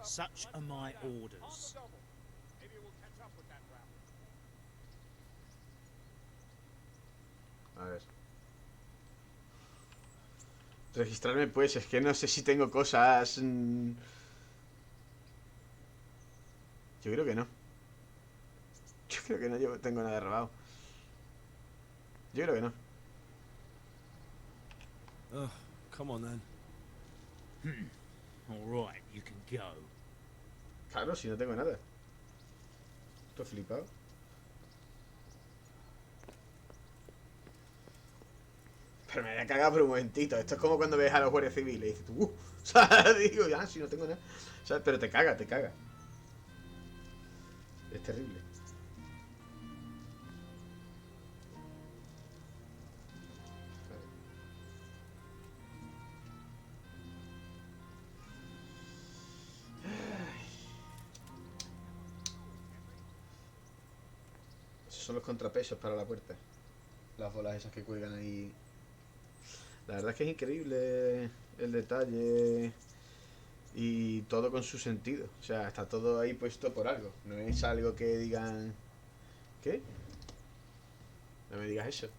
Speaker 18: Such are my orders.
Speaker 4: Maybe we'll catch up with that rabble.
Speaker 1: A ver. Registrarme pues, es que no sé si tengo cosas... Yo creo que no. Yo creo que no tengo nada robado. Yo creo que no.
Speaker 16: Oh, come on then.
Speaker 18: All right, you can go.
Speaker 1: Claro, si no tengo nada. Estoy flipado. Pero me voy a cagar por un momentito. Esto es como cuando ves a los guardias civiles y dices tú, ¿sabes? Digo, ya, si no tengo nada. ¿Sabes? Pero te caga, te caga. Es terrible. Esos son los contrapesos para la puerta. Las bolas esas que cuelgan ahí. La verdad es que es increíble el detalle y todo con su sentido. O sea, está todo ahí puesto por algo. No es algo que digan... ¿Qué? No me digas eso.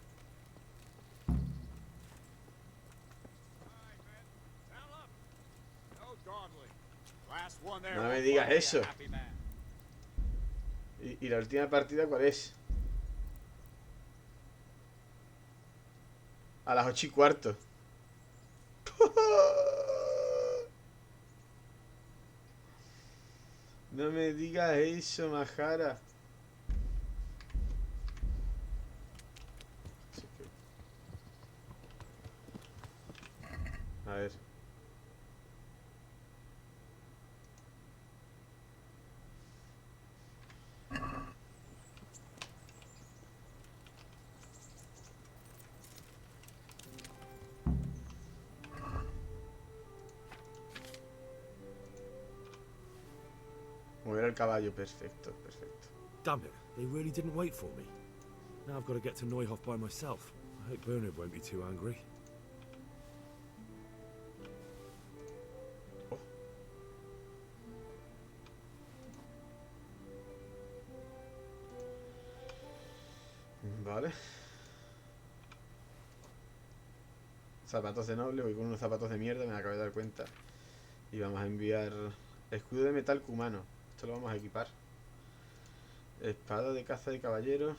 Speaker 1: No me digas eso. ¿Y la última partida cuál es? A las 8:15. No me digas eso, Majara. A ver. Mover el caballo, perfecto, perfecto.
Speaker 5: Damn it, they really didn't wait for me. Now I've got to get to Neuhof by myself. I hope Bernard won't be too angry.
Speaker 1: Vale. Zapatos de noble, voy con unos zapatos de mierda, me acabo de dar cuenta. Y vamos a enviar escudo de metal cumano. Esto lo vamos a equipar. Espada de caza de caballeros.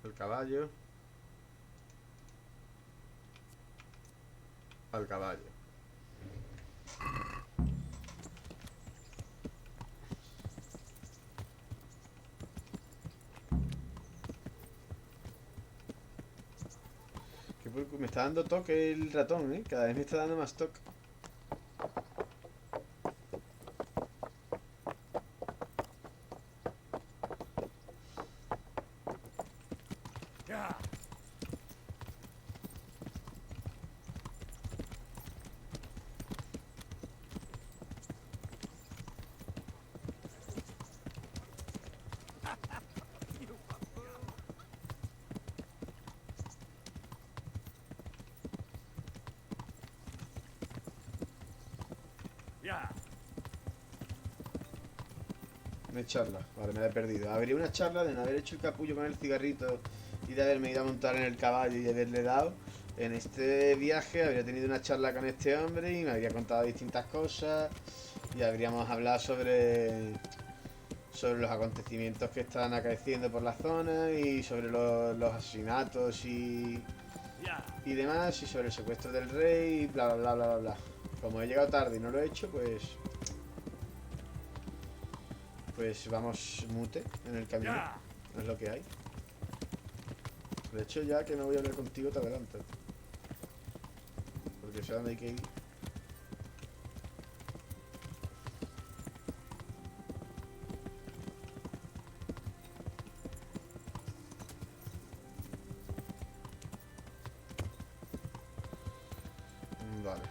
Speaker 1: El caballo. Al caballo. Me está dando toque el ratón, ¿eh? Cada vez me está dando más toque. Una charla, vale, me la he perdido. Habría una charla de no haber hecho el capullo con el cigarrito y de haberme ido a montar en el caballo y de haberle dado. En este viaje habría tenido una charla con este hombre y me habría contado distintas cosas y habríamos hablado sobre los acontecimientos que están acaeciendo por la zona y sobre los asesinatos y demás, y sobre el secuestro del rey y bla bla bla bla bla. Como he llegado tarde y no lo he hecho, pues vamos mute en el camino. Es lo que hay. De hecho, ya que no voy a hablar contigo, te adelanto. Porque sé dónde hay que ir. Vale.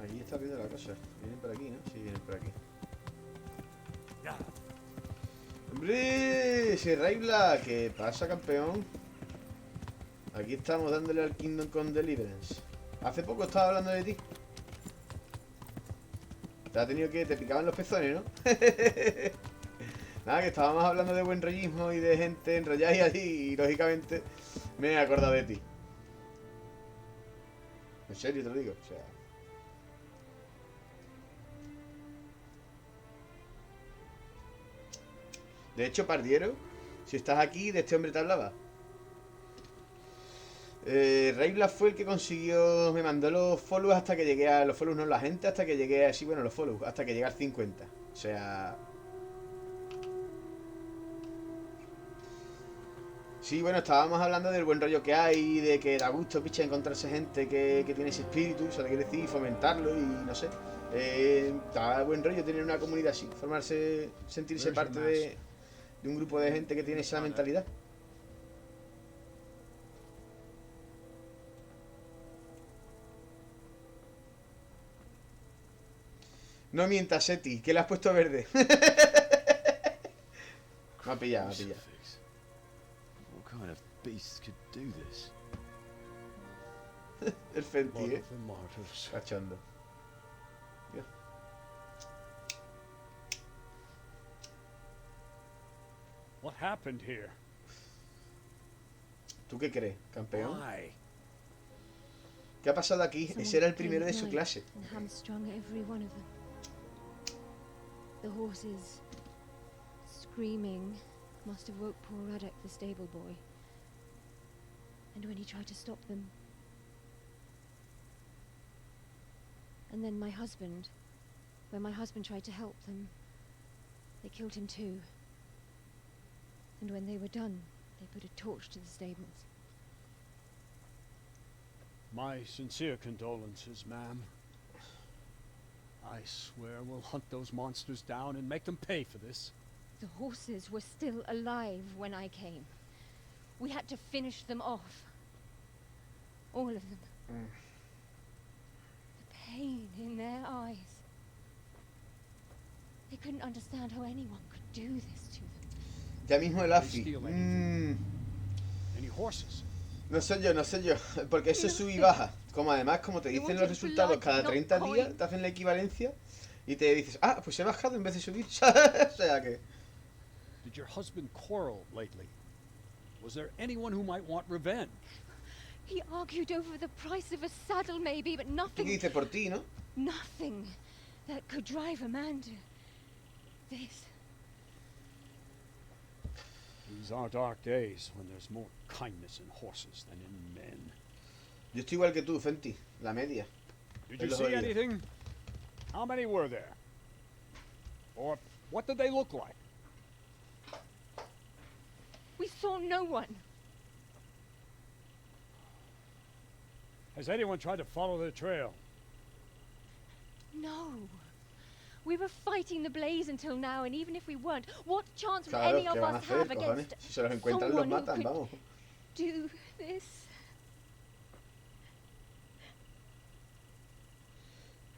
Speaker 1: Ahí está viendo la cosa. Vienen por aquí, ¿no? Sí, vienen por aquí. ¡Hombre! ¡Ese Raibla! ¿Qué pasa, campeón? Aquí estamos dándole al Kingdom Come Deliverance. Hace poco estaba hablando de ti. Te picaban los pezones, ¿no? Nada, que estábamos hablando de buen rollismo y de gente enrollada y allí, y lógicamente me he acordado de ti. En serio te lo digo, o sea. De hecho, Pardiero, si estás aquí, de este hombre te hablaba. Raibla fue el que consiguió, me mandó los follows hasta que llegué a los follows, no la gente, hasta que llegué a, sí, bueno, los follows, hasta que llegué al 50. O sea, sí, bueno, estábamos hablando del buen rollo que hay, de que da gusto, picha, encontrarse gente que tiene ese espíritu, o sea, quiere decir, fomentarlo y no sé. Da buen rollo tener una comunidad así, formarse, sentirse parte de un grupo de gente que tiene esa mentalidad. No mientas, Seti, que le has puesto verde. Me ha pillado, me ha pillado.
Speaker 16: What kind of beast could do this?
Speaker 1: El Fenty, cachondo. Yeah.
Speaker 4: What happened here?
Speaker 1: ¿Tú qué crees, campeón?
Speaker 4: Why?
Speaker 1: ¿Qué ha pasado aquí? Ese era el primero de su clase.
Speaker 10: And hamstrung every one of them. The horses, screaming, must have woke poor Radek, the stable boy. And when he tried to stop them... And then my husband, when my husband tried to help them, they killed him too. And when they were done, they put a torch to the stables.
Speaker 4: My sincere condolences, ma'am.
Speaker 19: I swear we'll hunt those monsters down and make them pay for this.
Speaker 10: The horses were still alive when I came. We had to finish them off. All of them. The pain in their eyes. They couldn't understand how anyone could do this to them.
Speaker 1: Ya mismo el AFI.
Speaker 19: Any horses?
Speaker 1: No sé yo, porque eso sube y baja. Como además, como te dicen los resultados cada 30 días, te hacen la equivalencia y te dices, ah, pues he bajado en vez de subir. O sea que...
Speaker 19: Did your husband quarrel lately? Was there anyone who might want revenge?
Speaker 10: He argued over the price of a saddle maybe, but nothing...
Speaker 1: ¿Qué dice por ti, no?
Speaker 10: Nothing that could drive a man to this.
Speaker 19: These are dark days when there's more kindness in horses than in men.
Speaker 1: Yo estoy igual que tú, Fenty, la media.
Speaker 19: Did you see anything? How many were there? Or what did they look like?
Speaker 10: We saw no one.
Speaker 19: Has anyone tried to follow the trail?
Speaker 10: No. We were fighting the blaze until now, and even if we weren't, what chance would
Speaker 1: Claro,
Speaker 10: any of
Speaker 1: ¿qué van a
Speaker 10: us
Speaker 1: hacer,
Speaker 10: have
Speaker 1: cojones?
Speaker 10: against
Speaker 1: Si se los encuentran, los
Speaker 10: someone who
Speaker 1: matan,
Speaker 10: could
Speaker 1: vamos.
Speaker 10: do this?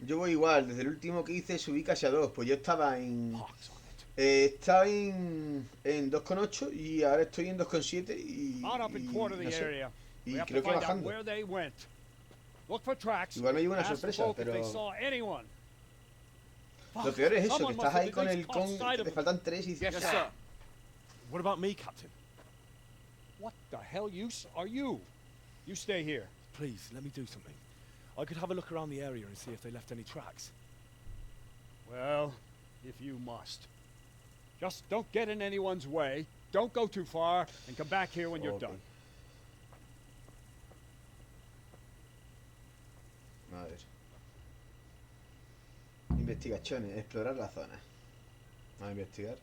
Speaker 1: Yo voy igual, desde el último que hice subí casi a 2, pues yo estaba en... estaba en 2,8 y ahora estoy en 2,7 y no sé, y creo que bajando. Igual me llevo una sorpresa, pero... Lo peor es eso, que estás ahí con el con... que te faltan 3 y dices...
Speaker 5: Yes, sir. What about me, Captain?
Speaker 19: What the hell use are you? You stay here.
Speaker 5: Please, let me do something. I could have a look around the area and see if they left any tracks.
Speaker 19: Well, if you must. Just don't get in anyone's way, don't go too far, and come back here when you're done.
Speaker 1: A ver. Investigaciones, explorar la zona. Vamos a investigar.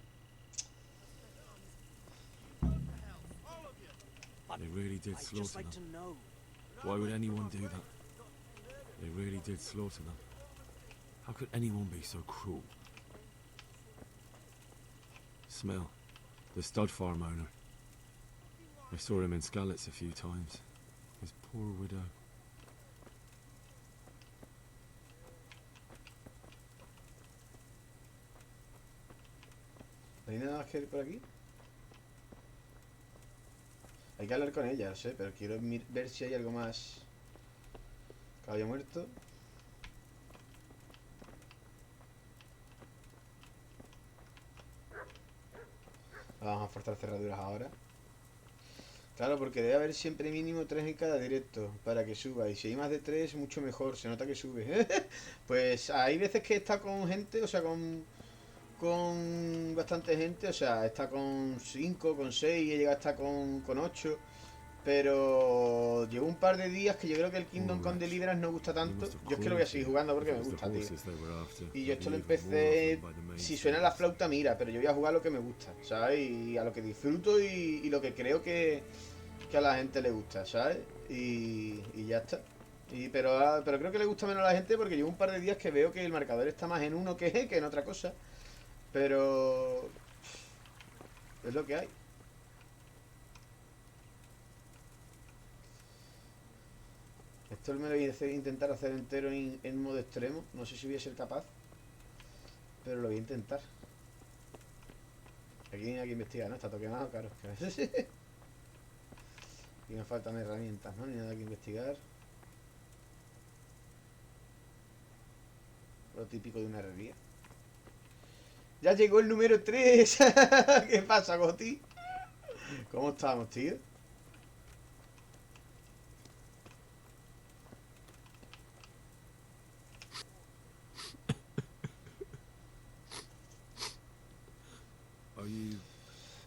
Speaker 5: They really did slaughter them. Why would anyone do that? They really did slaughter them. How could anyone be so cruel? Smell. The stud farm owner. I saw him in Skalice a few times. His poor widow.
Speaker 1: ¿No hay nada más que ir por aquí? Hay que hablar con ella, no sé, pero quiero ver si hay algo más. Caballo muerto. Vamos a forzar cerraduras ahora. Claro, porque debe haber siempre mínimo 3 en cada directo para que suba. Y si hay más de 3, mucho mejor. Se nota que sube. Pues hay veces que está con gente, o sea, con bastante gente. O sea, está con 5, con 6, y llega hasta con 8. Pero llevo un par de días que yo creo que el Kingdom Come Deliverance no gusta tanto. Yo es que lo voy a seguir jugando porque me gusta, tío. Y yo esto lo empecé... Si suena la flauta, mira, pero yo voy a jugar lo que me gusta, ¿sabes? Y a lo que disfruto y lo que creo que a la gente le gusta, ¿sabes? Y ya está. Pero creo que le gusta menos a la gente porque llevo un par de días que veo que el marcador está más en uno que en otra cosa. Pero... es lo que hay. Esto me lo voy a intentar hacer entero en modo extremo. No sé si voy a ser capaz, pero lo voy a intentar. Aquí hay que investigar, ¿no? Está todo quemado, claro. Y me faltan herramientas, ¿no? Ni nada que investigar. Lo típico de una herrería. ¡Ya llegó el número 3! ¿Qué pasa, Goti? ¿Cómo estamos, tío?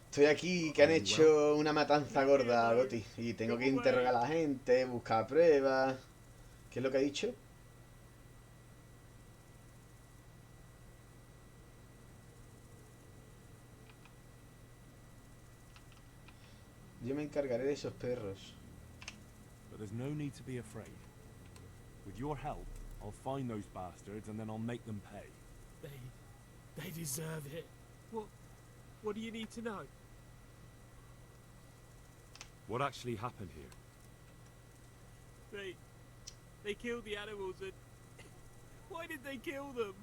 Speaker 1: Estoy aquí, que han hecho una matanza gorda, Goti. Y tengo que interrogar a la gente, buscar pruebas. ¿Qué es lo que ha dicho? Yo me encargaré de esos perros.
Speaker 15: But there's no need to be afraid. With your help,
Speaker 5: I'll find those bastards and then I'll make them pay.
Speaker 15: They deserve it.
Speaker 3: What do you need to know?
Speaker 5: What actually happened here?
Speaker 3: They killed the animals and... Why did they kill them?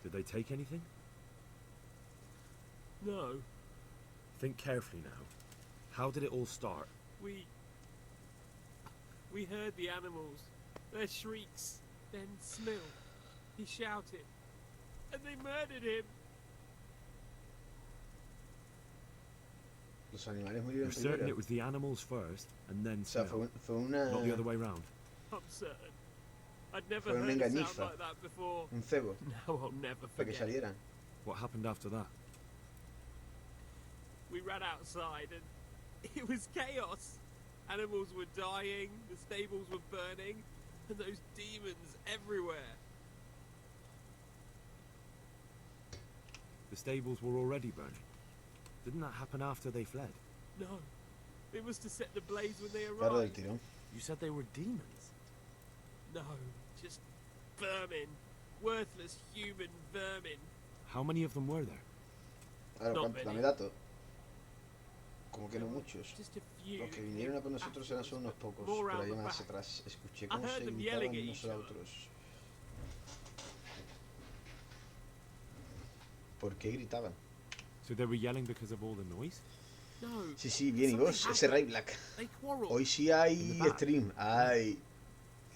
Speaker 5: Did they take anything?
Speaker 3: No.
Speaker 5: Think carefully now. How did it all start?
Speaker 3: We heard the animals, their shrieks, then Smill. He shouted, and they murdered him.
Speaker 1: Los animales murieron
Speaker 5: You're certain
Speaker 1: primero.
Speaker 5: it was the animals first and then
Speaker 1: O sea,
Speaker 5: Smell?
Speaker 1: fue una...
Speaker 5: Not the other way round.
Speaker 3: I'm certain. I'd never
Speaker 1: Fue una
Speaker 3: heard a sound
Speaker 1: engañifa.
Speaker 3: like that before.
Speaker 1: Un cebo.
Speaker 3: Now I'll never
Speaker 1: Para que
Speaker 3: forget.
Speaker 1: salieran.
Speaker 5: What happened after that?
Speaker 3: We ran outside and it was chaos. Animals were dying, the stables were burning, and those demons everywhere.
Speaker 5: The stables were already burning. Didn't that happen after they fled?
Speaker 3: No, it was to set the blaze when they
Speaker 1: Claro, del
Speaker 3: arrived.
Speaker 1: tirón.
Speaker 5: You said they were demons.
Speaker 3: No, just vermin. Worthless human vermin.
Speaker 5: How many of them were there?
Speaker 1: Claro,
Speaker 3: Not
Speaker 1: campo,
Speaker 3: many.
Speaker 1: dame datos. Como que no muchos.
Speaker 3: Just a few.
Speaker 1: Los que vinieron a por nosotros eran solo unos pocos.
Speaker 3: More
Speaker 1: Pero
Speaker 3: round
Speaker 1: ahí
Speaker 3: the
Speaker 1: más
Speaker 3: back.
Speaker 1: atrás escuché
Speaker 3: I
Speaker 1: cómo
Speaker 3: heard
Speaker 1: se
Speaker 3: them yelling
Speaker 1: gritaban
Speaker 3: at
Speaker 1: unos
Speaker 3: each
Speaker 1: a
Speaker 3: other.
Speaker 1: otros. ¿Por qué gritaban?
Speaker 5: So they were yelling because of all the noise?
Speaker 3: No.
Speaker 1: Sí, sí, bien, y vos, ese Ray Black.
Speaker 3: They quarreled.
Speaker 1: Hoy sí hay Extreme. Ay.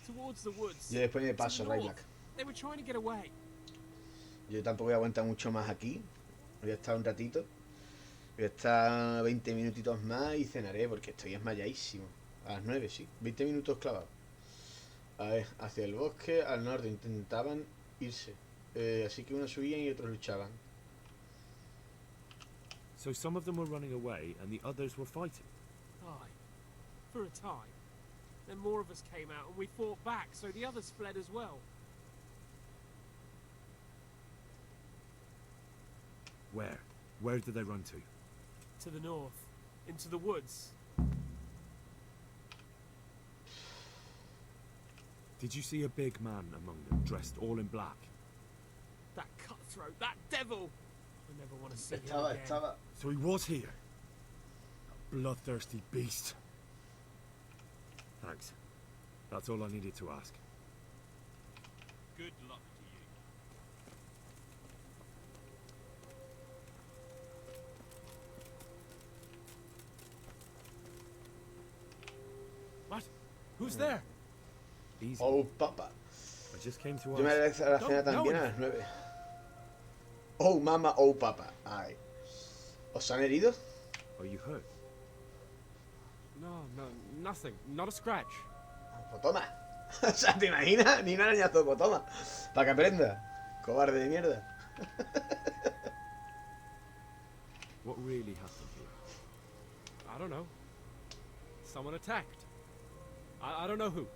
Speaker 3: Towards the woods.
Speaker 1: Yo después me
Speaker 3: To the
Speaker 1: paso, Ray
Speaker 3: north.
Speaker 1: Black.
Speaker 3: They were trying to get away.
Speaker 1: Yo tampoco voy a aguantar mucho más aquí. Voy a estar un ratito. Voy a estar 20 minutitos más y cenaré porque estoy esmayadísimo. A las 9, sí. 20 minutos clavados. A ver, hacia el bosque, al norte. Intentaban irse. Así que unos subían y otros luchaban.
Speaker 5: So some of them were running away and the others were fighting.
Speaker 3: Aye. For a time. Then more of us came out and we fought back, so the others fled as well.
Speaker 5: Where? Where did they run to?
Speaker 3: To the north. Into the woods.
Speaker 5: Did you see a big man among them, dressed all in black?
Speaker 3: That cutthroat, that devil! I never want to see him
Speaker 1: Estaba,
Speaker 3: again.
Speaker 1: estaba.
Speaker 5: So he was here. A bloodthirsty beast. Thanks. That's all I needed to ask.
Speaker 3: Good luck to you.
Speaker 15: What? Who's there?
Speaker 5: Easy.
Speaker 1: Oh, papa.
Speaker 5: I just came to
Speaker 1: Yo me
Speaker 5: ask.
Speaker 1: haré a la cena también a las 9. Oh, mama, oh, papa. Ay. ¿Os han herido?
Speaker 5: Are you hurt?
Speaker 15: No, nothing. Not a scratch.
Speaker 1: Pues toma. O sea, ¿te imaginas? Ni un arañazo, pues toma. Para que aprenda. Cobarde de mierda.
Speaker 5: What really happened here?
Speaker 15: I don't know. Someone attacked. I don't know who.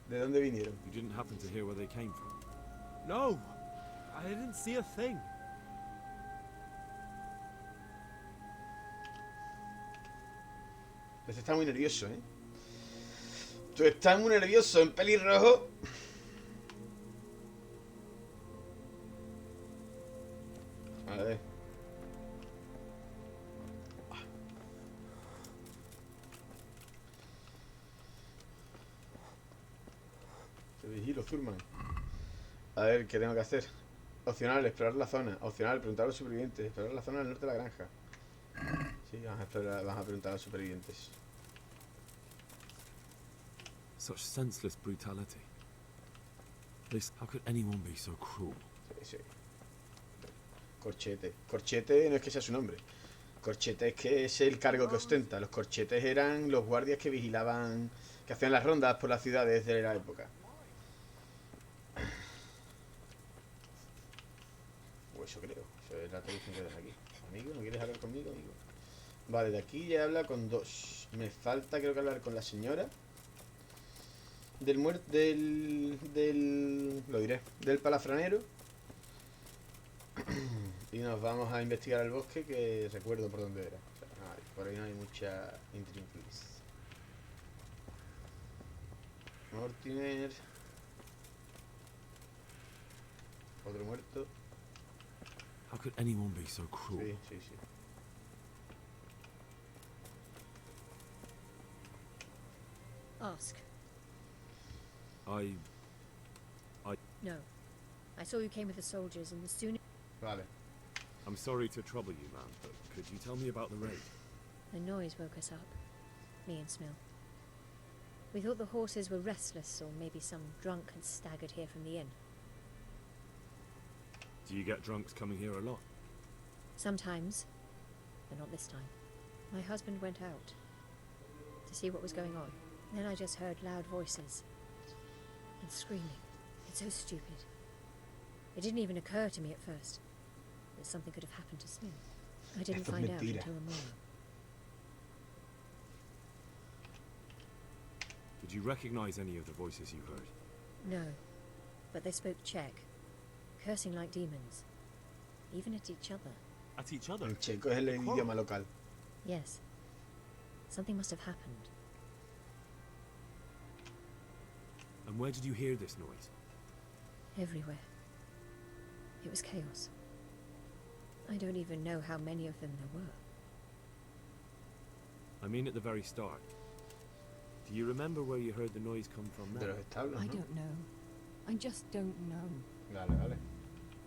Speaker 1: ¿De dónde vinieron?
Speaker 5: You didn't happen to hear where they came from?
Speaker 15: No, I didn't see a thing.
Speaker 1: Pues está muy nervioso, ¿eh? Tú estás muy nervioso en pelirrojo. A ver. Te vigilo, Zurman. A ver, ¿qué tengo que hacer? Opcional, explorar la zona. Opcional, preguntar a los supervivientes. Explorar la zona del norte de la granja. Sí, vamos a preguntar a los supervivientes.
Speaker 5: Such senseless brutality. How could anyone be so cruel?
Speaker 1: Sí, sí. Corchete. Corchete no es que sea su nombre. Corchete es que es el cargo que ostenta. Los corchetes eran los guardias que vigilaban, que hacían las rondas por las ciudades de la época. O eso creo. Eso es la traducción que das aquí. Amigo, ¿no quieres hablar conmigo, amigo? Vale, de aquí ya habla con dos. Me falta, creo que hablar con la señora. Del muerto. Lo diré. Del palafranero. Y nos vamos a investigar el bosque, que recuerdo por dónde era. O sea, Por ahí no hay mucha intríngulis. Mortimer. Otro muerto.
Speaker 5: How could anyone be so cruel?
Speaker 1: Sí, sí, sí.
Speaker 10: Ask.
Speaker 5: I...
Speaker 10: No. I saw you came with the soldiers, and the sooner...
Speaker 1: Vale.
Speaker 5: I'm sorry to trouble you, man, but could you tell me about the raid?
Speaker 10: The noise woke us up. Me and Smil. We thought the horses were restless, or maybe some drunk had staggered here from the inn.
Speaker 5: Do you get drunks coming here a lot?
Speaker 10: Sometimes, but not this time. My husband went out to see what was going on. Then I just heard loud voices and screaming. It's so stupid. It didn't even occur to me at first that something could have happened to Smil. I didn't find out until the morning.
Speaker 5: Did you recognize any of the voices you heard?
Speaker 10: No, but they spoke Czech, cursing like demons, even at each other.
Speaker 5: At each other?
Speaker 1: El checo es el idioma local.
Speaker 10: Yes. Something must have happened.
Speaker 5: And where did you hear this noise?
Speaker 10: Everywhere. It was chaos. I don't even know how many of them there were.
Speaker 5: I mean at the very start. Do you remember where you heard the noise come from now?
Speaker 1: De los establos,
Speaker 20: I
Speaker 1: ¿no?
Speaker 20: don't know. I just don't know.
Speaker 1: Vale, vale.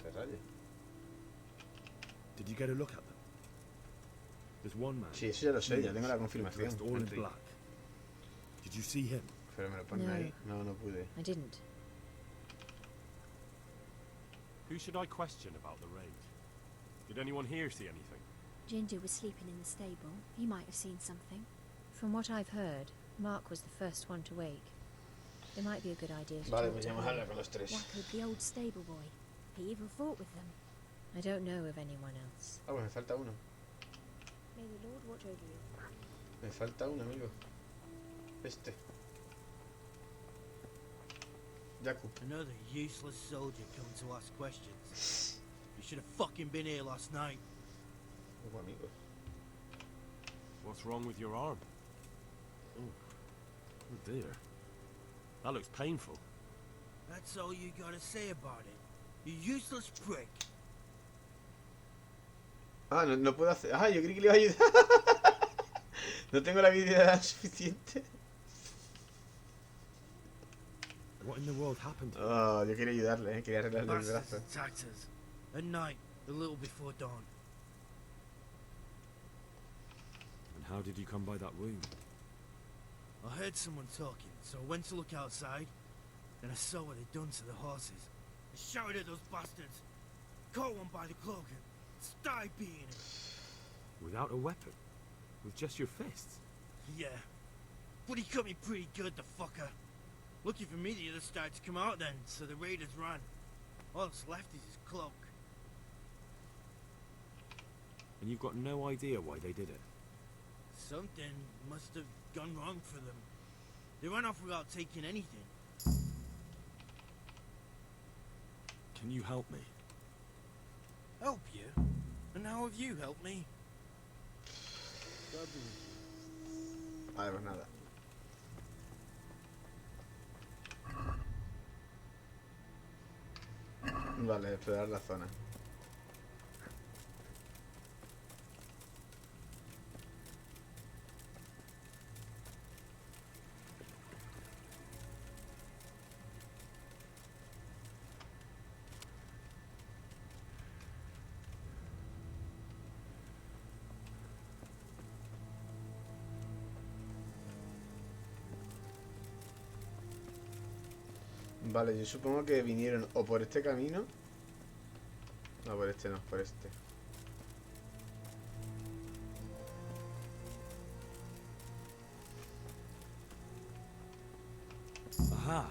Speaker 1: Te rayes.
Speaker 5: Did you get a look at them? There's one man.
Speaker 1: Sí, eso ya lo sé, ya tengo la confirmación.
Speaker 5: Dressed all in
Speaker 1: Henry.
Speaker 5: black. Did you see him?
Speaker 1: Pero me lo ponen
Speaker 10: No.
Speaker 1: ahí. No, no pude.
Speaker 10: I didn't.
Speaker 15: Who should I question about the raid? Did anyone here see anything?
Speaker 12: Ginger was sleeping in the stable. He might have seen something.
Speaker 10: From what I've heard, Mark was the first one to wake. It might be a good idea to
Speaker 1: Vale,
Speaker 10: talk
Speaker 1: pues
Speaker 10: to
Speaker 1: ya hemos
Speaker 10: him.
Speaker 1: hablado con los tres.
Speaker 12: Wacko, the old stable boy. He even fought with them.
Speaker 10: I don't know of anyone else.
Speaker 1: Ah, pues me falta uno.
Speaker 12: May the Lord watch over you.
Speaker 1: Me falta uno, amigo. Este. Jakub.
Speaker 18: Another useless soldier coming to ask questions. You should have fucking been here last night.
Speaker 1: Amigo.
Speaker 15: What's wrong with your arm? Oh dear. That looks painful.
Speaker 18: That's all you gotta say about it. You useless prick.
Speaker 1: Ah, no, no puedo hacer. Ah, yo creí que le iba a ayudar. No tengo la habilidad suficiente.
Speaker 5: What in the world happened to
Speaker 1: Oh, yo quería ayudarle, quería arreglarle el
Speaker 18: Bastards
Speaker 1: brazo.
Speaker 18: attacked us. At night, a little before dawn.
Speaker 5: And how did you come by that wound?
Speaker 18: I heard someone talking, so I went to look outside. Then I saw what they'd done to the horses. I shouted at those bastards. Caught one by the cloak and started beating him.
Speaker 5: Without a weapon? With just your fists?
Speaker 18: Yeah. But he cut me pretty good, the fucker. Lucky for me, the others started to come out then, so the raiders ran. All that's left is his cloak.
Speaker 5: And you've got no idea why they did it?
Speaker 18: Something must have gone wrong for them. They ran off without taking anything.
Speaker 5: Can you help me?
Speaker 18: Help you? And how have you helped me?
Speaker 1: Vale, pues nada. Vale, explorar la zona. Vale, yo supongo que vinieron o por este camino. No, por este no, por este.
Speaker 5: Aha!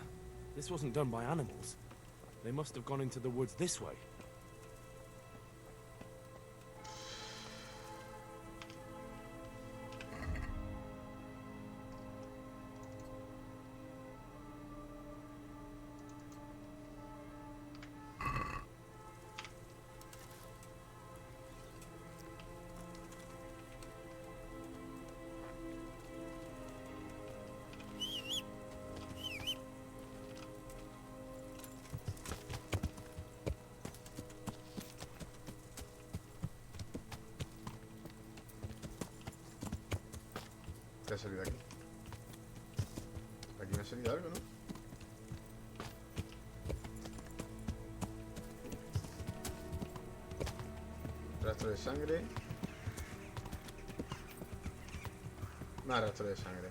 Speaker 5: This wasn't done by animals. They must have gone into the woods this way.
Speaker 1: ¿Qué ha salido aquí? Aquí me ha salido algo, ¿no? Rastro de sangre. Más rastro de sangre.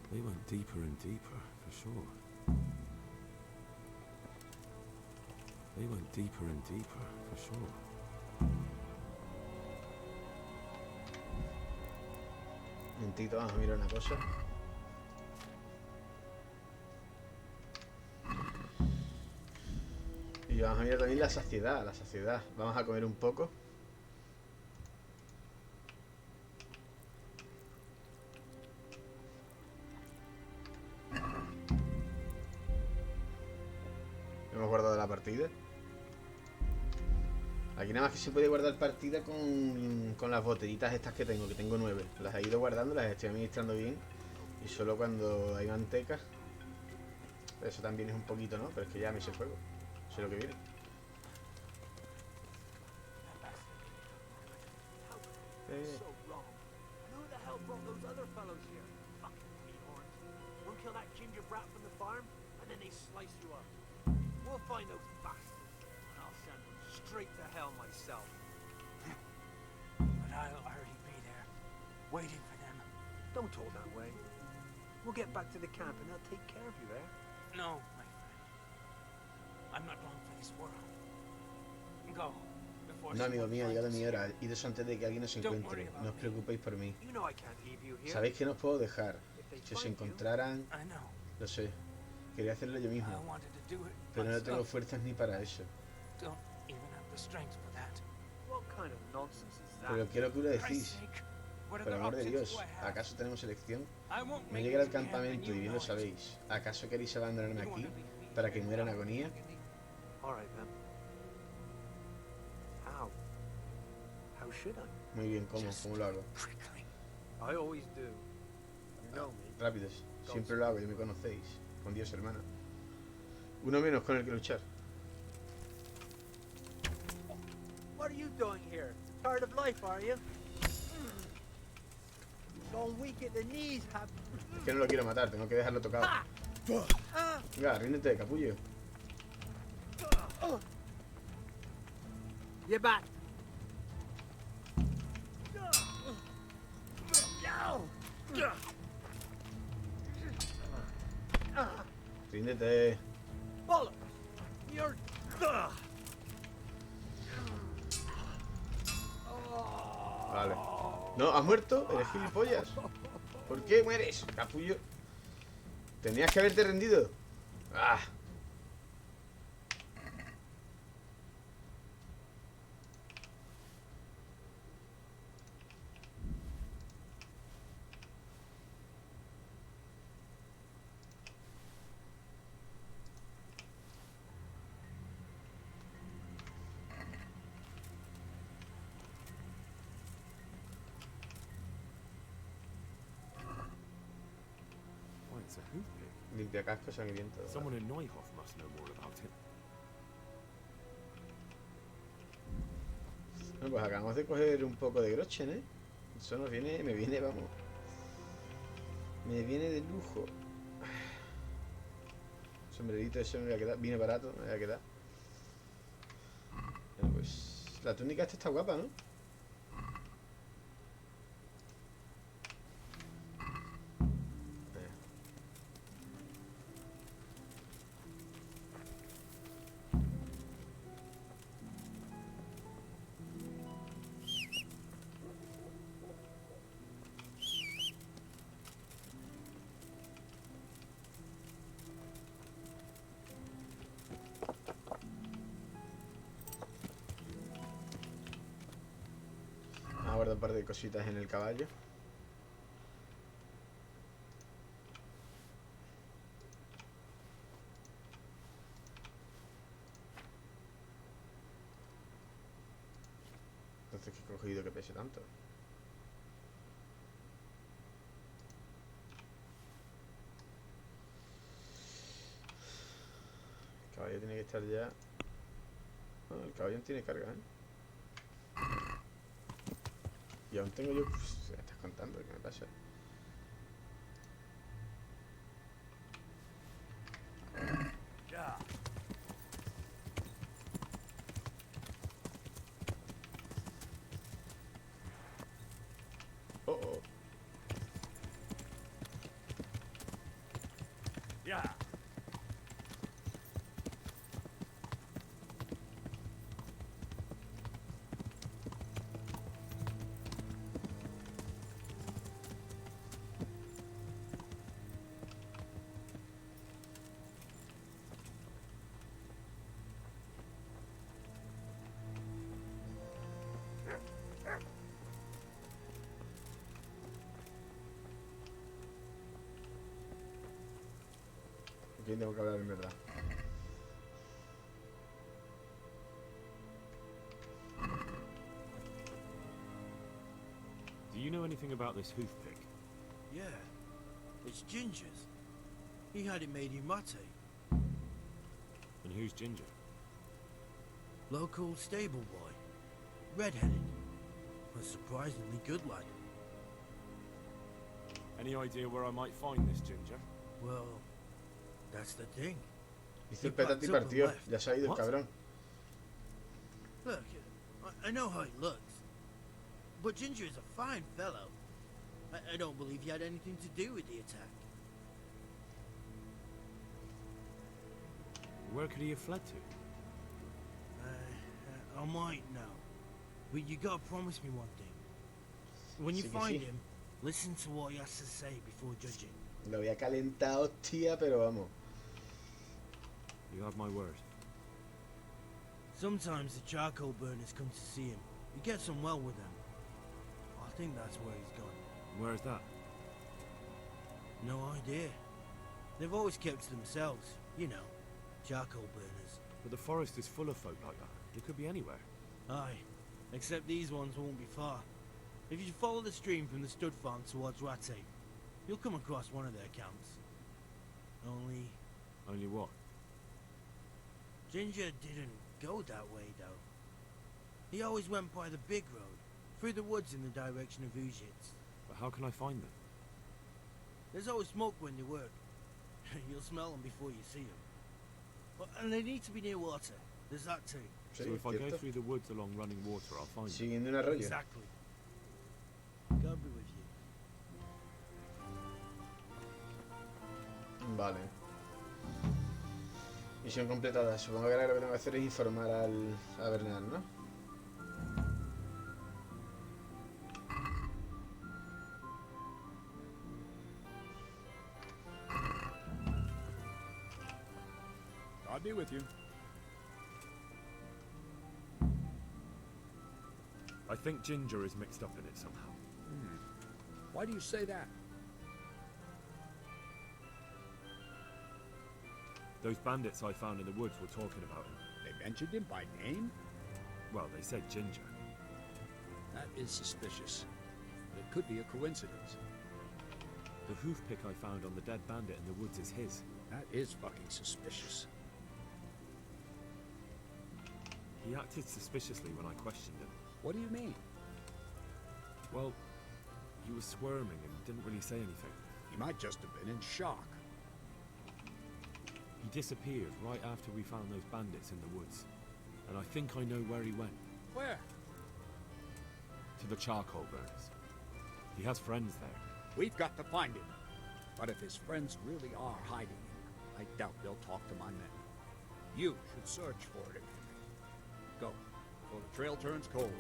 Speaker 5: They went deeper and deeper, for sure. They went deeper and deeper, for sure.
Speaker 1: Un momentito, vamos a mirar una cosa. Y vamos a mirar también la saciedad, la saciedad. Vamos a comer un poco. Hemos guardado la partida. Aquí nada más que se puede guardar partida con las botellitas estas que tengo 9. Las he ido guardando, las estoy administrando bien. Y solo cuando hay manteca. Eso también es un poquito, ¿no? Pero es que ya me hice el juego. Sé lo que viene.
Speaker 13: So wrong. Who the hell brought those other fellows here? Fucking greenhorns. We'll kill that ginger brat from the farm, and then they slice you up. We'll find those bastards, and I'll send them straight to hell myself. But I'll already be there, waiting for them. Don't talk that way. We'll get back to the camp, and they'll take care of you there. No, my friend. I'm not long for this world. Go.
Speaker 1: No, amigo mío, ha llegado mi hora. Idos antes de que alguien nos encuentre. No os preocupéis por mí. Sabéis que no os puedo dejar. Si os encontraran... Lo sé. Quería hacerlo yo mismo. Pero no tengo fuerzas ni para eso. Pero ¿qué locura decís? Por amor de Dios, ¿acaso tenemos elección? No llegué al campamento y bien lo sabéis. ¿Acaso queréis abandonarme aquí para que muera en agonía? Muy bien, ¿cómo? ¿Cómo lo hago? Rápidos. Siempre lo hago, ya me conocéis. Con Dios, hermano. Uno menos con el que luchar.
Speaker 13: What are you doing here? Tired of life, are you? Gone weak at the knees, have...
Speaker 1: Es que no lo quiero matar, tengo que dejarlo tocado. Venga, ríndete, capullo.
Speaker 13: You're back.
Speaker 1: Ríndete. Vale. No, ¿has muerto? Eres gilipollas. ¿Por qué mueres, capullo? Tenías que haberte rendido. Ah.
Speaker 5: It's a hooppick.
Speaker 1: Limpia casco sangriento.
Speaker 5: Someone in Neuhof must know more about it.
Speaker 1: Bueno, pues acabamos de coger un poco de grochen, ¿eh? Eso nos viene, me viene, vamos. Me viene de lujo. Sombrerito ese me voy a quedar, viene barato, me voy a quedar. Bueno, pues la túnica esta está guapa, ¿no? Un par de cositas en el caballo. Entonces, ¿qué he cogido que pese tanto? El caballo tiene que estar ya... No, el caballo no tiene carga, ¿eh? Y aún tengo yo... Pues, ¿qué me estás contando? ¿Qué me pasa?
Speaker 4: Ya.
Speaker 1: Oh, oh.
Speaker 4: Ya.
Speaker 1: ¿Con quién tengo que hablar en verdad?
Speaker 5: Do you know anything about this hoof pick?
Speaker 18: Yeah, it's Ginger's. He had it made in Mate.
Speaker 5: And who's Ginger?
Speaker 18: Local stable boy. Red-headed. A surprisingly good lad.
Speaker 5: Any idea where I might find this Ginger?
Speaker 18: Well, that's the thing.
Speaker 1: Hizo el petate y partió. Ya se ha ido el cabrón.
Speaker 18: Look, I know how he looks. But Ginger is a fine fellow. I don't believe he had anything to do with the attack.
Speaker 5: Where could he have fled to?
Speaker 18: I might know. But you gotta promise me one thing. When you
Speaker 1: Sí que
Speaker 18: find
Speaker 1: sí.
Speaker 18: him, listen to what he has to say before judging.
Speaker 1: Lo voy a calentar, hostia, pero vamos.
Speaker 5: You have my word.
Speaker 18: Sometimes the charcoal burners come to see him. He gets on well with them. I think that's where he's gone.
Speaker 5: Where's that?
Speaker 18: No idea. They've always kept to themselves, you know, charcoal burners.
Speaker 5: But the forest is full of folk like that. It could be anywhere.
Speaker 18: Aye, except these ones won't be far. If you follow the stream from the stud farm towards Rate, you'll come across one of their camps. Only...
Speaker 5: Only what?
Speaker 18: Ginger didn't go that way, though. He always went by the big road, through the woods in the direction of Ujits.
Speaker 5: But how can I find them?
Speaker 18: There's always smoke when they work. You'll smell them before you see them. And they need to be near water. There's that too.
Speaker 5: So if I go through the woods along running water, I'll find them.
Speaker 1: Siguiendo un arroyo.
Speaker 18: Exactly. God be with you.
Speaker 1: Vale. Misión completada. Supongo que ahora lo que tengo que hacer es informar a Bernard, ¿no?
Speaker 4: God be with you.
Speaker 5: I think Ginger is mixed up in it somehow.
Speaker 4: Why do you say that?
Speaker 5: Those bandits I found in the woods were talking about him.
Speaker 4: They mentioned him by name?
Speaker 5: Well, they said Ginger.
Speaker 4: That is suspicious. But it could be a coincidence.
Speaker 5: The hoof pick I found on the dead bandit in the woods is his.
Speaker 4: That is fucking suspicious.
Speaker 5: He acted suspiciously when I questioned him.
Speaker 4: What do you mean?
Speaker 5: Well, he was squirming and didn't really say anything.
Speaker 4: He might just have been in shock.
Speaker 5: He disappeared right after we found those bandits in the woods. And I think I know where he went.
Speaker 4: Where?
Speaker 5: To the charcoal burners. He has friends there.
Speaker 4: We've got to find him. But if his friends really are hiding him, I doubt they'll talk to my men. You should search for him. Go. Before the trail turns cold,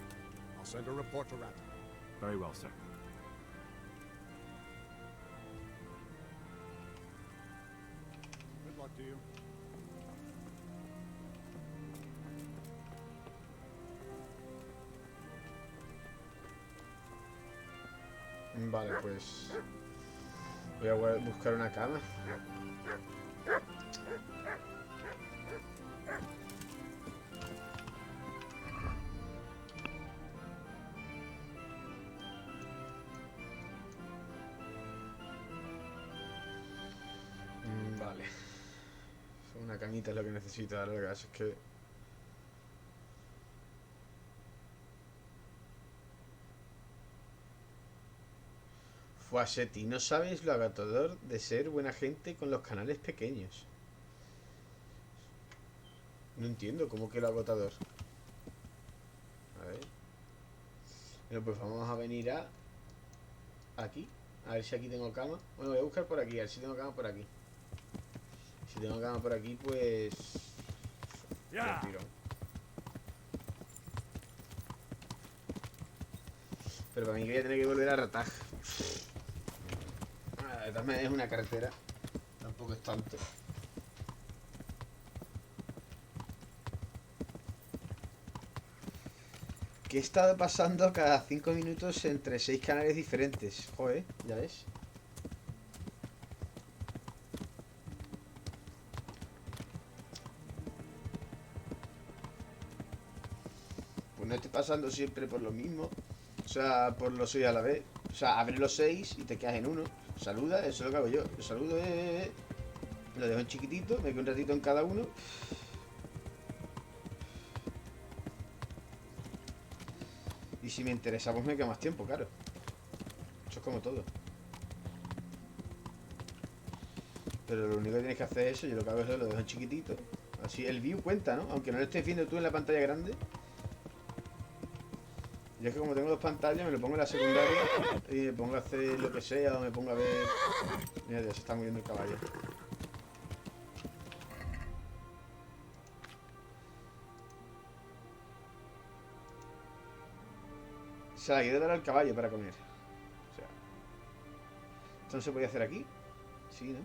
Speaker 4: I'll send a report to Rat.
Speaker 5: Very well, sir.
Speaker 4: Good luck to you.
Speaker 1: Vale, pues... Voy a buscar una cama. Vale. Una camita es lo que necesito ahora, lo que pasa es que... Fuaseti, no sabes lo agotador de ser buena gente con los canales pequeños. No entiendo, ¿cómo que lo agotador? A ver. Bueno, pues vamos a venir a... aquí. A ver si aquí tengo cama. Bueno, voy a buscar por aquí, a ver si tengo cama por aquí. Si tengo cama por aquí, pues...
Speaker 4: Ya.
Speaker 1: Pero para mí que voy a tener que volver a Rataj. De todas maneras es una carretera. Tampoco es tanto. ¿Qué he estado pasando cada 5 minutos entre 6 canales diferentes? Joder, ya ves. Pues no estoy pasando siempre por lo mismo. O sea, por los 6 a la vez. O sea, abre los 6 y te quedas en uno. Saluda, eso es lo que hago yo. Yo saludo, Lo dejo en chiquitito, me quedo un ratito en cada uno. Y si me interesa, pues me quedo más tiempo, claro. Eso es como todo. Pero lo único que tienes que hacer es eso. Yo lo que hago es lo dejo en chiquitito. Así el view cuenta, ¿no? Aunque no lo estés viendo tú en la pantalla grande. Yo es que como tengo 2 pantallas, me lo pongo en la secundaria y me pongo a hacer lo que sea o me pongo a ver... Mira, ya se está muriendo el caballo. O sea, quiero dar al caballo para comer. O sea... ¿Esto no se podía hacer aquí? Sí, ¿no?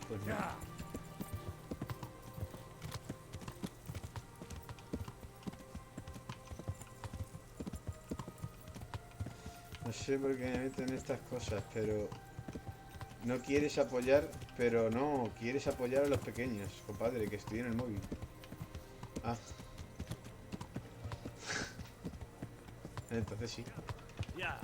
Speaker 1: Pues no. No sé por qué me meto en estas cosas, pero... No quieres apoyar, pero no, quieres apoyar a los pequeños, compadre, que estoy en el móvil. Ah. Entonces sí.
Speaker 4: Ya.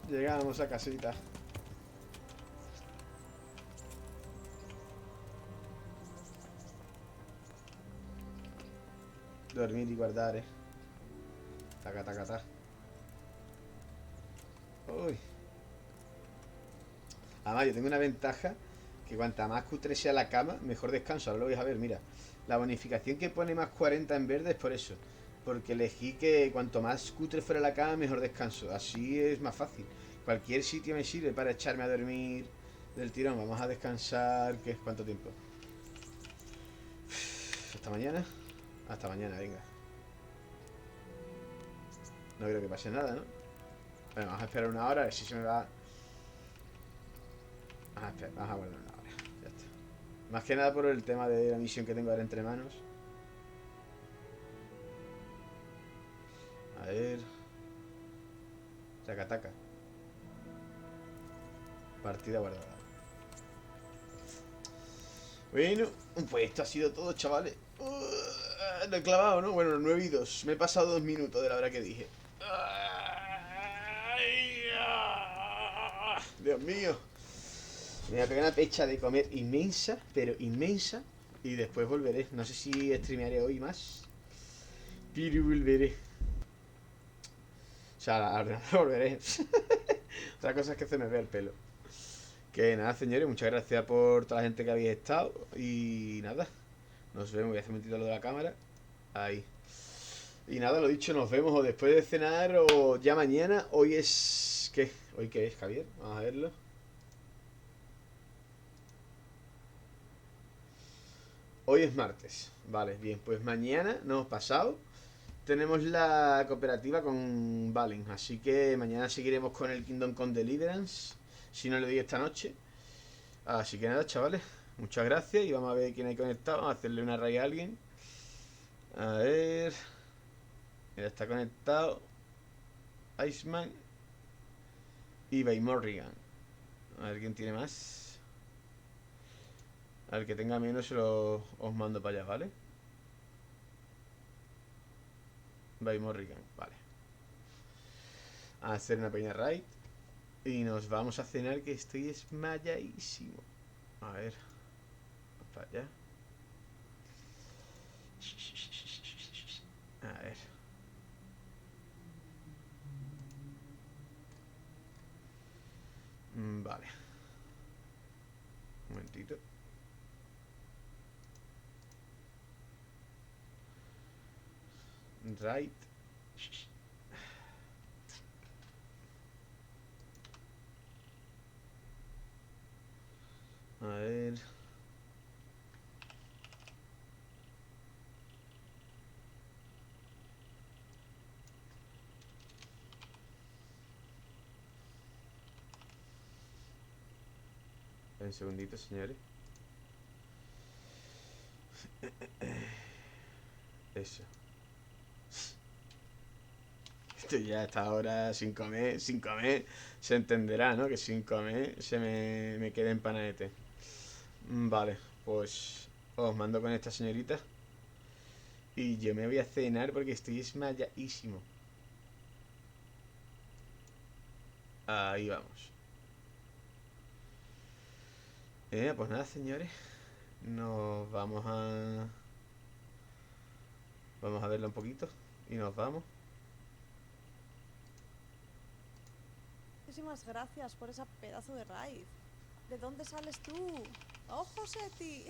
Speaker 1: Llegamos a casita. Dormir y guardar, Taca, taca, taca. Uy. Además, yo tengo una ventaja, que cuanta más cutre sea la cama, mejor descanso. Ahora lo vais a ver, mira. La bonificación que pone más 40 en verde es por eso. Porque elegí que cuanto más cutre fuera la cama, mejor descanso. Así es más fácil. Cualquier sitio me sirve para echarme a dormir del tirón. Vamos a descansar, ¿qué? ¿Cuánto tiempo? ¿Hasta mañana? Hasta mañana, venga. No creo que pase nada, ¿no? Bueno, vamos a esperar una hora, a ver si se me va... Vamos a guardar una hora, ya está. Más que nada por el tema de la misión que tengo ahora entre manos. A ver... Taca, taca. Partida guardada. Bueno, pues esto ha sido todo, chavales. Lo he clavado, ¿no? Bueno, 9 y 2. Me he pasado 2 minutos de la hora que dije. Dios mío. Me voy a pegar una pecha de comer inmensa, pero inmensa. Y después volveré. No sé si streamearé hoy más. Pero volveré. O sea, ahora volveré. Otra cosa es que se me ve el pelo. Que nada, señores, muchas gracias por toda la gente que habéis estado. Y nada, nos vemos. Voy a hacer un momentito lo de la cámara. Ahí. Y nada, lo dicho, nos vemos o después de cenar o ya mañana. Hoy es... ¿qué? ¿Hoy qué es, Javier? Vamos a verlo. Hoy es martes. Vale, bien, pues mañana, no, pasado, tenemos la cooperativa con Valen. Así que mañana seguiremos con el Kingdom Come Deliverance. Si no le doy esta noche. Así que nada, chavales. Muchas gracias. Y vamos a ver quién hay conectado. Vamos a hacerle una raid a alguien. A ver. Mira, está conectado Iceman y Bay Morrigan. A ver quién tiene más. Al que tenga menos os mando para allá, ¿vale? Bay Morrigan, vale. a hacer una pequeña raid. Y nos vamos a cenar, que estoy esmayadísimo. A ver. Para allá. A ver. Vale. Un momentito. Right. A ver. Un segundito, señores. Eso. Esto ya hasta ahora sin comer, se entenderá, ¿no? Que sin comer me queda empanadete. Vale, pues os mando con esta señorita. Y yo me voy a cenar porque estoy esmayadísimo. Ahí vamos. Pues nada, señores. Nos vamos a... Vamos a verla un poquito. Y nos vamos.
Speaker 21: Muchísimas gracias por esa pedazo de raid. ¿De dónde sales tú? ¡Ojo, Seti!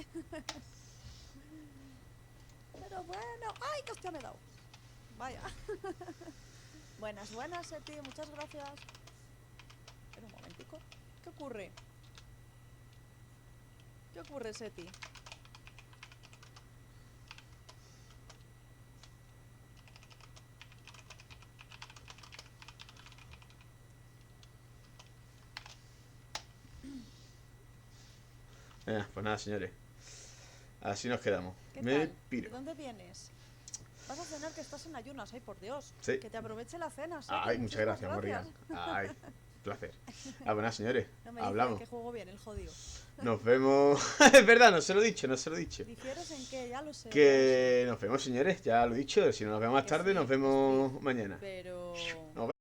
Speaker 21: Pero bueno... ¡Ay, qué hostia me he dado! Vaya. Buenas, Seti. Muchas gracias. Espera un momentico. ¿Qué ocurre? ¿Qué ocurre, Seti?
Speaker 1: Pues nada, señores. Así nos quedamos.
Speaker 21: ¿Qué
Speaker 1: Me
Speaker 21: tal?
Speaker 1: piro.
Speaker 21: ¿De dónde vienes? Vas a cenar, que estás en ayunas, ay por Dios.
Speaker 1: Sí.
Speaker 21: Que te aproveche la cena, Seti.
Speaker 1: Ay, muchas gracias, Morrigan. Ay, placer. Pues nada, señores.
Speaker 21: No me
Speaker 1: Hablamos.
Speaker 21: dice que juego bien, el jodido.
Speaker 1: Nos vemos. Es verdad, no se lo he dicho.
Speaker 21: ¿Difieres en qué? Ya lo sé.
Speaker 1: Que nos vemos, señores. Ya lo he dicho. Si no nos vemos más
Speaker 21: Que
Speaker 1: tarde,
Speaker 21: sí,
Speaker 1: nos vemos mañana.
Speaker 21: Pero...
Speaker 1: Nos